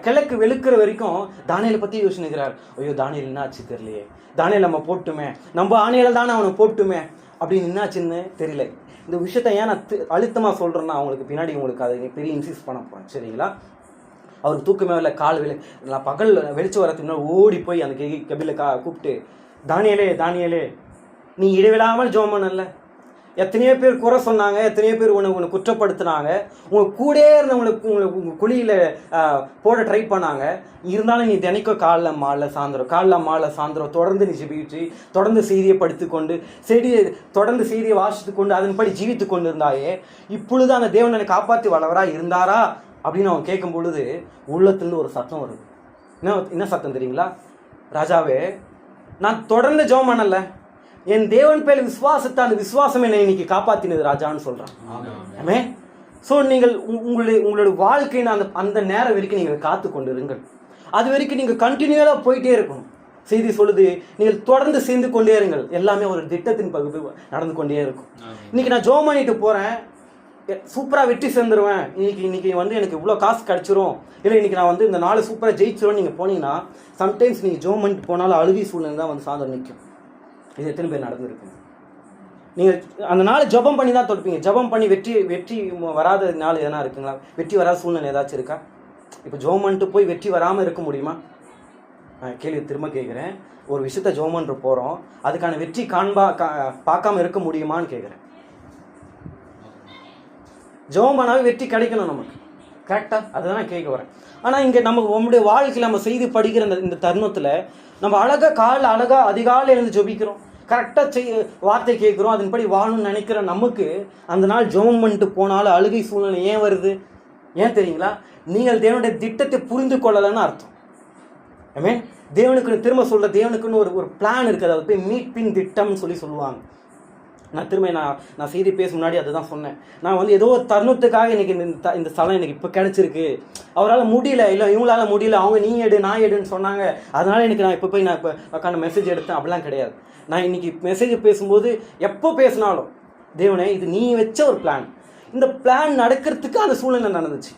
கிழக்கு வெளுக்கிற வரைக்கும் தானியேலை பற்றி யோசிச்சுக்கிறார். ஐயோ தானியேல் என்ன ஆச்சு தெரியலையே, தானியேல் நம்ம போட்டுமே, நம்ம ஆணையில தானே அவனை போட்டுமே அப்படின்னு என்னாச்சுன்னு தெரியல. இந்த விஷயத்த ஏன் நான் அழுத்தமாக சொல்கிறேன்னா அவங்களுக்கு பின்னாடி உங்களுக்கு அதை பெரிய இன்சிஸ்ட் பண்ண போகிறேன் சரிங்களா. அவருக்கு தூக்கமே இல்லை. நான் பகல் வெளிச்சு வரதுக்கு முன்னாடி ஓடி போய் அந்த கபிலை கூப்பிட்டு, தானியேலே நீ இடைவிடாமல் ஜெபம் பண்ணல, எத்தனையோ பேர் குறை சொன்னாங்க, எத்தனையோ பேர் உன்னை குற்றப்படுத்தினாங்க, உங்கள் கூட இருந்தவங்களுக்கு உங்கள் குழியில் போட ட்ரை பண்ணாங்க, இருந்தாலும் நீ தினைக்கும் காலைல மாலை சாயந்தரம் தொடர்ந்து நீ ஜெபிச்சு, தொடர்ந்து செய்தியை படித்துக்கொண்டு தொடர்ந்து செய்தியை வாசித்து கொண்டு அதன்படி ஜீவித்து கொண்டு இருந்தாயே, இப்பொழுது அந்த தேவன் என்னை காப்பாற்றி வளவராக இருந்தாரா அப்படின்னு அவன் கேட்கும் பொழுது உள்ளத்துலேருந்து ஒரு சத்தம் வருது. என்ன சத்தம் தெரியுங்களா? ராஜாவே, நான் தொடர்ந்து ஜெபம் பண்ணல, என் தேவன் பேர் விசுவாசத்தை, அந்த விசுவாசம் என்னை இன்னைக்கு காப்பாத்தினது ராஜான்னு சொல்றான். ஆமே. ஸோ நீங்கள் உங்களுடைய வாழ்க்கையின் அந்த நேரம் வரைக்கும் நீங்கள் காத்து கொண்டு இருங்கள். அது வரைக்கும் நீங்கள் கண்டினியூவாக போயிட்டே இருக்கணும். செய்தி சொல்லுது, நீங்கள் தொடர்ந்து சேர்ந்து கொண்டே இருங்கள். எல்லாமே ஒரு திட்டத்தின் பகுதி நடந்து கொண்டே இருக்கும். இன்னைக்கு நான் ஜெபம் பண்ணிட்டு போறேன், சூப்பராக வெற்றி சேர்ந்துருவேன், இன்னைக்கு வந்து எனக்கு இவ்வளோ காசு கிடச்சிரும், இல்லை இன்னைக்கு நான் வந்து இந்த நாள் சூப்பராக ஜெயிச்சிருவேன் நீங்கள் போனீங்கன்னா, சம்டைம்ஸ் நீங்கள் ஜெபம் பண்ணிட்டு போனாலும் அழுகி சூழ்நிலை தான் வந்து சாதம் நிற்கும். இது எத்தனை பேர் நடந்துருக்கு? நீங்கள் அந்த நாள் ஜெபம் பண்ணி தான் தொடுப்பீங்க. ஜெபம் பண்ணி வெற்றி வராத நாள் எதனா இருக்குங்களா? வெற்றி வராத சூழ்நிலை ஏதாச்சும் இருக்கா? இப்போ ஜெபம் பண்ணிட்டு போய் வெற்றி வராமல் இருக்க முடியுமா? கேள்வி திரும்ப கேட்குறேன். ஒரு விஷயத்த ஜெபம் பண்ணிட்டு போகிறோம், அதுக்கான வெற்றி பார்க்காம இருக்க முடியுமான்னு கேட்குறேன். ஜெபம் பண்ணாவே வெற்றி கிடைக்கணும் நமக்கு, கரெக்டாக? அதுதான் கேட்க வரேன். ஆனால் இங்கே நம்முடைய வாழ்க்கையில் நம்ம செய்து படிக்கிற இந்த தருணத்தில் நம்ம அழகாக அதிகாலை எழுந்து ஜெபிக்கிறோம், கரெக்டாக வார்த்தை கேட்குறோம், அதன்படி வாழணும்னு நினைக்கிற நமக்கு அந்த நாள் ஜெபம் பண்ணிட்டு போனாலும் அழுகை சூழ்நிலை ஏன் வருது? ஏன் தெரியுங்களா? நீங்கள் தேவனுடைய திட்டத்தை புரிந்து கொள்ளலைன்னு அர்த்தம். ஐ மீன், தேவனுக்குன்னு திரும்ப சொல்கிற, தேவனுக்குன்னு ஒரு பிளான் இருக்குது. அது போய் மீட்பின் திட்டம்னு சொல்லுவாங்க. நான் திரும்ப நான் செய்தி பேச முன்னாடி அதுதான் சொன்னேன். நான் வந்து ஏதோ ஒரு தருணத்துக்காக இன்னைக்கு இந்த ஸ்தலம் எனக்கு இப்போ கிடச்சிருக்கு, அவரால் முடியல, இல்லை இவங்களால முடியல, அவங்க நீ எடு நான் எடுன்னு சொன்னாங்க, அதனால எனக்கு நான் இப்போ உட்காந்து மெசேஜ் எடுத்தேன், அப்படிலாம் கிடையாது. நான் இன்னைக்கு மெசேஜ் பேசும்போது எப்போ பேசினாலும், தேவனே இது நீ வச்ச ஒரு பிளான், இந்த பிளான் நடக்கிறதுக்கு அந்த சூழ்நிலை நடந்துச்சு.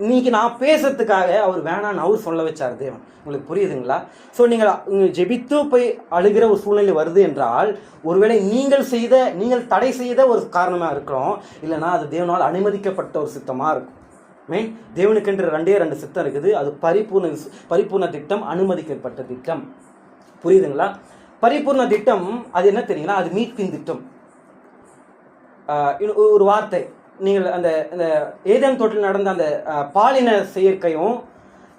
இன்னைக்கு நான் பேசுறதுக்காக அவர் வேணான்னு அவர் சொல்ல வச்சார் தேவன். உங்களுக்கு புரியுதுங்களா? ஸோ நீங்கள் ஜெபித்து போய் அழுகிற ஒரு சூழ்நிலை வருது என்றால், ஒருவேளை நீங்கள் தடை செய்த ஒரு காரணமாக இருக்கிறோம், இல்லைனா அது தேவனால் அனுமதிக்கப்பட்ட ஒரு சித்தமாக இருக்கும். மீன் தேவனுக்கென்று 2 சித்தம் இருக்குது. அது பரிபூர்ண திட்டம், அனுமதிக்கப்பட்ட திட்டம். புரியுதுங்களா? பரிபூர்ண திட்டம் அது என்ன தெரியுங்களா? அது மீட்பின் திட்டம். ஒரு வார்த்தை, நீங்கள் அந்த ஏதேன் தோட்டத்தில் நடந்த அந்த பாலின செயற்கையும்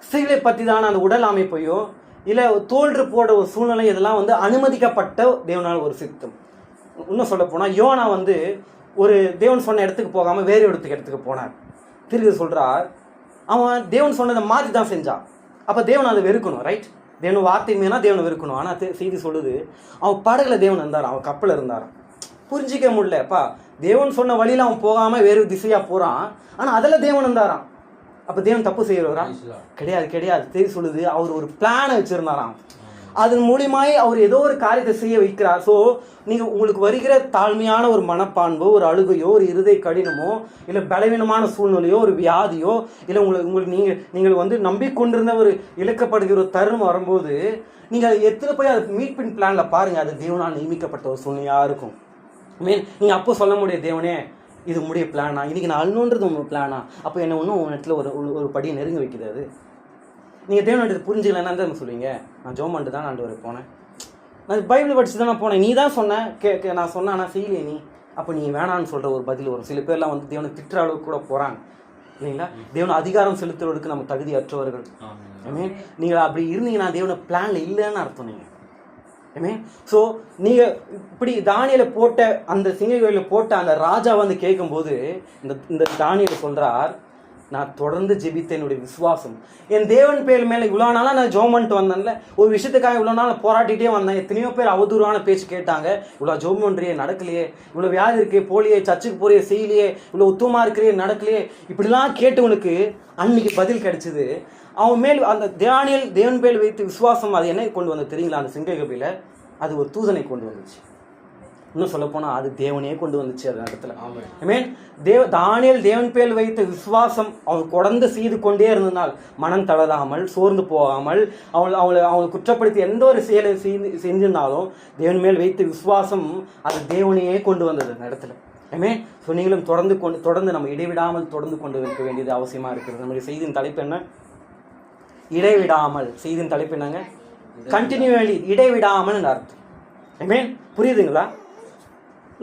ஸ்திரீகளை பற்றி தான அந்த உடல் அமைப்பையும், இல்லை தோன்று போட ஒரு சூழ்நிலை, இதெல்லாம் வந்து அனுமதிக்கப்பட்ட தேவனால் ஒரு சித்தம். இன்னும் சொல்ல போனால், யோனா வந்து ஒரு தேவன் சொன்ன இடத்துக்கு போகாமல் வேறு இடத்துக்கு போனார். திருப்பி சொல்கிறார், அவன் தேவன் சொன்னதை மாற்றி தான் செஞ்சான். அப்போ தேவன் அதை வெறுக்கணும், ரைட்? தேவன் வார்த்தை மீனா தேவனை வெறுக்கணும். ஆனால் செய்தி சொல்லுது, அவன் படகுல தேவன் இருந்தாரான், அவன் கப்பலில் இருந்தாரான். புரிஞ்சிக்க முடியலப்பா, தேவன் சொன்ன வழியில் அவன் போகாமல் வேறு திசையாக போகிறான், ஆனால் அதில் தேவன் இருந்தாரான். அப்போ தேவன் தப்பு செய்கிறவரா? கிடையாது. தெரிய சொல்லுது, அவர் ஒரு பிளானை வச்சுருந்தாராம். அதன் மூலியமாய் அவர் ஏதோ ஒரு காரியத்தை செய்ய வைக்கிறார். ஸோ நீங்கள் உங்களுக்கு வருகிற தாழ்மையான ஒரு மனப்பான்போ, ஒரு அழுகையோ, ஒரு இருதய கடினமோ, இல்லை பலவீனமான சூழ்நிலையோ, ஒரு வியாதியோ, இல்லை உங்களுக்கு நீங்கள் வந்து நம்பிக்கொண்டிருந்த ஒரு இழக்கப்படுகிற ஒரு தருணம் வரும்போது, நீங்கள் எத்தனை போய் அது மீட்பின் பிளானில் பாருங்கள், அது தேவனால் நியமிக்கப்பட்ட ஒரு சூழ்நிலையாக இருக்கும். நீங்கள் அப்போ சொல்ல முடியாது, தேவனே இது முடிய பிளானா, இன்றைக்கி நான் அழுன்றது உங்கள் பிளானா, அப்போ என்ன ஒன்றும் உங்கள் இடத்துல ஒரு படியை நெருங்க வைக்குது. அது நீங்கள் தேவனுடைய புரிஞ்சுக்கலன்னா தான் சொல்லுவீங்க, நான் ஜெபம் பண்ணிட்டு தான் ஆண்டவரை போனேன், நான் பைபிள் படிச்சு தான் நான் போனேன், நீ தான் சொன்ன, நான் சொன்னேன் ஆனால் செய்யலையே நீ, அப்போ நீ வேணான்னு சொல்கிற ஒரு பதில் வரும். சில பேர்லாம் வந்து தேவனை திட்டுற அளவுக்கு கூட போகிறாங்க இல்லைங்களா? தேவனை அதிகாரம் செலுத்துவதற்கு நம்ம தகுதியற்றவர்கள். நீங்கள் அப்படி இருந்தீங்கன்னா தேவனை பிளானில் இல்லைன்னு அர்த்தம். நீங்கள் ஸோ நீங்கள் இப்படி தானியேலை போட்ட அந்த சிங்கக்கோயிலில் போட்ட அந்த ராஜா வந்து கேட்கும்போது, இந்த தானியேல் சொல்கிறார், நான் தொடர்ந்து ஜெபித்த என்னுடைய விசுவாசம், என் தேவன் பேர் மேலே இவ்வளோ நாளாக நான் ஜெபம் பண்ணிட்டு வந்தேன்ல, ஒரு விஷயத்துக்காக இவ்வளோ நாள் போராட்டிகிட்டே வந்தேன். எத்தனையோ பேர் அவதூறான பேச்சு கேட்டாங்க, இவ்வளோ ஜெபம் பண்ணுறியே நடக்கலையே, இவ்வளோ வியாதி இருக்கே போலியே, சர்ச்சுக்கு போறியே செய்யலையே, இவ்வளோ உத்தமாக இருக்கிறே நடக்கலையே, இப்படிலாம் கேட்டவனுக்கு அன்னைக்கு பதில் கிடைச்சிது. அவன் மேல் அந்த தேவன் பேர் வைத்து விசுவாசம் அது என்ன கொண்டு வந்து தெரியுங்களா? அந்த சிங்க கபில அது ஒரு தூதனை கொண்டு வந்துச்சு. இன்னும் சொல்ல போனா அது தேவனே கொண்டு வந்துச்சு அந்த இடத்துல. ஆமென். தானியேல் தேவன் பேர் வைத்த விசுவாசம் அவன் தொடர்ந்து செய்து கொண்டே இருந்தனால், மனம் தளராமல் சோர்ந்து போகாமல், அவங்களை குற்றப்படுத்தி எந்த ஒரு செயலை செஞ்சிருந்தாலும் தேவன் மேல் வைத்த விசுவாசம் அது தேவனையே கொண்டு வந்தது அந்த இடத்துல. ஆமென். ஸோ நீங்களும் தொடர்ந்து நம்ம இடைவிடாமல் தொடர்ந்து கொண்டு இருக்க வேண்டியது அவசியமா இருக்கிறது. நம்முடைய செய்தியின் தலைப்பு என்ன? இடைவிடாமல். செய்தியின் தலைப்பு என்னங்க? கண்டினியூலி, இடைவிடாமல் அர்த்தம். ஆமென். புரியுதுங்களா?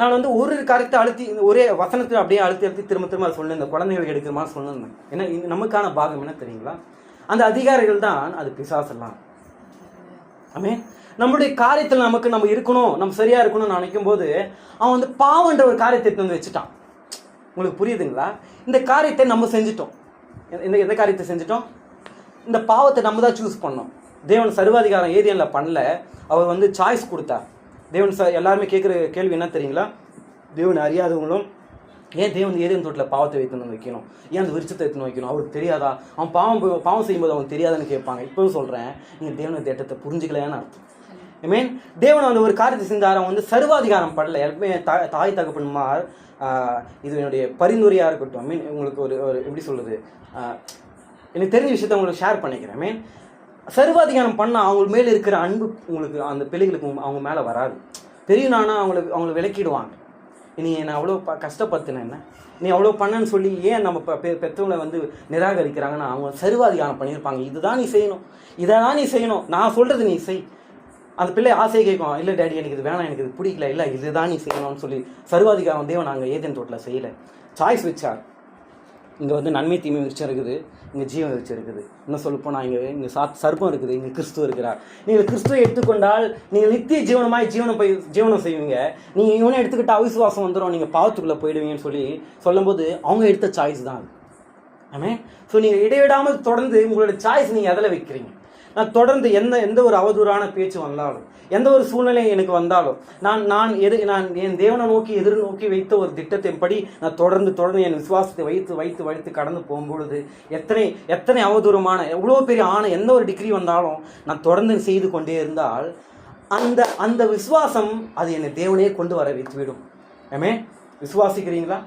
நான் ஒரு காரியத்தை அழுத்தி ஒரே வசனத்தில் அப்படியே அழுத்தி திரும்ப சொன்னேன். இந்த குழந்தைகளுக்கு எடுக்கிற மாதிரி சொன்னேன். ஏன்னா நமக்கான பாகம் என்ன தெரியுங்களா? அந்த அதிகாரிகள் தான் அது பிசாசெல்லாம். ஆமென். நம்மளுடைய காரியத்தில் நம்ம இருக்கணும், நம்ம சரியா இருக்கணும்னு நினைக்கும் போது அவன் பாவன்ற ஒரு காரியத்தை எடுத்து வந்து வச்சுட்டான். உங்களுக்கு புரியுதுங்களா? இந்த காரியத்தை நம்ம செஞ்சிட்டோம். எந்த காரியத்தை செஞ்சிட்டோம்? இந்த பாவத்தை நம்ம தான் சூஸ் பண்ணோம். தேவன் சர்வாதிகாரம் ஏதியனில் பண்ணல, அவர் சாய்ஸ் கொடுத்தார். தேவன் எல்லாருமே கேட்குற கேள்வி என்ன தெரியுங்களா? தேவன் அறியாதவங்களும் ஏன் தேவன் ஏதேன் தோட்டில் பாவத்தை வைத்துன்னு வைக்கணும், ஏன் அந்த விருட்சத்தை எடுத்துன்னு வைக்கணும், அவருக்கு தெரியாதா? அவன் பாவம் செய்யும்போது அவனுக்கு தெரியாதான்னு கேட்பாங்க. இப்போவும் சொல்கிறேன், நீங்கள் தேவனுடைய திட்டத்தை புரிஞ்சுக்கலையான்னு அர்த்தம். ஐ தேவன் ஒரு காரியத்தை செஞ்சார். அவன் சர்வாதிகாரம் படல. எல்லாருமே தாய் தகப்பன்மார் இது என்னுடைய பரிந்துரையாக இருக்கட்டும். உங்களுக்கு ஒரு எப்படி சொல்கிறது, எனக்கு தெரிஞ்ச விஷயத்த உங்களுக்கு ஷேர் பண்ணிக்கிறேன். சர்வாதிகாரம் பண்ணால் அவங்க மேலே இருக்கிற அன்பு உங்களுக்கு அந்த பிள்ளைகளுக்கு அவங்க மேலே வராது. பெரியனானா அவங்களை விளக்கிடுவாங்க. நீ என்னை அவ்வளோ கஷ்டப்படுத்தின, என்ன நீ அவ்வளோ பண்ணன்னு சொல்லி ஏன் நம்ம பெற்றவங்களை நிராகரிக்கிறாங்கன்னா அவங்க சர்வாதிகாரம் பண்ணியிருப்பாங்க. இதுதான் நீ செய்யணும், இதை தான் நீ செய்யணும், நான் சொல்கிறது நீ செய். அந்த பிள்ளை ஆசையை கேட்கும், இல்லை டேடி எனக்கு இது வேணாம், எனக்கு இது பிடிக்கல, இல்லை இதுதான் நீ செய்யணும்னு சொல்லி சர்வாதிகாரம் தேவன் நாங்கள் ஏதேன் தோட்டில் செய்யலை. சாய்ஸ் வச்சார். இங்கே நன்மை தீமை விருட்சம் இருக்குது, இங்கே ஜீவன் விருட்சம் இருக்குது. இன்னும் சொல்லப்போனால் இங்கே சர்ப்பம் இருக்குது, இங்கே கிறிஸ்துவ இருக்கிறார். நீங்கள் கிறிஸ்துவை எடுத்துக்கொண்டால் நீங்கள் நித்திய ஜீவனம் செய்வீங்க. நீங்கள் இவனை எடுத்துக்கிட்ட அவிசுவாசம் வந்துடும், நீங்கள் பாவத்துக்குள்ளே போயிடுவீங்கன்னு சொல்லும்போது அவங்க எடுத்த சாய்ஸ் தான் அது. ஆமே. ஸோ நீங்கள் இடைவிடாமல் தொடர்ந்து உங்களோட சாய்ஸ் நீங்கள் எதில் வைக்கிறீங்க? நான் தொடர்ந்து எந்த ஒரு அவதூறான பேச்சு வந்தாலும், எந்த ஒரு சூழ்நிலை எனக்கு வந்தாலும், நான் என் தேவனை நோக்கி எதிர்நோக்கி வைத்த ஒரு திட்டத்தின்படி நான் தொடர்ந்து என் விசுவாசத்தை வைத்து கடந்து போகும்பொழுது எத்தனை அவதூறமான எவ்வளோ பெரிய எந்த ஒரு டிகிரி வந்தாலும் நான் தொடர்ந்து செய்து கொண்டே இருந்தால் அந்த விசுவாசம் அது என்னை தேவனையே கொண்டு வர வைத்துவிடும். ஆமே. விசுவாசிக்கிறீங்களா?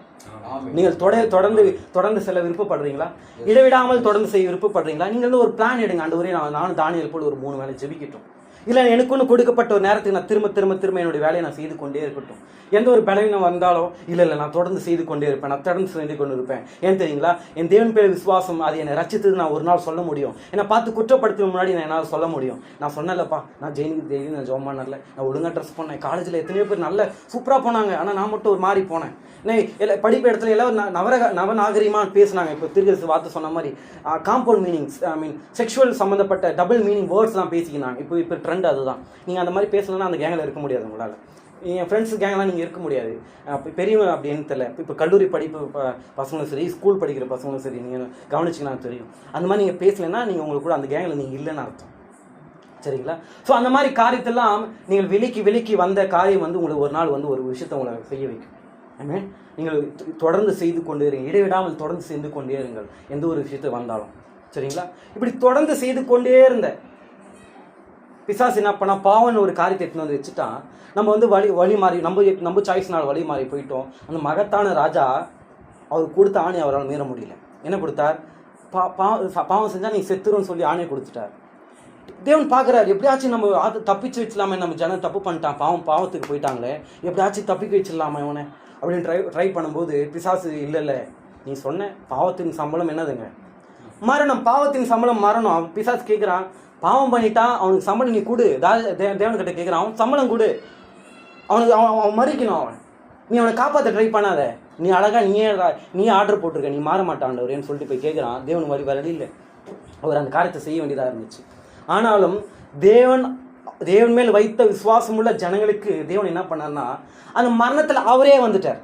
நீங்கள் தொடர்ந்து செல்ல விருப்பப்படுறீங்களா? இடைவிடாமல் தொடர்ந்து செய்ய விருப்பப்படுறீங்களா? நீங்கள் ஒரு பிளான் எடுங்க. ஆண்டவரே, நானும் தானியேல் போல ஒரு 3 வேளை ஜெபிக்கட்டும். இல்லை எனக்குன்னு கொடுக்கப்பட்ட ஒரு நேரத்துக்கு நான் திரும்ப என்னுடைய வேலையை நான் செய்து கொண்டே இருக்கட்டும். எந்த ஒரு பலவீனம் வந்தாலும் இல்லை நான் தொடர்ந்து செய்து கொண்டே இருப்பேன், நான் தொடர்ந்து செய்து கொண்டு இருப்பேன். ஏன் தெரியுங்களா? என் தேவன் பேர் விசுவாசம் அது என்னை ரச்சித்தது நான் ஒரு நாள் சொல்ல முடியும். என்னை பார்த்து குற்றப்படுத்த முன்னாடி நான் என்னால் சொல்ல முடியும். நான் சொன்னேன்லப்பா, நான் டெய்லி நான் ஜாப் பண்ணல, நான் ஒழுங்காக ட்ரெஸ் பண்ணேன். காலேஜில் எத்தனையோ பேர் நல்ல சூப்பராக போனாங்க, ஆனால் நான் மட்டும் ஒரு மாதிரி போனேன். படிப்பு இடத்துல எல்லாம் நவநாகரிகமாக பேசினாங்க. இப்போ திருக்கசி வார்த்தை சொன்ன மாதிரி காம்பவுண்ட் மீனிங்ஸ், செக்ஷுவல் சம்மந்தப்பட்ட டபுள் மீனிங் வேர்ட்ஸ்லாம் பேசிக்கினாங்க. இப்போ ட்ரெண்ட் அதுதான். நீங்கள் அந்த மாதிரி பேசலன்னா அந்த கேங்கில் இருக்க முடியாது. உங்களால் என் ஃப்ரெண்ட்ஸ் கேங்கெலாம் நீங்கள் இருக்க முடியாது. பெரியவங்க அப்படின்னு தெரியல. இப்போ கல்லூரி படிப்பு பசங்களும் சரி, ஸ்கூல் படிக்கிற பசங்களும் சரி, நீங்கள் கவனிச்சிங்கன்னா தெரியும். அந்த மாதிரி நீங்கள் பேசலைன்னா நீங்கள் உங்களுக்கு கூட அந்த கேங்கில் நீங்கள் இல்லைன்னு அர்த்தம். சரிங்களா? ஸோ அந்த மாதிரி காரியத்தெல்லாம் நீங்கள் விலக்கி வந்த காரியம் உங்களுக்கு ஒரு நாள் ஒரு விஷயத்தை உங்களை செய்ய வைக்கும். ஆமே. நீங்கள் தொடர்ந்து செய்து கொண்டே இருங்க, இடைவிடாமல் தொடர்ந்து செய்து கொண்டே இருங்கள் எந்த ஒரு விஷயத்தை வந்தாலும். சரிங்களா? இப்படி தொடர்ந்து செய்து கொண்டே இருந்த பிசாசு என்ன பண்ணா, பாவன் ஒரு காரியத்தை எடுத்துன்னு வந்து வச்சுட்டா, நம்ம வழி மாறி நம்ம சாய்ஸ்னால் வழி மாறி போயிட்டோம். அந்த மகத்தான ராஜா அவர் கொடுத்த ஆணை அவரால் மீற முடியல. என்ன கொடுத்தார்? பாவம் செஞ்சால் நீ செத்துருன்னு சொல்லி ஆணையை கொடுத்துட்டார். தேவன் பார்க்குறாரு, எப்படியாச்சும் நம்ம தப்பிச்சு வச்சிடலாமே, நம்ம ஜனம் தப்பு பண்ணிட்டான், பாவத்துக்கு போயிட்டாங்களே, எப்படியாச்சும் தப்பிக்க வச்சிடலாமா இவனை அப்படின்னு ட்ரை பண்ணும்போது பிசாசு இல்லை, நீ சொன்ன பாவத்தின் சம்பளம் என்னதுங்க? மரணம். பாவத்தின் சம்பளம் மரணம். பிசாசு கேட்குறான், பாவம் பண்ணிட்டான், அவனுக்கு சம்பளம் நீ கொடு. தேவன்கிட்ட கேட்குறான், அவன் சம்பளம் கொடு, அவன் மறிக்கணும், நீ அவனை காப்பாற்ற ட்ரை பண்ணாத, நீ அழகா நீயே ஆர்டர் போட்டிருக்க, நீ மாற மாட்டான்டவரேன்னு சொல்லிட்டு போய் கேட்குறான். தேவன் வழி இல்லை, அவர் அந்த காரியத்தை செய்ய வேண்டியதாக இருந்துச்சு. ஆனாலும் தேவன் மேல் வைத்த விசுவாசம் உள்ள ஜனங்களுக்கு தேவன் என்ன பண்ணார்னா, அந்த மரணத்தில் அவரே வந்துட்டார்.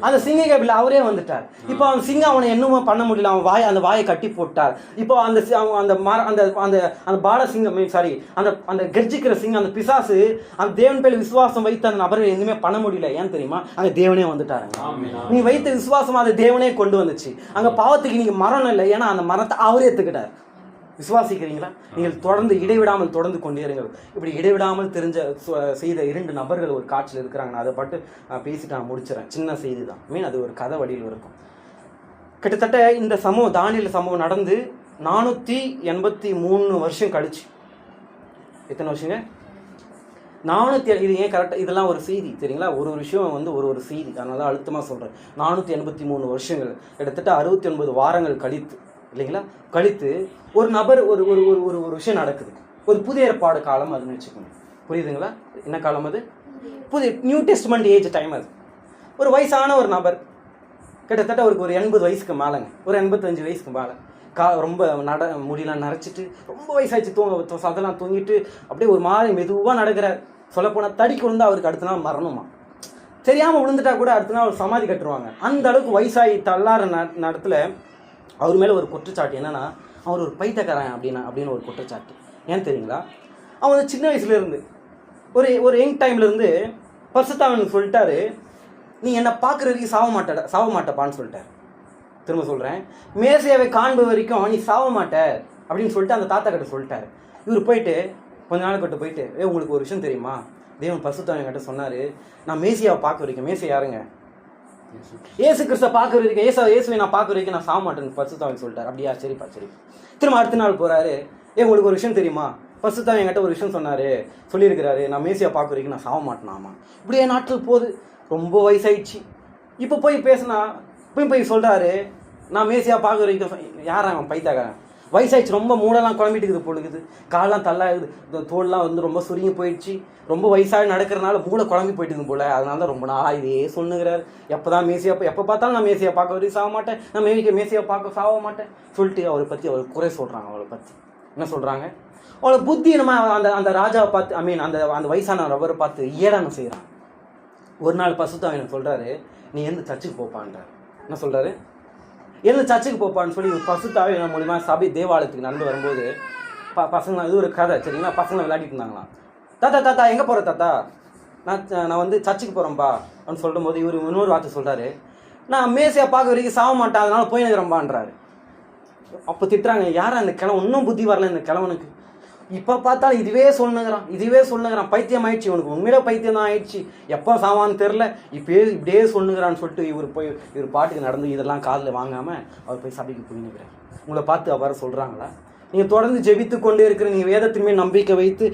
அந்த சிங்க கேபிள் அவரே வந்துட்டார். இப்போ அவன் சிங்கம் அவனை என்னமோ பண்ண முடியல, அவன் அந்த வாயை கட்டி போட்டார். இப்போ அந்த அந்த அந்த அந்த அந்த பால சிங்கம் சாரி அந்த அந்த கர்ஜிக்கிற சிங்கம் அந்த பிசாசு அந்த தேவன் பேர் விசுவாசம் வைத்து அந்த நபரை எதுவுமே பண்ண முடியல. ஏன் தெரியுமா? அங்க தேவனே வந்துட்டாருங்க. நீ வைத்த விசுவாசம் அந்த தேவனே கொண்டு வந்துச்சு. அங்க பாவத்துக்கு நீங்க மரணம் இல்லை, ஏன்னா அந்த மரத்தை அவரே ஏத்துக்கிட்டார். விசுவாசிக்கிறீங்களா? நீங்கள் தொடர்ந்து இடைவிடாமல் தொடர்ந்து கொண்டே இருங்கள். இப்படி இடைவிடாமல் செய்த 2 நபர்கள் ஒரு காட்சியில் இருக்கிறாங்க. நான் அதை பட்டு பேசிட்டு நான் முடிச்சிடறேன். சின்ன செய்தி தான், அது ஒரு கதை வழியில் இருக்கும். கிட்டத்தட்ட இந்த சம்பவம் தானியேல் சம்பவம் நடந்து 483 வருஷம் கழிச்சு. எத்தனை வருஷங்க? 400. இது ஏன் கரெக்டாக இதெல்லாம் ஒரு செய்தி சரிங்களா? ஒரு விஷயம் ஒரு செய்தி, அதனால தான் அழுத்தமாக சொல்கிறேன். 483 வருஷங்கள், கிட்டத்தட்ட 69 வாரங்கள் கழித்து இல்லைங்களா, கழித்து ஒரு நபர் ஒரு ஒரு ஒரு ஒரு விஷயம் நடக்குது. ஒரு புதிய ஏற்பாடு காலம் அதுன்னு வச்சுக்கோங்க. புரியுதுங்களா? என்ன காலம் அது? புதிய நியூ டெஸ்ட்மெண்ட் ஏஜ் டைம். அது ஒரு வயசான ஒரு நபர், கிட்டத்தட்ட அவருக்கு ஒரு 80 வயசுக்கு மேலேங்க, ஒரு 85 வயசுக்கு மேலே. ரொம்ப முடியெல்லாம் நரைச்சிட்டு ரொம்ப வயசாச்சு, சதெல்லாம் தூங்கிட்டு அப்படியே ஒரு மாதிரி மெதுவாக நடக்கிறார். சொல்லப்போனால் தடிக்கு விழுந்தா அவருக்கு அடுத்த நாள் மரணமா, தெரியாமல் விழுந்துட்டா கூட அடுத்த நாள் அவர் சமாதி கட்டுருவாங்க. அந்த அளவுக்கு வயசாகி தள்ளாற இடத்துல அவர் மேலே ஒரு குற்றச்சாட்டு என்னன்னா, அவர் ஒரு பைத்தியக்காரன் அப்படின்னு ஒரு குற்றச்சாட்டு. ஏன் தெரியுங்களா? அவன் சின்ன வயசுலேருந்து ஒரு யங் டைம்லேருந்து பரிசுத்தாவின் சொல்லிட்டாரு, நீ என்னை பார்க்குறதுக்கு சாவ மாட்டப்பான்னு சொல்லிட்டார். திரும்ப சொல்கிறேன், மேசியாவை காண்பு வரைக்கும் நீ சாவ மாட்ட அப்படின்னு சொல்லிட்டு அந்த தாத்தா கிட்ட சொல்லிட்டாரு. இவர் போயிட்டு கொஞ்ச நாள் கிட்ட போயிட்டு, உங்களுக்கு ஒரு விஷயம் தெரியுமா, தேவன் பரிசுத்தாவின் கிட்ட சொன்னார், நான் மேசியாவை பார்க்க வரைக்கும், மேசியா யாருங்க? ஏசு கிறிஸ்துவை பார்க்க வரைக்கும், இயேசுவை நான் பார்க்க வரைக்கும் நான் சாக மாட்டேன்னு பரிசுத்தாவின் சொல்லிட்டார். அப்படியா, சரிப்பா சரி. திரும்ப அடுத்த நாள் போகிறாரு, உங்களுக்கு ஒரு விஷயம் தெரியுமா, பரிசுத்தாவின் என்கிட்ட ஒரு விஷயம் சொல்லியிருக்கிறாரு, நான் மேசியா பார்க்க வரைக்கும் நான் சாக மாட்டேனாமா. இப்படியே நாட்கள் போகுது, ரொம்ப வயசாயிடுச்சு. இப்போ போய் பேசினா போய் சொல்கிறாரு, நான் மேசியா பார்க்க வரைக்கும். யார் அவன்? பைத்தியக்காரன். வயசாயிடுச்சு, ரொம்ப மூடெல்லாம் குழம்பிட்டுக்குது பொழுது, காலெலாம் தள்ளாகுது, தோல்லாம் ரொம்ப சுருங்கி போயிடுச்சு, ரொம்ப வயசாக நடக்கிறனால மூளை குழம்பி போயிட்டுது போல. அதனால தான் ரொம்ப நாளாக இதே சொல்லுங்கிறார். எப்போ தான் மேசியா, எப்போ பார்த்தாலும் நான் மேசியா பார்க்க வரைக்கும் சாக மாட்டேன், நான் மேசியா பார்க்க சாக மாட்டேன் சொல்லிட்டு அவரை பற்றி அவர் குறை சொல்கிறாங்க. அவளை பற்றி என்ன சொல்கிறாங்க? அவளை புத்தி நம்ம அந்த ராஜாவை பார்த்து அந்த வயசான ரவரை பார்த்து ஏடான செய்கிறாங்க. ஒரு நாள் பரிசுத்தாவின் சொல்கிறாரு, நீ எந்த சர்ச்சுக்கு போப்பான்றார். என்ன சொல்கிறாரு? எந்த சர்ச்சுக்கு போப்பான்னு சொல்லி பரிசுத்தாவின் மூலிமா சபை தேவாலயத்துக்கு நடந்து வரும்போது பசங்க, இது ஒரு கதை சரிங்களா, பசங்களை விளையாடிட்டு இருந்தாங்களாம். தாத்தா எங்கே போகிற தாத்தா? நான் சர்ச்சுக்கு போகிறேன்ப்பா அப்படின்னு சொல்லும் போது இவர் இன்னொரு வார்த்தை சொல்கிறாரு, நான் மேசியா பார்க்க வரைக்கும் சாக மாட்டேன், அதனால போய் நிற்கிறேன்பான்றாரு. அப்போ திட்டுறாங்க, யாரும் அந்த கிழவன் இன்னும் புத்தி வரல இந்த கிழவனுக்கு, இப்போ பார்த்தாலும் இதுவே சொல்லுங்கிறான், பைத்தியம் ஆயிடுச்சு இவனுக்கு, உண்மையிலே பைத்தியம் தான் ஆயிடுச்சு, எப்போ சாவான்னு தெரில, இப்படியே சொல்லுங்கிறான்னு சொல்லிட்டு இவர் பாட்டுக்கு நடந்து இதெல்லாம் காதில் வாங்காமல் அவர் போய் சபைக்கு புரிஞ்சுக்கிறார். உங்களை பார்த்து அவ்வாறு சொல்கிறாங்களா? நீங்கள் தொடர்ந்து ஜெபித்து கொண்டே இருக்கிற, நீங்கள் வேதத்தின் மேல் நம்பிக்கை வைத்து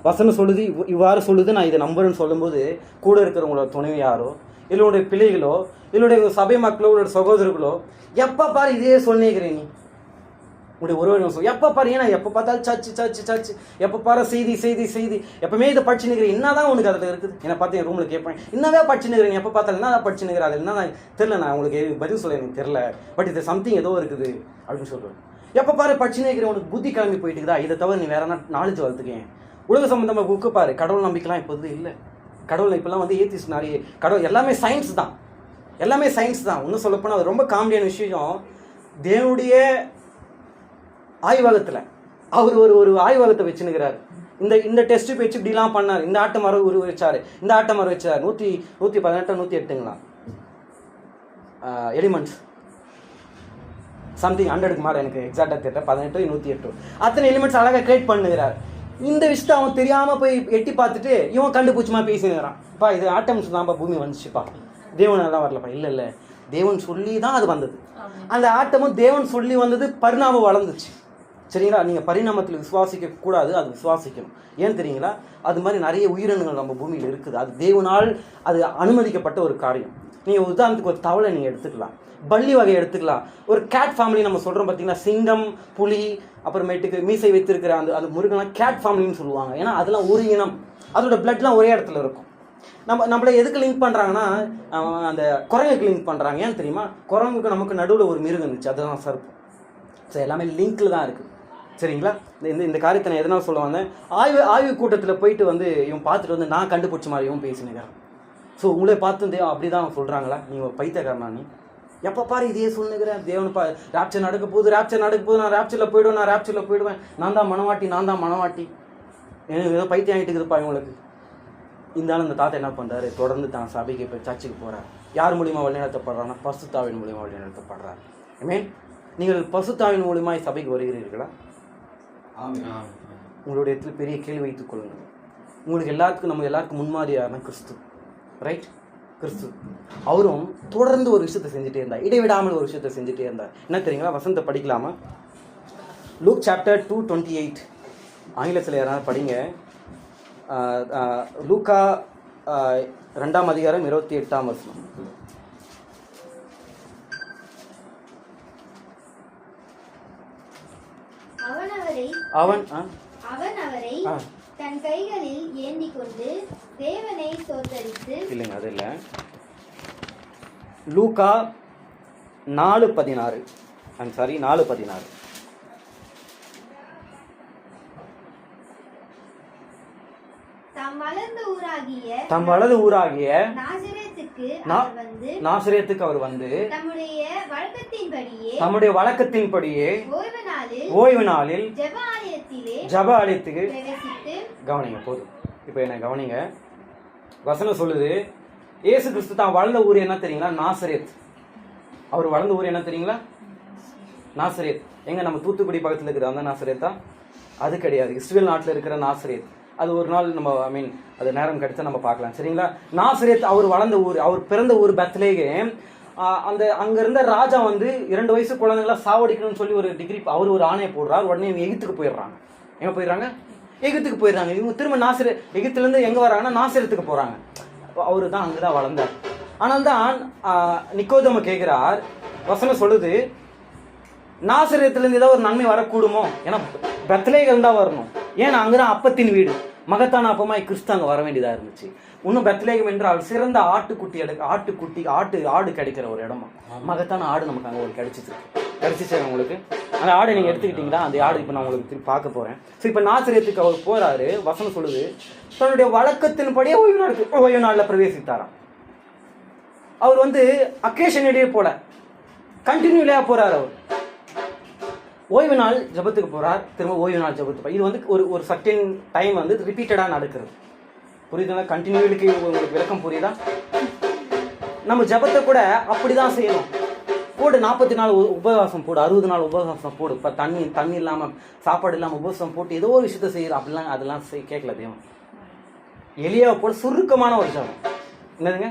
வசனம் சொல்லுது, இவ்வாறு சொல்லுது, நான் இதை நம்புறேன்னு சொல்லும்போது கூட இருக்கிறவங்களோட துணைவியாரோ இல்லை உங்களுடைய பிள்ளைகளோ இல்லைடைய சபை மக்களோ உங்களுடைய சகோதரர்களோ எப்போ பாரு இதே சொன்னேங்கிறேன், நீ உங்களுடைய ஒருவர் எப்போ பாரு, ஏன்னா எப்போ பார்த்தாலும் சர்ச்சு எப்போ பாரு செய்தி எப்பவுமே இதை படிச்சு நிற்கிறேன், என்னதான் உனக்கு அதில் இருக்குது? என்னை பார்த்து என் ரூமில் கேட்பேன், என்னவே படிச்சு நிற்கிறேன், எப்போ பார்த்தாலும் என்னதான் படிச்சு நிற்கிறேன், அது என்ன தெரில, நான் உங்களுக்கு பதில் சொல்ல எனக்கு தெரில, பட் இது சம்திங் ஏதோ இருக்குது அப்படின்னு சொல்லுவேன். எப்போ பாரு படிச்சு நிற்கிறேன், உனக்கு புத்தி கிளம்பி போயிட்டுக்குதா, இதை தவிர நீ வேற நாலேஜ் வளர்த்துக்கேன். உலக சம்பந்தமாக புக்கு பாரு, கடவுள் நம்பிக்கைலாம் இப்போது இல்லை. கடவுள் இப்போலாம் ஏத்திஸ்ட் நிறைய, கடவுள் எல்லாமே சயின்ஸ் தான். இன்னும் சொல்லப்போனால் அது ரொம்ப காமெடியான விஷயம். தேவனுடைய ஆய்வகத்தில் அவர் ஒரு ஆய்வகத்தை வச்சுன்னுக்கிறார். இந்த டெஸ்ட் வச்சு இப்படிலாம் பண்ணார், இந்த ஆட்ட மரம் வச்சார், இந்த ஆட்ட மரம் வச்சார், 118 108ங்களா எலிமெண்ட்ஸ் சம்திங் 100க்கு மேலே, எனக்கு எக்ஸாக்டாக தெரியல, 18 108 அத்தனை எலிமெண்ட்ஸ் அழகாக கிரியேட் பண்ணுகிறார். இந்த விஷயத்தை அவன் தெரியாமல் போய் எட்டி பார்த்துட்டு இவன் கண்டுபிடிச்சுமா பேசினுக்கிறான், பா இது ஆட்டம்ஸ் தான்ப்பா பூமி வந்துச்சுப்பா, தேவனெல்லாம் வரலப்பா. இல்லை தேவன் சொல்லி தான் அது வந்தது. அந்த ஆட்டமும் தேவன் சொல்லி வந்தது, பரிணாமம் வளர்ந்துச்சு சரிங்களா. நீங்கள் பரிணாமத்தில் விசுவாசிக்க கூடாது, அது விசுவாசிக்கணும். ஏன் தெரியுங்களா? அது மாதிரி நிறைய உயிரினங்கள் நம்ம பூமியில் இருக்குது, அது தேவனால் அது அனுமதிக்கப்பட்ட ஒரு காரியம். நீங்கள் உதாரணத்துக்கு ஒரு தவளை நீங்கள் எடுத்துக்கலாம், பள்ளி வகை எடுத்துக்கலாம், ஒரு கேட் ஃபேமிலி நம்ம சொல்கிறோம் பார்த்தீங்கன்னா, சிங்கம், புலி, அப்புறமேட்டுக்கு மீசை வைத்திருக்கிற அந்த முருகன்லாம் கேட் ஃபேமிலின்னு சொல்லுவாங்க. ஏன்னா அதெல்லாம் ஒரு இனம், அதோட பிளட்லாம் ஒரே இடத்துல இருக்கும். நம்மளை எதுக்கு லிங்க் பண்ணுறாங்கன்னா, அந்த குரங்குக்கு லிங்க் பண்ணுறாங்க. ஏன் தெரியுமா? குரங்குக்கு நமக்கு நடுவில் ஒரு மிருகம் இருந்துச்சு, அதுதான் சர்ப்பம். ஸோ எல்லாமே லிங்கில் தான் இருக்குது சரிங்களா. இந்த காரியத்தை நான் எதனால் சொல்ல வந்தேன், ஆய்வு கூட்டத்தில் போயிட்டு இவன் பார்த்துட்டு நான் கண்டுபிடிச்ச மாதிரி இவன் பேசினுக்கிறான். ஸோ உங்களை பார்த்து அப்படிதான் சொல்கிறாங்களா? நீங்கள் பைத்தியக்காரனா நீ? எப்போ பாரு இதே சொல்லுங்கிறேன், தேவன் ராப்சர் நடக்க போகுது, நான் ராப்சரில் போயிடுவேன், நான் தான் மனவாட்டி. எனக்கு ஏதோ பைத்தியம் ஆகிட்டு இருக்குதுப்பா இவங்களுக்கு. இருந்தாலும் இந்த தாத்தா என்ன பண்ணுறாரு, தொடர்ந்து தான் சபைக்கு போய் சர்ச்சுக்கு போகிறார். யார் மூலியமாக வழிநடத்தப்படுறாங்கன்னா பசுத்தாவின் மூலியமாக வழிநடத்தப்படுறார். மீன் நீங்கள் பசுத்தாவின் மூலியமாக சபைக்கு வருகிறீர்களா? உங்களுடைய இடத்துல பெரிய கேள்வி வைத்துக் கொள்ளுங்கள். உங்களுக்கு எல்லாத்துக்கும் நம்ம எல்லாருக்கும் முன்மாதிரியான கிறிஸ்து, ரைட்? கிறிஸ்து அவரும் தொடர்ந்து ஒரு விஷயத்தை செஞ்சுட்டே இருந்தார், இடைவிடாமல் ஒரு விஷயத்தை செஞ்சுட்டே இருந்தார். என்ன தெரியுங்களா? வசனத்தை படிக்கலாமா? லூக் சாப்டர் 2:28 ஆங்கிலத்தில் யாராவது படிங்க. லூக்கா 2ஆம் அதிகாரம் 28ஆம் வசனம். அவன் அவரை தன் கைகளில் ஏந்தி கொண்டு தேவனை ஸ்தோத்தரித்து, இல்லைங்க அது இல்லை, லூக்கா 4:16 4:16 தம் வலது ஊராகிய நாசரேத்துக்கு அவர் வந்து தம்முடைய வழக்கத்தின்படியே ஓய்வு நாளில் ஜெப ஆலயத்துக்கு கவனிங்க. போதும், இப்போ என்ன கவனிங்க. வசனம் சொல்லுது, இயேசு கிறிஸ்து தான் வளர்ந்த ஊர் என்ன தெரியுங்களா? நாசரேத். அவர் வளர்ந்த ஊர் என்ன தெரியுங்களா? நாசரேத். எங்க நம்ம தூத்துக்குடி பக்கத்தில் இருக்கிற அந்த நாசரேத்தா? அது கிடையாது. இஸ்ரேல் நாட்டில் இருக்கிற நாசரேத். அது ஒரு நாள் நம்ம அது நேரம் கிடைச்சா நம்ம பார்க்கலாம், சரிங்களா? நாசரேத் அவர் வளர்ந்த ஊர், அவர் பிறந்த ஊர் பெத்லகேம். அங்க இருந்த ராஜா வந்து 2 வயசு குழந்தைங்கள சாவடிக்கணும்னு சொல்லி ஒரு டிகிரி அவர் ஒரு ஆணையை போடுறார். உடனே இவங்க எகிப்துக்கு போயிடுறாங்க. எங்க போயிடுறாங்க? எகிப்துக்கு போயிடுறாங்க. இவங்க திரும்ப எகிப்துல இருந்து எங்க வராங்கன்னா நாசரேத்துக்கு போறாங்க. அவரு தான் அங்கதான் வளர்ந்தார். ஆனால் தான் நிக்கோதேமு கேட்கிறார், வசனம் சொல்லுது, நாசரேத்துல இருந்து ஏதாவது ஒரு நன்மை வரக்கூடுமோ? ஏன்னா பெத்லகேம் தான் வரணும். ஏன்னா அங்கதான் அப்பத்தின் வீடு, மகத்தான அப்பமாய் கிறிஸ்து அங்க வர வேண்டியதா இருந்துச்சு. இன்னும் பெத்லகேம் என்றால் சிறந்த ஆடு கிடைக்கிற ஒரு இடமா, மகத்தான ஆடு நமக்கு அங்க ஒரு கிடைச்சிச்சு. உங்களுக்கு அந்த ஆடை நீங்க எடுத்துக்கிட்டீங்களா? அந்த ஆடு இப்ப நான் உங்களுக்கு திருப்பி பார்க்க போறேன். ஸோ இப்ப நாசரேத்துக்கு அவர் போறாரு. வசனம் சொல்லுது, தன்னுடைய வழக்கத்தின்படியே ஓய்வு நாள்ல பிரவேசித்தாராம். அவர் வந்து அக்கேஷன் இடையே போல கண்டினியூலியா போறாரு. அவர் ஓய்வு நாள் ஜபத்துக்கு போறார், திரும்ப ஓய்வு நாள் ஜபத்துக்கு. இது வந்து ஒரு சர்டன் டைம் வந்து ரிப்பீட்டடா நடக்கிறது. புரியுதுங்களா? கண்டினியூலிக்கு உங்களுக்கு விளக்கம் புரியுதா? நம்ம ஜபத்தை கூட அப்படிதான் செய்யணும். போடு 40 நாள் உபவாசம் போடு, 60 நாள் உபவாசம் போடு. இப்போ தண்ணி இல்லாம சாப்பாடு இல்லாம உபவாசம் போட்டு ஏதோ ஒரு விஷயத்த செய்யற அப்படிலாம் அதெல்லாம் கேட்கல தேவன். எளியாவை போல சுருக்கமான ஒரு ஜபம். என்னதுங்க?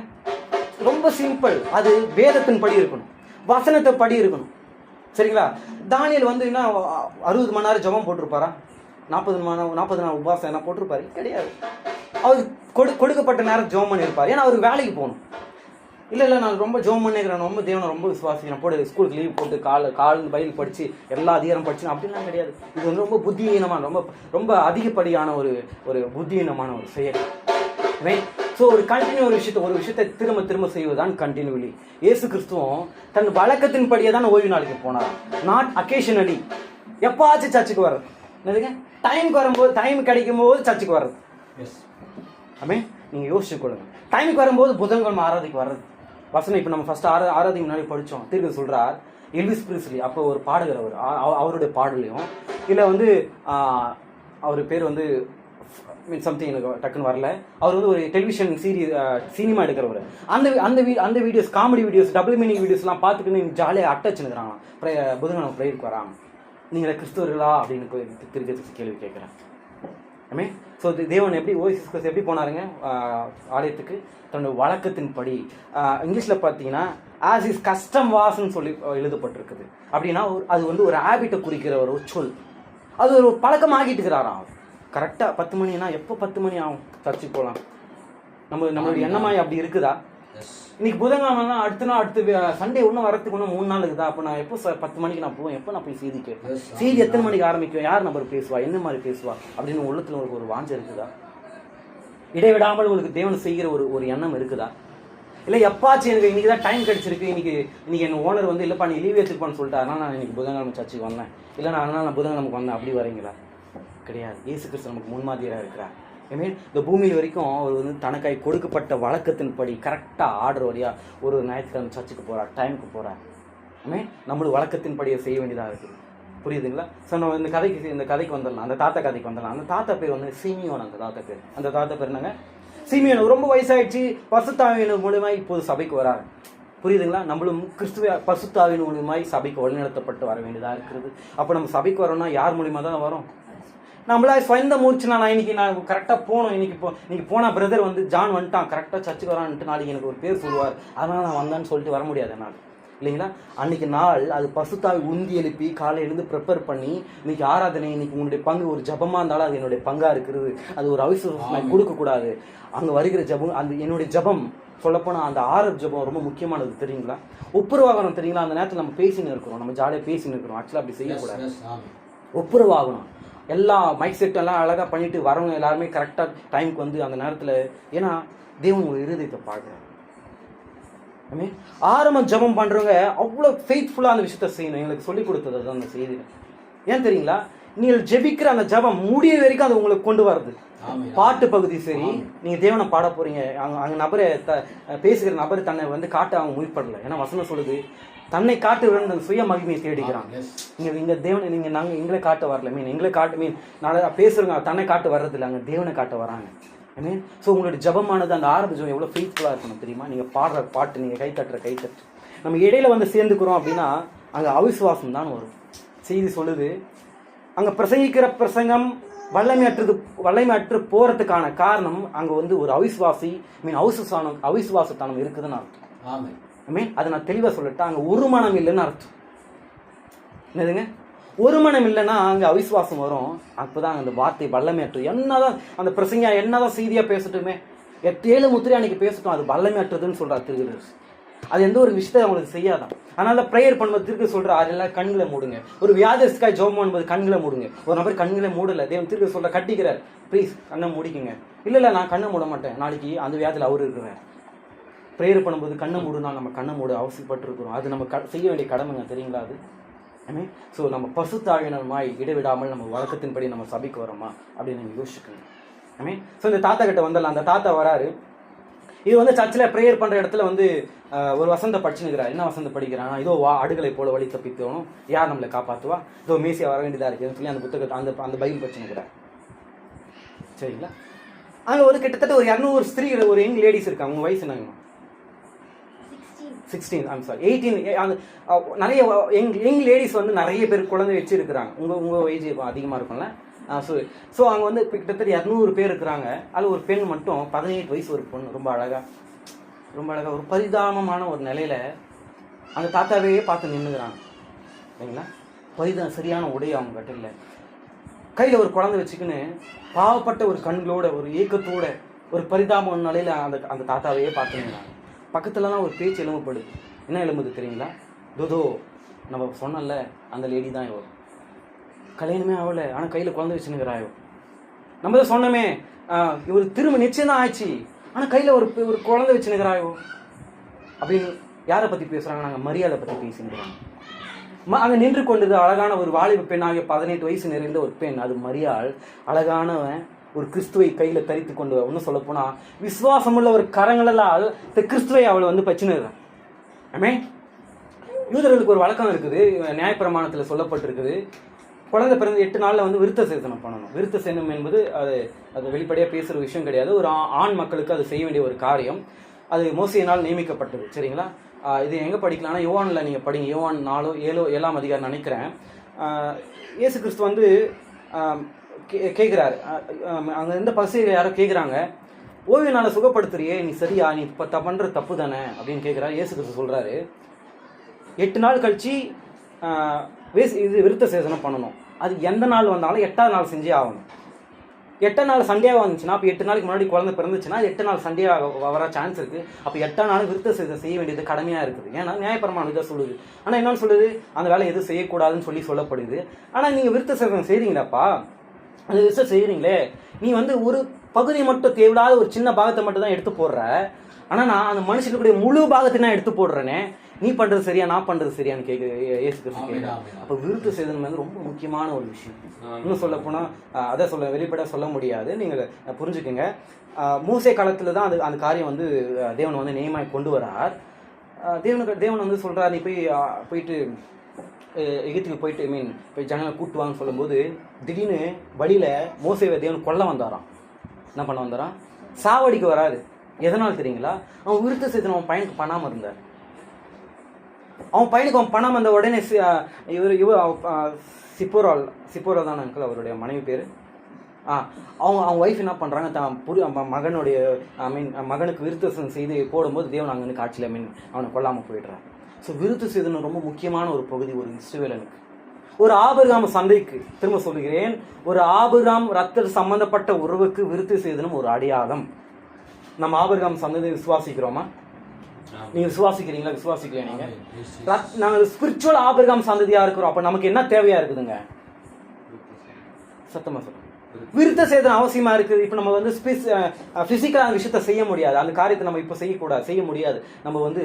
ரொம்ப சிம்பிள். அது வேதத்தின் படி இருக்கணும், வசனத்தை படி இருக்கணும், சரிங்களா? தானியேல் வந்து என்ன 60 மணி நேரம் ஜபம் போட்டிருப்பாரா? 40 நாள் உபவாசம் என்ன போட்டிருப்பாரு? கிடையாது. அவர் கொடுக்கப்பட்ட நேரம் ஜபம் பண்ணியிருப்பார். ஏன்னா அவருக்கு வேலைக்கு போகணும். இல்லை நான் ரொம்ப ஜபம் பண்ணிக்கிறேன், ரொம்ப தேவனை ரொம்ப விசுவாசிக்கிறேன், போட்டு ஸ்கூலுக்கு லீவ் போட்டு கால் பைபிள் படித்து எல்லா அதிகாரம் படிச்சு அப்படிலாம் கிடையாது. இது வந்து ரொம்ப புத்தியீனமான, ரொம்ப அதிகப்படியான ஒரு புத்தியீனமான ஒரு செயல். ஸோ ஒரு கண்டினியூ ஒரு விஷயத்தை திரும்ப செய்வதுதான் கண்டினியூலி. இயேசு கிறிஸ்துவும் தன் வழக்கத்தின் படியே தான் ஓய்வு நாளைக்கு போனார், நாட் அக்கேஷனலி. எப்பாச்சும் சர்ச்சுக்கு வர்றது, என்னதுங்க? டைம் கிடைக்கும் போது சர்ச்சுக்கு வர்றது. நீங்க யோசிச்சு கொள்ளுங்க. டைமுக்கு வரும்போது புதன்கிழமை ஆராதிக்கு வர்றது. வசனம் இப்போ நம்ம ஃபர்ஸ்ட் ஆராதிக்கு முன்னாடி படித்தோம். தீர்க்க சொல்றார், எல்விஸ் பிரிஸ்லி அப்போ ஒரு பாடகர், அவருடைய பாடலையும் இல்லை வந்து அவர் பேர் வந்து சம்திங் எனக்கு டக்குன்னு வரல. அவர் வந்து ஒரு டெலிவிஷன் சினிமா எடுக்கிறவர். அந்த videos, comedy videos, double meaning வீடியோஸ்லாம் பார்த்துட்டு ஜாலியாக அட்டச்சுனுக்குறாங்க. புதன்கிழமை ப்ரேயருக்கு வராங்க. நீங்கள் கிறிஸ்தவர்களா அப்படின்னு திருக்க கேள்வி கேட்குறேன். ஸோ தேவன் எப்படி போனாருங்க ஆலயத்துக்கு? தன்னுடைய வழக்கத்தின்படி. இங்கிலீஷில் பார்த்தீங்கன்னா ஆஸ் இஸ் கஸ்டம் வாஸ்ன்னு சொல்லி எழுதப்பட்டிருக்குது. அப்படின்னா அது வந்து ஒரு ஹேபிட்டை குறிக்கிற ஒரு சொல். அது ஒரு பழக்கம் ஆகிட்டு இருக்கிறாராம். கரெக்டாக 10 மணினா எப்போ 10 மணி ஆகும் சர்ச்சுக்கு போகலாம்? நம்மளுடைய எண்ணமாய் அப்படி இருக்குதா? இன்னைக்கு புதன்கிழமை அடுத்த சண்டே இன்னும் வரத்துக்கு இன்னும் 3 நாள் இருக்குதா? அப்போ நான் எப்போ 10 மணிக்கு நான் போவேன், எப்போ நான் போய் செய்தி கேட்பேன், செய்தி எத்தனை மணிக்கு ஆரம்பிக்கும், யார் நம்பர் பேசுவா, என்ன மாதிரி பேசுவா அப்படின்னு உள்ளத்துல உங்களுக்கு ஒரு வாஞ்சை இருக்குதா? இடைவிடாமல் உங்களுக்கு தேவன் செய்கிற ஒரு எண்ணம் இருக்குதா? இல்லை எப்பாச்சும் எனக்கு இன்னைக்கு தான் டைம் கிடைச்சிருக்கு, இன்னைக்கு என் ஓனர் வந்து இல்லைப்பா நீ லீவ் எடுத்துப்பான்னு சொல்லிட்டு அதனால் நான் இன்னைக்கு புதன்கிழமை சர்ச்சுக்கு வந்தேன், இல்லை நான் புதன்கிழமைக்கு வந்தேன், அப்படி வரீங்களா? கிடையாது. இயேசு கிறிஸ்து நமக்கு முன்மாதிரியாக இருக்கிறார். ஐ மீன் இந்த பூமியில் வரைக்கும் அவர் வந்து தனக்காய் கொடுக்கப்பட்ட வழக்கத்தின்படி கரெக்டாக ஆர்டர் வழியாக ஒரு ஞாயிற்றுக்கிழமை சர்ச்சுக்கு போகிறார், டைமுக்கு போகிறார். ஐ மீன் நம்மளுக்கு வழக்கத்தின்படியை செய்ய வேண்டியதாக இருக்குது. புரியுதுங்களா? ஸோ நம்ம இந்த கதைக்கு வந்துடலாம், அந்த தாத்தா கதைக்கு வந்துடலாம். அந்த தாத்தா பேர் வந்து சிமியோன். அந்த தாத்தா பேர் என்னங்க? சிமியோன். ரொம்ப வயசாகிடுச்சு. பரிசுத்தாவியின் மூலியமாக இப்போது சபைக்கு வராரு. புரியுதுங்களா? நம்மளும் கிறிஸ்துவ பரிசுத்தாவியின் மூலியமாய் சபைக்கு வழிநடத்தப்பட்டு வர வேண்டியதாக இருக்கிறது. அப்போ நம்ம சபைக்கு வரோம்னா யார் மூலியமாக தான் வரும்? நம்மளா சொந்த மூச்சுனா நான் கரெக்டாக போகணும். இன்னைக்கு போனால் பிரதர் வந்து ஜான் வந்துட்டான், கரெக்டாக சர்ச்சுக்கு வரான்ட்டு நாளைக்கு எனக்கு ஒரு பேர் சொல்லுவார், அதனால் நான் வந்தேன்னு சொல்லிட்டு வர முடியாது என்னால். இல்லைங்களா? அன்றைக்கி நாள் அது பசுத்தாவி உந்தி எழுப்பி காலையில எழுந்து ப்ரிப்பேர் பண்ணி இன்னைக்கு ஆராதனை, இன்னைக்கு உன்னுடைய பங்கு ஒரு ஜபமாக இருந்தாலும் அது என்னுடைய பங்காக இருக்கிறது. அது ஒரு அவசரம் கொடுக்கக்கூடாது. அங்கே வருகிற ஜபம், அந்த என்னுடைய ஜபம் சொல்லப்போனால் அந்த ஆரப் ஜபம் ரொம்ப முக்கியமானது. தெரியுங்களா? ஒப்புரவாகணும். தெரியுங்களா? அந்த நேரத்தில் நம்ம பேசின்னு இருக்கிறோம், நம்ம ஜாலியாக பேசின்னு இருக்கிறோம். ஆக்சுவலாக அப்படி செய்யக்கூடாது. ஒப்புரவாகணும். எல்லா மைக் செட் எல்லாம் அழகாக பண்ணிட்டு வரவங்க எல்லாருமே கரெக்டாக டைமுக்கு வந்து அந்த நேரத்தில், ஏன்னா தேவன் ஒரு இருதயத்தை பார்க்குறாரு. ஐ மீன் ஆரம்ப ஜபம் பண்ணுறவங்க அவ்வளோ ஃபெய்த்ஃபுல்லாக அந்த விஷயத்த செய்யணும். எங்களுக்கு சொல்லிக் கொடுத்தது அது அந்த செய்தியில். ஏன் தெரியுங்களா? நீங்கள் ஜெபிக்கிற அந்த ஜபம் முடிய வரைக்கும் அது உங்களுக்கு கொண்டு வருது. பாட்டு பகுதி சரி, நீங்கள் தேவனை பாட போகிறீங்க, அங்கே நபரை பேசுகிற நபர் தன்னை வந்து காட்ட அவங்க முயற்படலை. ஏன்னா வசனம் சொல்லுது, தன்னை காட்டு அந்த சுய மகிமையை தேடிக்கிறாங்க. இங்கே தேவனை நாங்கள் எங்களை காட்ட வரல, எங்களை காட்டு நல்லா பேசுகிறவங்க தன்னை காட்டு வர்றதில்லை, அங்கே தேவனை காட்ட வராங்க. ஐ மீன் ஸோ உங்களுடைய ஜபமானது அந்த ஆரம்ப ஜபம் எவ்வளோ ஃபெய்த்ஃபுல்லாக இருக்கணும் தெரியுமா? நீங்கள் பாடுற பாட்டு, நீங்கள் கைத்தட்டு நம்ம இடையில வந்து சேர்ந்துக்கிறோம் அப்படின்னா அங்கே அவிசுவாசம் தான் வரும். செய்தி சொல்லுது, அங்கே பிரசங்கிக்கிற பிரசங்கம் வல்லமையற்று போகிறதுக்கான காரணம் அங்கே வந்து ஒரு அவிசுவாசத்தனம் இருக்குதுன்னு அர்த்தம். ஐ மீன் அதை நான் தெளிவாக சொல்லிட்டேன். அங்கே ஒரு மனம் இல்லைன்னு அர்த்தம். என்னதுங்க? ஒரு மனம் இல்லைன்னா அங்கே அவிசுவாசம் வரும். அப்போதான் அந்த வார்த்தை வல்லமையற்றது. என்னதான் அந்த பிரசங்க என்னதான் செய்தியாக பேசட்டுமே, 7 முத்திரை அன்னைக்கு பேசட்டும், அது வல்லமையற்றதுன்னு சொல்கிறார் திருக்குறள். அது எந்த ஒரு விஷயத்தை அவங்களுக்கு செய்யாதான். அதனால ப்ரேயர் பண்ணும்போது திருக்குறள் சொல்கிற அதெல்லாம் கண்களை மூடுங்க. ஒரு வியாதிஸ்காய் ஜெபம் பண்ணும்போது கண்களை மூடுங்க. ஒரு நபர் கண்களை மூடலை, தேவன் திருக்குறள் சொல்கிற கட்டிக்கிறார், ப்ளீஸ் கண்ணை மூடிக்குங்க. இல்லை நான் கண்ணை மூட மாட்டேன், நாளைக்கு அந்த வியாதியில் அவர் இருக்கிறார். ப்ரேயர் பண்ணும்போது கண்ணை மூடுனா நம்ம கண்ணை மூட அவசியப்பட்டிருக்கிறோம். அது நம்ம செய்ய வேண்டிய கடமைங்க. தெரியுங்களா? அது ஐ மீன் ஸோ நம்ம பசுத்தாவினமாய் இடைவிடாமல் நம்ம வழக்கத்தின்படி நம்ம சபைக்கு வரோமா அப்படின்னு நீங்கள் யோசிச்சுக்கணும். ஐ மீன் ஸோ இந்த தாத்தா கிட்ட வந்துடலாம். அந்த தாத்தா வராரு. இது வந்து சர்ச்சில் ப்ரேயர் பண்ணுற இடத்துல வந்து ஒரு வசந்த படிச்சுனுக்கிறார். என்ன வசந்த படிக்கிறான்? இதோ ஆடுகளை போல வழி தப்பித்தோணும், யார் நம்மளை காப்பாற்றுவா, இதோ மேசியா வர வேண்டியதாக இருக்குதுன்னு சொல்லி அந்த புத்தகத்தை அந்த பைபிள் படிச்சுனுக்கிறார். சரிங்களா? அங்கே ஒரு கிட்டத்தட்ட ஒரு 200 ஸ்திரீகள், ஒரு யங் லேடிஸ் இருக்காங்க. அவங்க வயசு என்னங்கம்மா? 16, ஐம் சாரி 18. அந்த நிறைய யங் லேடிஸ் வந்து நிறைய பேர் குழந்தை வச்சுருக்கிறாங்க. உங்கள் ஏஜ் அதிகமாக இருக்கும்ல. ஸோ அங்கே வந்து கிட்டத்தட்ட 200 பேர் இருக்கிறாங்க. அதில் ஒரு பெண் மட்டும் 18 வயசு ஒரு பொண்ணு, ரொம்ப அழகாக ஒரு பரிதாபமான ஒரு நிலையில் அந்த தாத்தாவே பார்த்து நின்றுக்கிறாங்க. சரிங்களா? சரியான உடை அவங்க கிட்ட இல்லை. கையில் ஒரு குழந்தை வச்சுக்கின்னு பாவப்பட்ட ஒரு கண்களோட, ஒரு ஏக்கத்தோட, ஒரு பரிதாப நிலையில் அந்த தாத்தாவையே பார்த்துக்கிறாங்க. பக்கத்துலலாம் ஒரு பேச்சு எலும்புப்படுது. என்ன எலும்புது தெரியுங்களா? தோதோ நம்ம சொன்னல அந்த லேடி தான் இவ, கல்யாணமே ஆகலை, ஆனால் கையில் குழந்தை வச்சுன்னுக்கிறாயோ. நம்ம தான் சொன்னோமே இவர் திரும்ப நிச்சயம் தான் ஆச்சு, ஆனால் கையில் ஒரு குழந்தை வச்சுன்னுக்கிறாயோ அப்படின்னு யாரை பற்றி பேசுகிறாங்க? நாங்கள் மரியாதை பற்றி பேசினுக்கிறாங்க. அங்கே நின்று கொண்டது அழகான ஒரு வாலிப பெண் ஆகிய 18 வயசு நிறைந்த ஒரு பெண். அது மரியாள், அழகானவன், ஒரு கிறிஸ்துவை கையில் தரித்து கொண்டு. ஒன்றும் சொல்ல போனால் விசுவாசமுள்ள ஒரு கரங்களால் இந்த கிறிஸ்துவை அவளை வந்து பச்சினுறான். ஆமே யூதர்களுக்கு ஒரு வழக்கம் இருக்குது, நியாயப்பிரமாணத்தில் சொல்லப்பட்டிருக்குது. குழந்தை பிறந்த 8 நாளில் வந்து விருத்த சேதனம் பண்ணணும். விருத்த சேதனம் என்பது அது வெளிப்படையாக பேசுகிற விஷயம் கிடையாது. ஒரு ஆண் மக்களுக்கு அது செய்ய வேண்டிய ஒரு காரியம். அது மோசேயினால் நியமிக்கப்பட்டது. சரிங்களா? இது எங்கே படிக்கலாம்னா யோவானில் நீங்கள் படிங்க. யோவான் 4:7 அதிகாரம் நினைக்கிறேன். இயேசு கிறிஸ்து வந்து கேட்குறாரு. அங்கே இருந்த பரிசேயர்கள் யாரோ கேட்குறாங்க, ஓய்வு நாளை சுகப்படுத்துறியே, நீ சரியா, நீ பண்ணுற தப்பு தானே அப்படின்னு கேட்குறாரு. இயேசு கிறிஸ்து சொல்கிறாரு, 8 நாள் கழிச்சு இது விருத்த சேதனம் பண்ணணும். அது எந்த நாள் வந்தாலும் 8ஆவது நாள் செஞ்சே ஆகணும். 8ஆம் நாள் சண்டேவாக வந்துச்சுன்னா, அப்போ 8 நாளைக்கு முன்னாடி குழந்தை பிறந்துச்சுன்னா 8 நாள் சண்டேவாக வர சான்ஸ் இருக்குது. அப்போ 8ஆம் நாள் விருத்த சேதனம் செய்ய வேண்டியது கடமையாக இருக்குது. ஏன்னா நியாயப்பிரமாணம் இதை சொல்லுது. ஆனால் என்னன்னு சொல்லுது? அந்த வேலை எதுவும் செய்யக்கூடாதுன்னு சொல்லப்படுது. ஆனால் நீங்கள் விருத்த சேதனம் செய்கிறீங்களாப்பா, அந்த விஷயம் செய்கிறீங்களே, நீ வந்து ஒரு பகுதி மட்டும் தேவையில்லாத ஒரு சின்ன பாகத்தை மட்டும் தான் எடுத்து போடுற. ஆனால் நான் அந்த மனுஷனுடைய முழு பாகத்தை நான் எடுத்து போடுறேனே, நீ பண்றது சரியா நான் பண்றது சரியான்னு இயேசு கிறிஸ்து ஆமென், கேட்கிறார். ஆமென். அப்ப விருத்த சேதனம் வந்து ரொம்ப முக்கியமான ஒரு விஷயம். இன்னும் சொல்ல போனா அதை வெளிப்பட சொல்ல முடியாது, நீங்க புரிஞ்சுக்குங்க. மூசே காலத்துல தான் அந்த காரியம் வந்து தேவன் வந்து நியமாய் கொண்டு வரார். தேவன் வந்து சொல்றார், நீ போயிட்டு எகிப்துக்கு போயிட்டு போய் ஜனங்களை கூட்டுவாங்கன்னு சொல்லும்போது திடீர்னு வழியில மோசேவை தேவன் கொல்ல வந்தாராம். என்ன பண்ண வந்தாராம்? சாவடிக்கு வராது. எதனால் தெரியுங்களா? அவன் விருத்த சேதனம் அவன் பையனுக்கு பண்ணாம இருந்தார். அவன் பையனுக்கு அவன் பண்ணாம இருந்த உடனே சிப்போரால் தான் அங்கிள் அவருடைய மனைவி பேரு. அவங்க ஒய்ஃப் என்ன பண்றாங்க, தான் மகனுடைய மகனுக்கு விருத்த செய்து போடும்போது தேவன் அங்கே காட்சியில் அவனை கொல்லாம போயிடுறான். ஸோ விருத்த சேதனம் ரொம்ப முக்கியமான ஒரு பகுதி ஒரு இஸ்ரவேலனுக்கு. ஒரு ஆபிரகாம் சந்தைக்கு, திரும்ப சொல்லுகிறேன், ஒரு ஆபிரகாம் ரத்த சம்பந்தப்பட்ட உறவுக்கு விருத்த சேதனம் ஒரு அடையாளம். நம்ம ஆபிரகாம் சந்ததியை விசுவாசிக்கிறோமா? நீங்க விசுவாசிக்கிறீங்களா? விசுவாசிக்கல நீங்க? நாங்கள் ஸ்பிரிச்சுவல் ஆபிரகாம் சந்ததியா இருக்கிறோம். அப்ப நமக்கு என்ன தேவையா இருக்குதுங்க? சத்தமா சொல்லுங்க. விருத்த சேதனம் அவசியமா இருக்குது. இப்ப நம்ம வந்து பிசிக்கலான விஷயத்த செய்ய முடியாது, அந்த காரியத்தை நம்ம இப்ப செய்ய முடியாது. நம்ம வந்து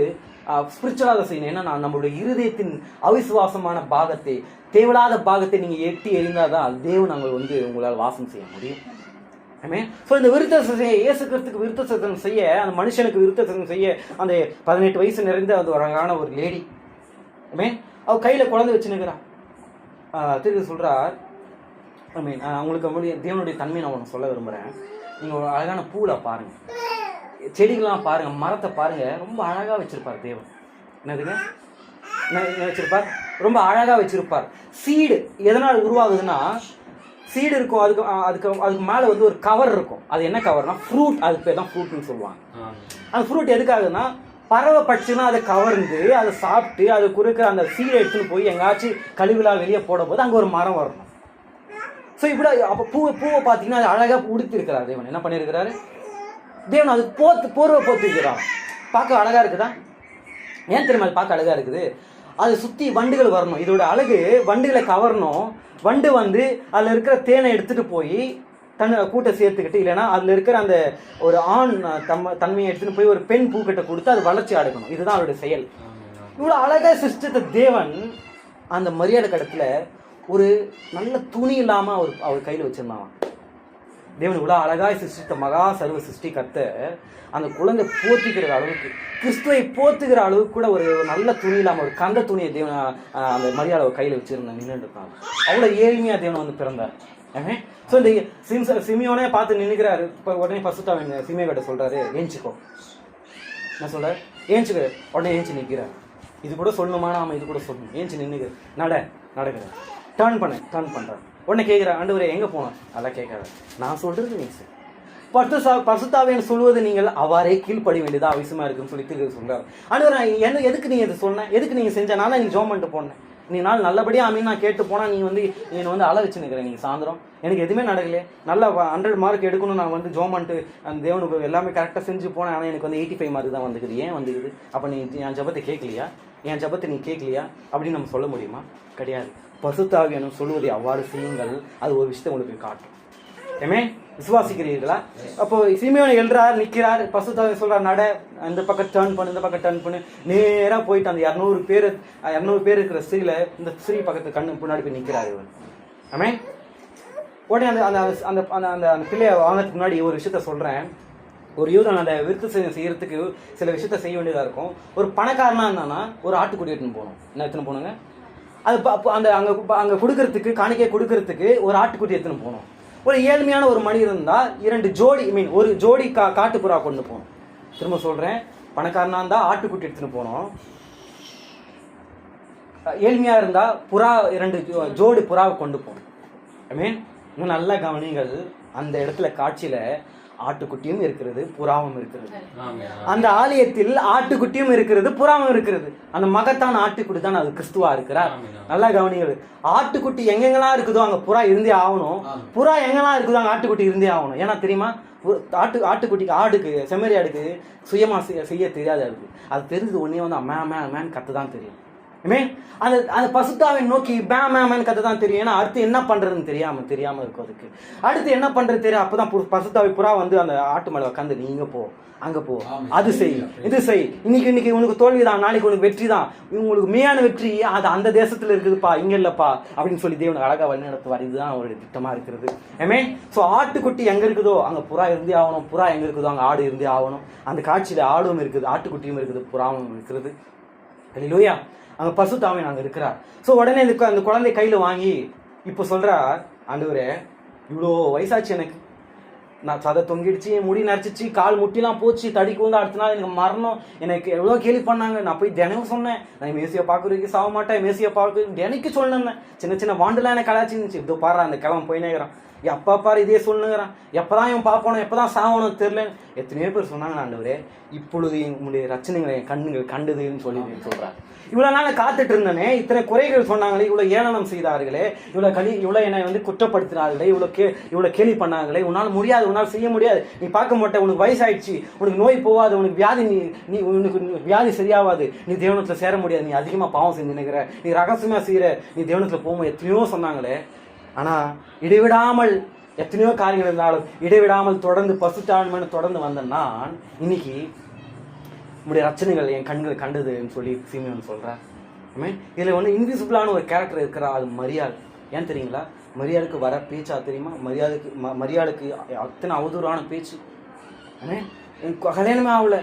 ஸ்பிரிச்சுவலாக செய்யணும். ஏன்னா நம்மளுடைய இருதயத்தின் அவிசுவாசமான பாகத்தை, தேவையில்லாத பாகத்தை நீங்க எட்டி எறிந்தாதான் தேவன் நாங்கள் வந்து உங்களால் வாசம் செய்ய முடியும். இந்த விருத்த இயேசு கிறிஸ்துக்கு விருத்த சேதனம் செய்ய, அந்த மனுஷனுக்கு விருத்த சேதனம் செய்ய அந்த 18 வயசு நிறைந்த அது ஒரு அழகான ஒரு லேடி அவ கையில குழந்தை வச்சுன்னுக்கிறான். திருப்பி சொல்றார், உங்களுக்கு தேவனுடைய தன்மையை நான் உனக்கு சொல்ல விரும்புறேன். நீங்க ஒரு அழகான பூல பாருங்க, செடிகள்லாம் பாருங்க, மரத்தை பாருங்க, ரொம்ப அழகா வச்சிருப்பார் தேவன். என்னதுங்க வச்சிருப்பார்? ரொம்ப அழகா வச்சிருப்பார். சீடு எதனால் உருவாகுதுன்னா, சீடு இருக்கும், அதுக்கு மேல வந்து ஒரு கவர் இருக்கும். அது என்ன கவர்னா ஃப்ரூட். அதுக்கு பேர் தான் ஃப்ரூட்னு சொல்லுவாங்க. அந்த ஃப்ரூட் எதுக்காகுதுன்னா, பறவை பட்சினா அதை கவர்ந்து அதை சாப்பிட்டு அது குறுக்க அந்த சீடை எடுத்துன்னு போய் எங்காச்சும் கழிவுலா வெளியே போடும் போது அங்கே ஒரு மரம் வரணும். ஸோ இப்படி அப்போ பூவை பார்த்தீங்கன்னா அது அழகாக உடுத்தி இருக்கிறார் தேவன். என்ன பண்ணியிருக்கிறாரு தேவன்? அது போர்வை போத்துக்கிறான். பார்க்க அழகா இருக்குதா? ஏன் தெரியுமா அது பார்க்க அழகா இருக்குது? அதை சுற்றி வண்டுகள் வரணும். இதோட அழகு வண்டுகளை கவரணும். வண்டு வந்து அதில் இருக்கிற தேனை எடுத்துட்டு போய் கூட்டை சேர்த்துக்கிட்டு, இல்லைன்னா அதில் இருக்கிற அந்த ஒரு ஆண் தன்மையை எடுத்துட்டு போய் ஒரு பெண் பூக்கிட்ட கொடுத்து அது வளர்ச்சி அடைக்கணும். இதுதான் அவருடைய செயல். இவ்வளோ அழகா சிருஷ்டித்த தேவன் அந்த மரியாதை கடத்துல ஒரு நல்ல துணி இல்லாம அவர் கையில் வச்சிருந்தாங்க. தேவன் இவ்வளோ அழகாய் சிருஷ்டித்த மகா சர்வ சிருஷ்டி கத்த அந்த குழந்தை போத்திக்கிற அளவுக்கு, கிறிஸ்துவை போத்துகிற அளவுக்கு கூட ஒரு நல்ல துணி இல்லாமல் ஒரு கந்த துணியை தேவன் அந்த மரியாதை கையில் வச்சிருந்தாங்க, நின்றுட்டு இருக்காங்க. அவ்வளோ ஏழ்மையா தேவன் வந்து பிறந்தார். ஸோ இந்த சிமியோனே பார்த்து நின்றுக்கிறாரு. இப்போ உடனே பசுத்தாவின் சிமியை கிட்ட சொல்றாரு, ஏஞ்சிக்கோ. என்ன சொல்றாரு? ஏஞ்சிக்க. உடனே ஏஞ்சி நிற்கிறார். இது கூட சொல்லணுமா? நாம இது கூட சொல்லணும். ஏஞ்சி நின்றுக்கிற நடக்கிற டர்ன் பண்றாரு. உடனே கேட்கிற, ஆண்டவரே எங்க போனோம்? அதெல்லாம் கேட்காத, நான் சொல்றது நீ சார். பசுத்தாவியன் சொல்வது நீங்கள் அவ்வாறே கீழ்ப்படி வேண்டியதா அவசியமா இருக்குன்னு சொல்லி சொல்றாரு. ஆண்டவரே எதுக்கு நீங்க இதை சொன்ன? எதுக்கு நீங்க செஞ்ச? நான் நீங்க ஜோம் பண்ணிட்டு போனேன். நீ நாள் நல்லபடியா நான் கேட்டு போனா நீ வந்து என்னை வந்து அழ வச்சு நிற்கிறேன். நீங்க சாயந்தரம் எனக்கு எதுவுமே நடக்கலையே, நல்லா 100 மார்க் எடுக்கணும், நான் வந்து ஜோம் பண்ணிட்டு அந்த தேவனுக்கு எல்லாமே கரெக்டாக செஞ்சு போனேன். ஆனால் எனக்கு வந்து 85 மார்க் தான் வந்துக்குது. ஏன் வந்துக்குது? அப்போ நீ என் ஜபத்தை கேட்கலையா? என் ஜபத்தை நீ கேட்கலையா அப்படின்னு நம்ம சொல்ல முடியுமா? கிடையாது. பசுத்தாவியனும் சொல்லுவதை அவ்வாறு செய்யுங்கள். அது ஒரு விஷயத்தை உங்களுக்கு காட்டும். விசுவாசிக்கிறீர்களா? அப்போ சிமியோன் எழுறார், நிற்கிறார். பசுத்தாவி சொல்றார், நட, இந்த பக்கம் டர்ன் பண்ணு. நேராக போயிட்டு அந்த 200 பேர் இருக்கிற ஸ்திரீல இந்த ஸ்திரீ பக்கத்து கண்ணு முன்னாடி போய் நிற்கிறார் இவன். ஆமென். உடனே அந்த அந்த அந்த அந்த பிள்ளைய வாங்கிறதுக்கு முன்னாடி ஒரு விஷயத்த சொல்றேன். ஒரு யூதன் அந்த விருத்த செய்யறதுக்கு சில விஷயத்த செய்ய வேண்டியதா இருக்கும். ஒரு பணக்காரனா இருந்தானா ஒரு ஆட்டுக்குடி எடுத்துன்னு போகணும். என்ன எடுத்துன்னு போனாங்க? அது அந்த அங்க கொடுக்கறதுக்கு, காணிக்கை கொடுக்கறதுக்கு ஒரு ஆட்டுக்குட்டி எடுத்துன்னு போகணும். ஒரு ஏழ்மையான ஒரு மனிதன் இருந்தா 2 ஜோடி ஒரு ஜோடி காட்டுப்புறா கொண்டு போகணும். திரும்ப சொல்றேன், பணக்காரனா இருந்தா ஆட்டுக்குட்டி எடுத்துன்னு போகணும். ஏழ்மையா இருந்தா 2 ஜோடி புறாவை கொண்டு போகணும். ஐ மீன், இன்னும் நல்ல கவனிங்கள். அந்த இடத்துல காட்சியில ஆட்டுக்குட்டியும் இருக்கிறது, புறாவும் இருக்கிறது. அந்த ஆலயத்தில் ஆட்டுக்குட்டியும் இருக்கிறது, புறாவும் இருக்கிறது. அந்த மகத்தான் ஆட்டுக்குட்டி தான் அது கிறிஸ்துவா இருக்கிறார். நல்லா கவனிங்கள். ஆட்டுக்குட்டி எங்கெங்கெல்லாம் இருக்குதோ அங்க புறா இருந்தே ஆகணும். புறா எங்கெல்லாம் இருக்குதோ அங்க ஆட்டுக்குட்டி இருந்தே ஆகணும். ஏன்னா தெரியுமா, ஆட்டுக்குட்டிக்கு, ஆடுக்கு, செம்மறி ஆடுக்கு சுயமா செய்ய தெரியாது. அது தெரிஞ்சது ஒன்னே வந்து மேன் கத்து தான் தெரியும். மீன் அந்த பசுத்தாவை நோக்கி பேமேமன்னு கதை தான் தெரியும். ஏன்னா அடுத்து என்ன பண்றதுன்னு தெரியாம இருக்கும். அதுக்கு அடுத்து என்ன பண்றது தெரியும். அப்பதான் பசுத்தாவை புறா வந்து அந்த ஆட்டு மேல உட்காந்து நீங்க போ, அங்க போ, அது செய், இது செய், இன்னைக்கு உனக்கு தோல்விதான், நாளைக்கு உனக்கு வெற்றி தான், உங்களுக்கு மெய்யான வெற்றி அது அந்த தேசத்துல இருக்குதுப்பா, இங்க இல்லப்பா அப்படின்னு சொல்லி தேவன் அழகா வழி நடத்துவார். இதுதான் அவருடைய திட்டமா இருக்கிறது. ஸோ ஆட்டுக்குட்டி எங்க இருக்குதோ அங்க புறா இருந்தே ஆகணும், புறா எங்க இருக்குதோ அங்க ஆடு இருந்தே ஆகணும். அந்த காட்சியில ஆடும் இருக்குது, ஆட்டுக்குட்டியும் இருக்குது, புறாவும் இருக்கிறது. அல்லேலூயா. அங்க பசுத்தாவின் அங்க இருக்கிறார். ஸோ உடனே அந்த குழந்தை கையில வாங்கி இப்போ சொல்றார், ஆண்டவரே இவ்வளோ வயசாச்சு, எனக்கு நான் சதை தொங்கிடுச்சு, முடி நரைச்சிச்சு, கால் முட்டிலாம் போச்சு, தடிக்கு வந்து அடுத்த நாள் எனக்கு மரணம், எனக்கு எவ்வளோ கேள்வி பண்ணாங்க. நான் போய் தினமும் சொன்னேன், நான் மேசியை பார்க்குறதுக்கு சாக மாட்டேன், மேசியை பார்க்க எனக்கு சொன்னேன். சின்ன வாண்டுலாம் எனக்கு கலாச்சிருந்துச்சு. இதோ பாரு அந்த கிழமை போயினேங்கிறான், எப்பா பாரு இதே சொல்லுங்கிறான், எப்பதான் இவன் பார்ப்பணும், எப்பதான் சாகணும் தெரியல. எத்தனையோ பேர் சொன்னாங்க, ஆண்டவரே இப்பொழுது உங்களுடைய ரச்சனைகளை என் கண்ணுங்கள் கண்டுதுன்னு சொல்லி சொல்றாரு. இவ்வளவு நாள் காத்துட்டு இருந்தனே, இத்தனை குறைகள் சொன்னாங்களே, இவ்வளவு ஏளனம் செய்தார்களே, இவ்வளவு என்னை வந்து குற்றப்படுத்தினார்களே, இவ்வளவு கேலி பண்ணாங்களே, உன்னால் முடியாது, உன்னால் செய்ய முடியாது, நீ பார்க்க மாட்டே, உனக்கு வயசாயிடுச்சு, உனக்கு நோய் போகாது, உனக்கு வியாதி, உனக்கு வியாதி சரியாவாது, நீ தேவனத்துல சேர முடியாது, நீ அதிகமா பாவம் செஞ்சு நினைக்கிற, நீ ரகசியமா செய்யற, நீ தேவனத்துல போகும்போது எத்தனையோ சொன்னாங்களே. ஆனா இடைவிடாமல் எத்தனையோ காரியங்கள் இருந்தாலும் இடைவிடாமல் தொடர்ந்து பசுத்தாழ்மைன்னு தொடர்ந்து வந்த நான் இன்னைக்கு உங்களுடைய ரச்சனைகள் என் கண்கள் கண்டதுன்னு சொல்லி சீமியோன் சொல்றார். இதுல ஒன்று இன்விசிபிளான ஒரு கேரக்டர் இருக்கிறா, அது மரியாள். ஏன் தெரியுங்களா? மரியாளுக்கு வர பேச்சா தெரியுமா? மரியாளுக்கு அத்தனை அவதூறான பேச்சு. கல்யாணமே ஆகல,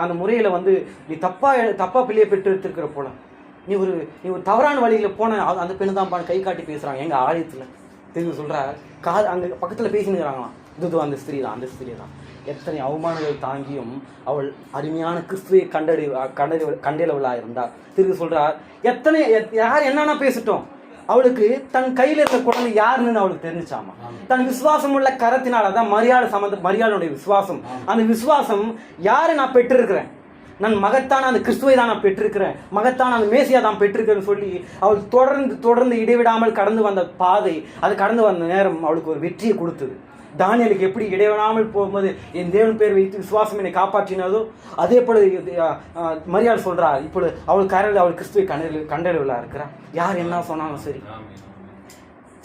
அந்த முறையில வந்து நீ தப்பா பிள்ளையை பெற்று எடுத்திருக்கிற போல, நீ ஒரு தவறான வழியில போன அந்த பெண்ணு தான் கை காட்டி பேசுறாங்க எங்க ஆலயத்துல. தெரிஞ்சு சொல்ற அங்க பக்கத்துல பேசினுக்கிறாங்களாம், இது அந்த ஸ்திரீ தான். எத்தனை அவமானங்கள் தாங்கியும் அவள் அருமையான கிறிஸ்துவை கண்டறிவளா இருந்தார். திரும்பி சொல்றார், யார் என்னன்னா பேசிட்டோம், அவளுக்கு தன் கையில இருக்க குழந்தை யாருன்னு அவளுக்கு தெரிஞ்சுச்சாமா. தன் விசுவாசம் உள்ள கரத்தினால தான் மரியாளுடைய விசுவாசம். அந்த விசுவாசம் யாரு நான் பெற்றிருக்கிறேன், நான் மகத்தான அந்த கிறிஸ்துவை தான் நான் பெற்றிருக்கிறேன், மகத்தான அந்த மேசியா தான் பெற்றிருக்கிறேன்னு சொல்லி அவள் தொடர்ந்து இடைவிடாமல் கடந்து வந்த பாதை, அது கடந்து வந்த நேரம் அவளுக்கு ஒரு வெற்றியை கொடுத்தது. தானியலுக்கு எப்படி இடைவிடாமல் போகும்போது என் தேவன் பேர் வைத்து விசுவாசம் என்னை காப்பாற்றினதோ, அதே போல மரியாள் சொல்றா, இப்பொழுது அவள் கிறிஸ்துவை கண்டறிவலா இருக்கிறா. யார் என்ன சொன்னாலும் சரி.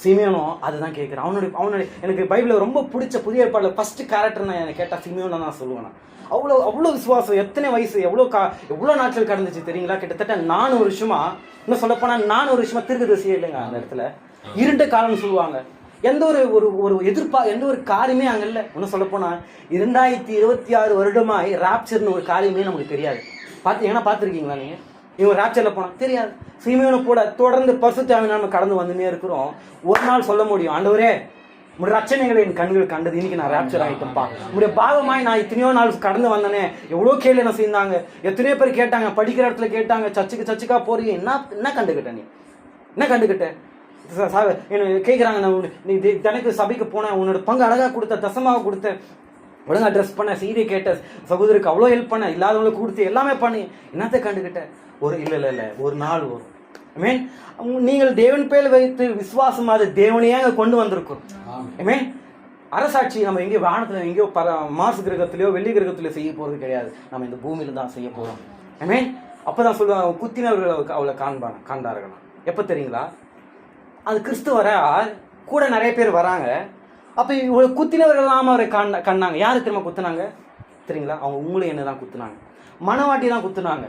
சிமியோனும் அதுதான் கேட்கிறான். அவனுடைய எனக்கு பைபிளில் ரொம்ப பிடிச்ச புதிய ஏற்பாடுல ஃபர்ஸ்ட் கேரக்டர் நான் எனக்கு கேட்டால் சிமியோன் தான் சொல்லுவேன். அவ்வளோ விசுவாசம். எத்தனை வயசு, எவ்வளோ நாட்கள் கடந்துச்சு தெரியுங்களா? கிட்டத்தட்ட 400 வருஷமா, இன்னும் சொல்லப்போனால் 400 வருஷமா தீர்க்கதரிசியே இல்லைங்க அந்த இடத்துல. இருண்ட காலம்னு சொல்லுவாங்க. எந்த ஒரு காரியமே அங்கே இல்லை. இன்னும் சொல்லப்போனால் 2026 வருடமாய் ராப்சர்னு ஒரு காரியமே நமக்கு தெரியாது. பார்த்துருக்கீங்களா நீங்கள்? இவங்க ராப்சர்ல போனா தெரியாது. சீமையோனு கூட தொடர்ந்து பரிசுத்தாவியை நம்ம கடந்து வந்துன்னே இருக்கிறோம். ஒரு நாள் சொல்ல முடியும், ஆண்டவரே உங்களுடைய ரட்சணைகளை என் கண்கள் கண்டது, இன்னைக்கு நான் ராப்சர் ஆகிட்டேன்ப்பா, உங்களுடைய பாகமாய் நான் இத்தனையோ நாள் கடந்து வந்தனே, எவ்வளோ கேள்வி என்ன செய்தாங்க, எத்தனையோ பேர் கேட்டாங்க, படிக்கிற இடத்துல கேட்டாங்க, சர்ச்சுக்கா போறீங்க, என்ன கண்டுகிட்ட, நீ என்ன கண்டுகிட்ட என்ன கேட்குறாங்க. நீ தினைக்கு சபைக்கு போனேன், உன்னோட பங்கு அழகா கொடுத்த, தசமாக கொடுத்த, ஒழுங்கா ட்ரெஸ் பண்ண, செய்தியை கேட்ட, சகோதரருக்கு அவ்வளோ ஹெல்ப் பண்ண, இல்லாதவங்களுக்கு கொடுத்து எல்லாமே பண்ணி, என்னத்தை கண்டுகிட்ட? இல்லை ஒரு நாள் வரும். நீங்கள் தேவன் பேர் வைத்து விசுவாசம், அது தேவனையே அங்கே கொண்டு வந்திருக்கும். அரசாட்சி நம்ம எங்கேயோ வானத்துல எங்கேயோ மார்ஸ் கிரகத்திலேயோ வெள்ளி கிரகத்திலேயோ செய்ய போறது கிடையாது. நம்ம இந்த பூமியில தான் செய்ய போறோம். அப்பதான் சொல்லுவாங்க, குத்தினவர்கள் அவளை காண்பார்களாம். எப்ப தெரியுங்களா? அது கிறிஸ்துவர கூட நிறைய பேர் வராங்க. அப்ப இவ்வளவு குத்தினவர்கள் எல்லாம் அவரை கண்ணாங்க. யாரு திரும்ப குத்துனாங்க தெரியுங்களா? அவங்க உங்களை என்ன தான் குத்துனாங்க, மனவாட்டி தான் குத்துனாங்க.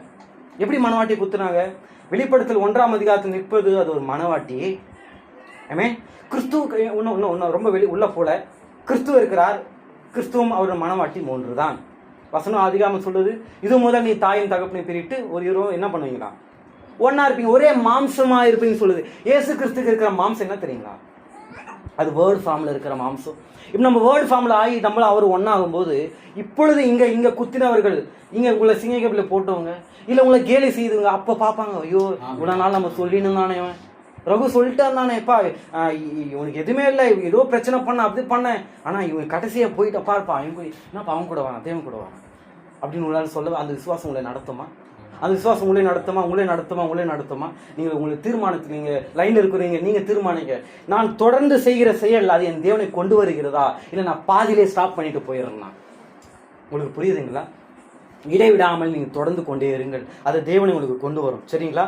எப்படி மனவாட்டி குத்துனாங்க? வெளிப்படுத்தல் 1ஆம் அதிகாரத்தில் நிற்பது அது ஒரு மனவாட்டி. கிறிஸ்துவ இன்னும் ரொம்ப உள்ள போல கிறிஸ்துவ இருக்கிறார், கிறிஸ்துவும் அவரோட மனவாட்டி 3 தான். வசனம் அதிகாரம் சொல்லுது, இது முதல் நீ தாயின் தகப்பனை பிரிட்டு ஒரு இரவு என்ன பண்ணுவீங்களா? ஒன்னா இருப்பீங்க, ஒரே மாம்சமா இருப்பீங்கன்னு சொல்லுது. இயேசு கிறிஸ்துக்கு இருக்கிற மாம்சம் என்ன தெரியுங்களா? அது வேர்ட் ஃபார்ம்ல இருக்கிற மாம்சம். இப்போ நம்ம வேர்ட் ஃபார்ம்ல ஆகி நம்மள அவர் ஒன்னாகும் போது, இப்பொழுது இங்க குத்தினவர்கள், இங்க உங்களை சிங்கக்கப்பில போட்டவங்க, இல்ல உங்களை கேலி செய்துங்க, அப்ப பாப்பாங்க, ஐயோ இவ்வளவு நாள் நம்ம சொல்லின்னு தானே, ரகு சொல்லிட்டான் தானேப்பா, இவனுக்கு எதுவுமே இல்லை, ஏதோ பிரச்சனை பண்ண அப்படி பண்ண, ஆனா இவன் கடைசியா போயிட்டு பாருப்பா, என்னப்பா அவன் கூட வரான், தேவன் கூட வரான் அப்படின்னு உங்களால் சொல்ல, அந்த விசுவாசம் உங்களை நடத்துமா? அந்த விசுவாசம் உங்களே நடத்துமா? நீங்கள் உங்களுக்கு தீர்மானத்துக்கு, நீங்கள் லைனில் இருக்கிறீங்க, நீங்கள் தீர்மானிங்க, நான் தொடர்ந்து செய்கிற செயல் அது என் தேவனை கொண்டு வருகிறதா, இல்லை நான் பாதியிலே ஸ்டாப் பண்ணிட்டு போயிடுறேன்னா? உங்களுக்கு புரியுதுங்களா? இடைவிடாமல் நீங்கள் தொடர்ந்து கொண்டே இருங்கள். அதை தேவனை உங்களுக்கு கொண்டு வரும். சரிங்களா?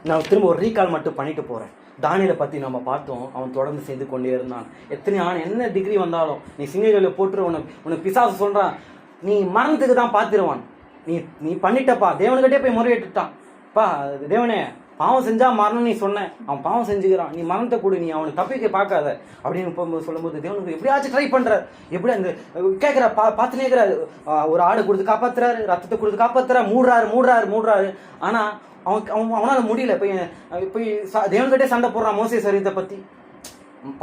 நான் திரும்ப ஒரு ரீகால் மட்டும் பண்ணிட்டு போகிறேன். தானியலை பற்றி நம்ம பார்த்தோம். அவன் தொடர்ந்து செய்து கொண்டே இருந்தான். என்ன டிகிரி வந்தாலும் நீ சிங்கங்களில் போட்டு உனக்கு பிசாசு சொல்கிறான், நீ மரணத்துக்கு தான் பார்த்துருவான். நீ பண்ணிட்டப்பா, தேவனுக்கிட்டே போய் முறையிட்டுட்டான். பா தேவனே, பாவம் செஞ்சா மரணம் நீ சொன்ன, அவன் பாவம் செஞ்சுக்கிறான், நீ மரணத்தை கொடு, நீ அவனை தப்பிக்க பார்க்காத அப்படின்னு சொல்லும்போது தேவனுக்கு எப்படியாச்சும் ட்ரை பண்றாரு. எப்படி அந்த கேட்குற பார்த்துனே இருக்கிறாரு. ஒரு ஆடு கொடுத்து காப்பாத்துறாரு, ரத்தத்தை கொடுத்து காப்பாத்துறாரு, மூடுறாரு. ஆனா அவனால முடியல. போய் தேவன்கிட்டே சண்டை போடுறான் மோசே சரீரத்தை பத்தி.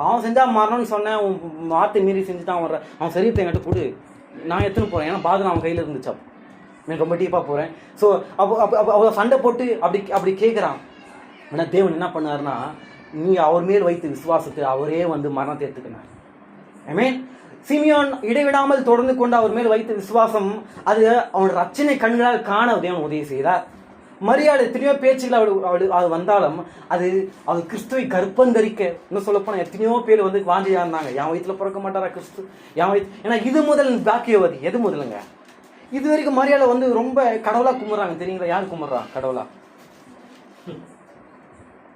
பாவம் செஞ்சா மரணம்னு சொன்னேன், உன் வார்த்தை மீறி செஞ்சுட்டான், அவன் சரீரத்தை என்கிட்ட கொடு, நான் எடுத்துன்னு போறேன். ஏன்னா பாதம் அவன் கையில இருந்துச்சு. நான் ரொம்ப டீப்பாக போகிறேன். ஸோ அப்போ சண்டை போட்டு அப்படி கேட்குறான். ஆனால் தேவன் என்ன பண்ணாருன்னா, நீ அவர் மேல் வைத்து விசுவாசத்தை அவரே மரணத்தை எடுத்துக்கினார். ஐ மீன் சிமியோன் இடைவிடாமல் தொடர்ந்து கொண்டு அவர் மேல் வைத்த விசுவாசம் அது அவனோட ரட்சணை கண்களால் காண தேவன் உதவி செய்தார். மரியாதை எத்தனையோ பேச்சுகள் அவள் வந்தாலும் அது கிறிஸ்துவை கர்ப்பந்தரிக்க, இன்னும் சொல்லப்போனால் எத்தனையோ பேர் வாஞ்சியா இருந்தாங்க. என் வயிற்றுல பிறக்க மாட்டாரா கிறிஸ்து, என் வயிற்று. ஏன்னா இது முதல் பாக்கியவதி. எது முதலுங்க? இது வரைக்கும் மரியாதை ரொம்ப கடவுளா கும்பிட்றாங்க. தெரியுங்களா? யார் கும்பிட்றா கடவுளா?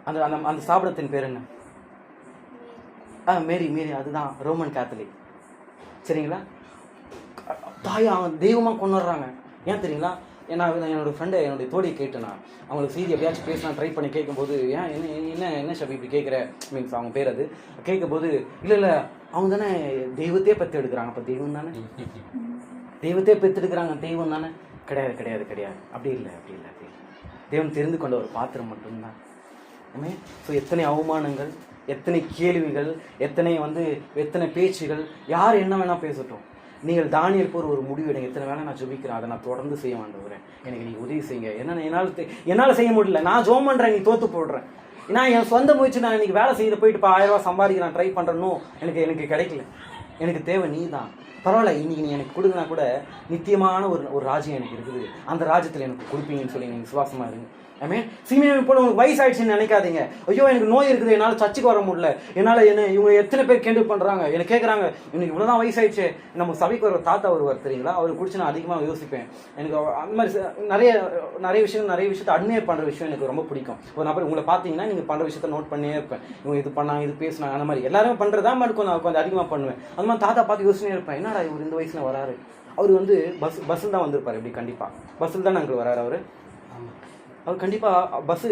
அந்த அந்த ஸ்தாபனத்தின் பேர் என்ன? மேரி. அதுதான் ரோமன் கேத்தலிக். சரிங்களா? தாயா தெய்வமாக கொண்டுடுறாங்க. ஏன் தெரியுங்களா? ஏன்னா என்னோட ஃப்ரெண்டை, என்னுடைய தோழியை கேட்டேன். நான் அவங்களுக்கு செய்தி எப்படியாச்சும் பேசினா ட்ரை பண்ணி கேட்கும்போது, ஏன் என்ன ஷபி இப்படி கேட்குற, மீன்ஸ் அவங்க பேர் அது கேட்கும்போது, இல்லை அவங்க தானே தெய்வத்தையே பற்றி எடுக்கிறாங்க. அப்போ தெய்வம் தானே, தெய்வத்தையே பெற்றெடுக்கிறாங்க, தெய்வம் தானே. கிடையாது. அப்படி இல்லை. தெய்வம் தெரிந்து கொண்ட ஒரு பாத்திரம் மட்டும்தான். ஸோ எத்தனை அவமானங்கள், எத்தனை கேள்விகள், எத்தனை பேச்சுகள், யார் என்ன வேணா பேசட்டும், நீங்கள் தானியல் போர் ஒரு முடிவு எடுங்க. எத்தனை வேணா நான் ஜெபிக்கிறேன், அதை நான் தொடர்ந்து செய்ய வேண்டுகிறேன். எனக்கு நீ உதவி செய்யுங்க. என்ன என்னால் செய்ய முடியல, நான் ஜோம் பண்ணுறேன், நீ தோத்து போடுறேன். ஏன்னா என் சொந்த முயற்சி, நான் இன்னைக்கு வேலை செய்ய போயிட்டு 1000 ரூபா சம்பாதிக்க நான் ட்ரை பண்ணுறேன்னு எனக்கு கிடைக்கல. எனக்கு தேவை நீ தான். பரவாயில்ல, இன்னைக்கு நீ எனக்கு கொடுக்குனா கூட நித்தியமான ஒரு ராஜ்யம் எனக்கு இருக்குது, அந்த ராஜ்யத்தில் எனக்கு கொடுப்பீங்கன்னு சொல்லி நீங்கள் விசுவாசமாக இருங்க. ஐ மீன் சீனியர் போல உங்களுக்கு வயசாயிடுச்சுன்னு நினைக்காதீங்க. ஐயோ எனக்கு நோய் இருக்குது, என்னால் சர்ச்சுக்கு வர முடியல, என்னால் இவங்க எத்தனை பேர் கேண்டில் பண்ணுறாங்க, எனக்கு கேட்குறாங்க, எனக்கு இவ்வளோதான் வயசாயிடுச்சு. நம்ம சபைக்கு ஒரு தாத்தா வருவார் தெரியுங்களா, அவர் குடிச்சு நான் அதிகமாக யோசிப்பேன். எனக்கு அந்த மாதிரி நிறைய விஷயத்தை அட்மையர் பண்ணுற விஷயம் எனக்கு ரொம்ப பிடிக்கும். ஒரு நபர் உங்களை பார்த்தீங்கன்னா நீங்கள் பண்ணுற விஷயத்த நோட் பண்ணியே இருப்பேன். இவங்க இது பண்ணாங்க, இது பேசினாங்க, அந்த மாதிரி எல்லாருமே பண்ணுறதா மாதிரி கொஞ்சம் அதிகமாக பண்ணுவேன். அந்த மாதிரி தாத்தா பார்த்து யோசனையே இருப்பேன், என்னடா இவர் இந்த வயசில் வராரு. அவர் பஸ்ஸில் தான் வந்திருப்பார். எப்படி கண்டிப்பாக பஸ்ஸில் தான் நாங்கள் வராரு அவர் கண்டிப்பாக பஸ்ஸு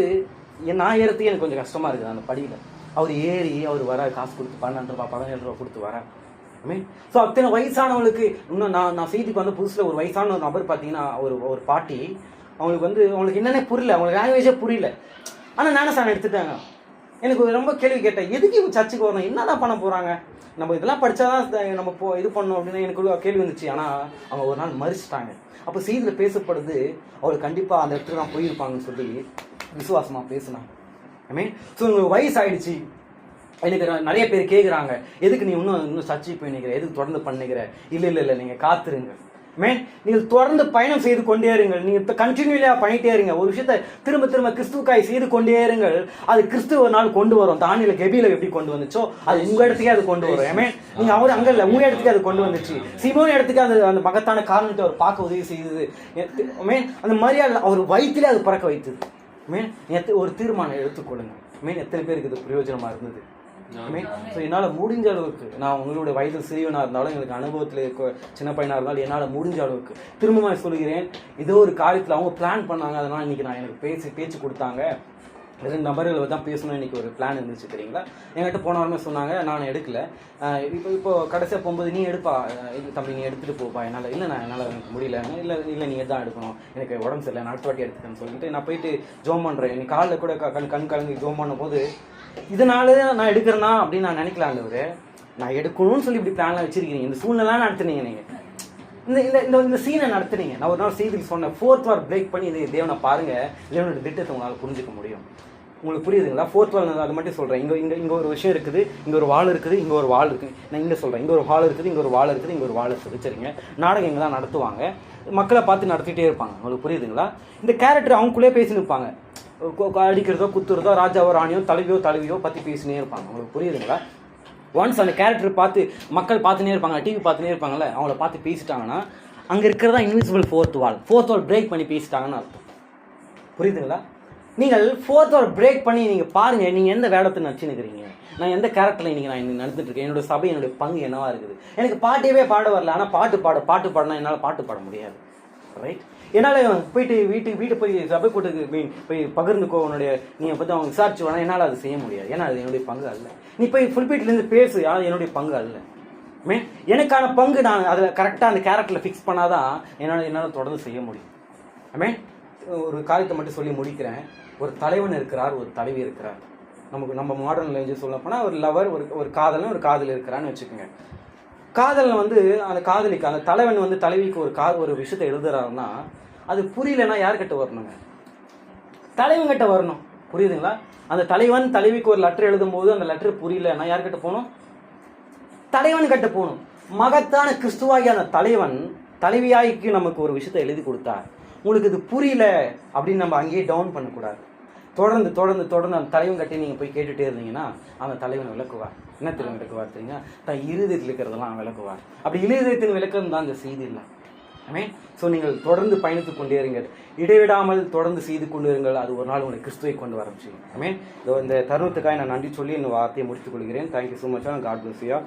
நான் ஏறத்துக்கு எனக்கு கொஞ்சம் கஷ்டமாக இருக்குது. அந்த படியில் அவர் ஏறி வர காசு கொடுத்து 12 ரூபா 17 ரூபா கொடுத்து வர. ஐ மீன் ஸோ அத்தனை வயசானவங்களுக்கு இன்னும் நான் செய்திக்கு புதுசில் ஒரு வயசான ஒரு நபர் பார்த்தீங்கன்னா ஒரு பாட்டி, அவங்களுக்கு என்னென்ன புரியல, அவங்களுக்கு லாங்குவேஜே புரியல. ஆனால் ஞானஸ்தானம் எடுத்துட்டாங்க. எனக்கு ரொம்ப கேள்வி கேட்டேன், எதுக்கு இவங்க சர்ச்சுக்கு வரணும், என்னதான் பண்ண போகிறாங்க, நம்ம இதெல்லாம் படித்தாதான் நம்ம இது பண்ணணும் அப்படின்னு எனக்கு கேள்வி வந்துச்சு. ஆனால் அவங்க ஒரு நாள் மறிச்சிட்டாங்க. அப்போ செய்தியில் பேசப்படுது, அவளுக்கு கண்டிப்பாக அந்த இடத்துல தான் போயிருப்பாங்கன்னு சொல்லி விசுவாசமாக பேசினாங்க. ஐ மீன் ஸோ உங்களுக்கு வயசு ஆயிடுச்சு. எனக்கு நிறைய பேர் கேட்குறாங்க, எதுக்கு நீ இன்னும் சர்ச்சைக்கு போய் நிற்கிற, எதுக்கு தொடர்ந்து பண்ணிக்கிற. இல்லை நீங்கள் காத்துருங்க. நீங்கள் தொடர்ந்து பயணம் செய்து கொண்டே இருங்கள். நீங்கள் கண்டினியூலியா பண்ணிட்டே இருங்க. ஒரு விஷயத்தை திரும்ப கிறிஸ்துவுக்காய் செய்து கொண்டே இருங்கள். அது கிறிஸ்துவ ஒரு நாள் கொண்டு வரும். தானியேல் கெபியில எப்படி கொண்டு வந்துச்சோ அது உங்க இடத்துக்கே அது கொண்டு வரும். நீங்க அவர் அங்க இல்ல, உங்க இடத்துக்கு அது கொண்டு வந்துச்சு. சீமோன் இடத்துக்கு அந்த மகத்தான காரணத்தை அவர் பார்க்க உதவி செய்தது. அந்த மாதிரியா அவர் வயிற்றிலே அது பறக்க வைத்தது. ஒரு தீர்மானம் எடுத்துக்கொள்ளுங்க. எத்தனை பேருக்கு இது பிரயோஜனமா இருந்தது. ஸோ என்னால் முடிஞ்ச அளவுக்கு, நான் உங்களுடைய வயதில் சிறியவனாக இருந்தாலும், எங்களுக்கு அனுபவத்தில் இருக்க சின்ன பையனாக இருந்தாலும், என்னால் முடிஞ்ச அளவுக்கு திரும்பமாக சொல்கிறேன், ஏதோ ஒரு காரியத்தில் அவங்க பிளான் பண்ணாங்க, அதனால் இன்றைக்கி நான் எனக்கு பேச்சு கொடுத்தாங்க. 2 நபர்களை தான் பேசணும் இன்றைக்கி ஒரு பிளான் இருந்துச்சு தெரியுங்களா. என்கிட்ட போன வாரமே சொன்னாங்க, நான் எடுக்கலை. இப்போ கடைசியாக போகும்போது நீ எடுப்பா, இது தம்பி நீ எடுத்துகிட்டு போப்பா, என்னால் எனக்கு முடியல, இல்லை நீ தான் எடுக்கணும், எனக்கு உடம்பு சரியில்லை, நான் அடுத்த வாட்டி எடுத்துக்கேன்னு சொல்லிட்டு நான் போயிட்டு ஜோம் பண்ணுறேன். நீ காலில் கூட கண் கலந்து ஜோம் பண்ணும் போது இதனால நான் எடுக்கிறேன்னா அப்படின்னு நான் நினைக்கல. ஆண்டவரே, நான் எடுக்கணும்னு சொல்லி இப்படி பிளான்லாம் வச்சிருக்கீங்க, இந்த சூழ்நிலாம் நடத்துனீங்க, நீங்கள் இந்த சீனை நடத்துனீங்க. நான் ஒரு நாள் செய்திக்கு சொன்னேன், 4th வார் பிரேக் பண்ணி இது தேவனை பாருங்க, தேவனோட திட்டத்தை உங்களால் புரிஞ்சுக்க முடியும். உங்களுக்கு புரியுதுங்களா? 4th வால் அது மட்டும் சொல்கிறேன். இங்கே ஒரு விஷயம் இருக்குது, இங்கே ஒரு வால் இருக்குது, இங்கே ஒரு வால் இருக்குது. நான் இங்கே சொல்கிறேன், இங்கே ஒரு வால் இருக்குது, இங்கே ஒரு வால் இருக்குது, இங்கே ஒரு வால் இருக்குது. சரிங்க, நாடகம் இங்கே தான் நடத்துவாங்க, மக்களை பார்த்து நடத்திட்டே இருப்பாங்க. உங்களுக்கு புரியுதுங்களா? இந்த கேரக்டர் அவங்களுக்குள்ளே பேசின்னு இருப்பாங்க, அடிக்கிறதோ குத்துறதோ ராஜாவோ ராணியோ தலைவியோ பற்றி பேசினே இருப்பாங்க. உங்களுக்கு புரியுதுங்களா? ஒன்ஸ் அந்த கேரக்டர் பார்த்து மக்கள் பார்த்துனே இருப்பாங்க, டிவி பார்த்துனே இருப்பாங்கல்ல, அவங்கள பார்த்து பேசிட்டாங்கன்னா அங்கே இருக்கிறதா இன்விசிபிள் ஃபோர்த் வால் பிரேக் பண்ணி பேசிட்டாங்கன்னு அர்த்தம். புரியுதுங்களா? நீங்கள் ஃபோர்த் வால் பிரேக் பண்ணி நீங்கள் பாருங்கள், நீங்கள் எந்த வேடத்தை நடிச்சுன்னுக்கிறீங்க, நான் எந்த கேரக்டரில் இன்றைக்கி நான் நடந்துட்டு இருக்கேன், என்னோட சபை என்னுடைய பங்கு என்னவா இருக்குது. எனக்கு பாட்டவே பாட வரல, ஆனால் பாட்டு பாடினா என்னால் பாட்டு பாட முடியாது. ரைட்? என்னால் போயிட்டு வீட்டு போய் சபை கூட்டத்துக்கு போய் பகிர்ந்துக்கோ உன்னுடைய நீங்கள் பற்றி அவங்க விசாரிச்சு வேணா, என்னால் அது செய்ய முடியாது. ஏன்னா அது என்னுடைய பங்கு அல்ல. நீ போய் ஃபுல்பீட்லேருந்து பேசு, அது என்னுடைய பங்கு அல்ல. எனக்கான பங்கு நான் அதில் கரெக்டாக அந்த கேரக்டரில் ஃபிக்ஸ் பண்ணாதான் என்னால் தொடர்ந்து செய்ய முடியும். ஒரு காரியத்தை மட்டும் சொல்லி முடிக்கிறேன். ஒரு தலைவன் இருக்கிறார், ஒரு தலைவி இருக்கிறார். நம்ம மாடர்ன் லாங்குவேஜ் சொல்ல போனால் ஒரு லவர், ஒரு காதலன், ஒரு காதல் இருக்கிறான்னு வச்சுக்கோங்க. காதலில் வந்து அந்த காதலிக்கு அந்த தலைவன் வந்து தலைவிக்கு ஒரு விஷயத்தை எழுதுறாருன்னா அது புரியலன்னா யார்கிட்ட வரணுங்க? தலைவன்கிட்ட வரணும். புரியுதுங்களா? அந்த தலைவன் தலைவிக்கு ஒரு லெட்டர் எழுதும் போது அந்த லெட்டர் புரியலன்னா யார்கிட்ட போகணும்? தலைவன் கிட்ட போகணும். மகத்தான கிறிஸ்துவாகிய அந்த தலைவன் தலைவியாய்க்கு நமக்கு ஒரு விஷயத்தை எழுதி கொடுத்தார். உங்களுக்கு இது புரியல அப்படின்னு நம்ம அங்கேயே டவுன் பண்ணக்கூடாது. தொடர்ந்து தொடர்ந்து தொடர்ந்து அந்த தலைவன் கட்டி நீங்கள் போய் கேட்டுகிட்டே இருந்தீங்கன்னா அந்த தலைவன் விளக்குவார். என்ன தெரியும் விளக்குவார் தெரியுங்க? தான் இருதயத்தில் இருக்கிறதெல்லாம் விளக்குவார். அப்படி இருதயத்தின் விளக்கம் தான் இந்த செய்தி இல்லை. ஸோ நீங்கள் தொடர்ந்து பயணித்து கொண்டே இருங்கள், இடைவிடாமல் தொடர்ந்து செய்து கொண்டு இருங்கள். அது ஒரு நாள் உங்களை கிறிஸ்துவை கொண்டு வர செய்யும். இந்த தருணத்துக்காக நான் நன்றி சொல்லி இந்த வார்த்தையை முடித்துக் கொள்கிறேன். Thank you so much. God bless you.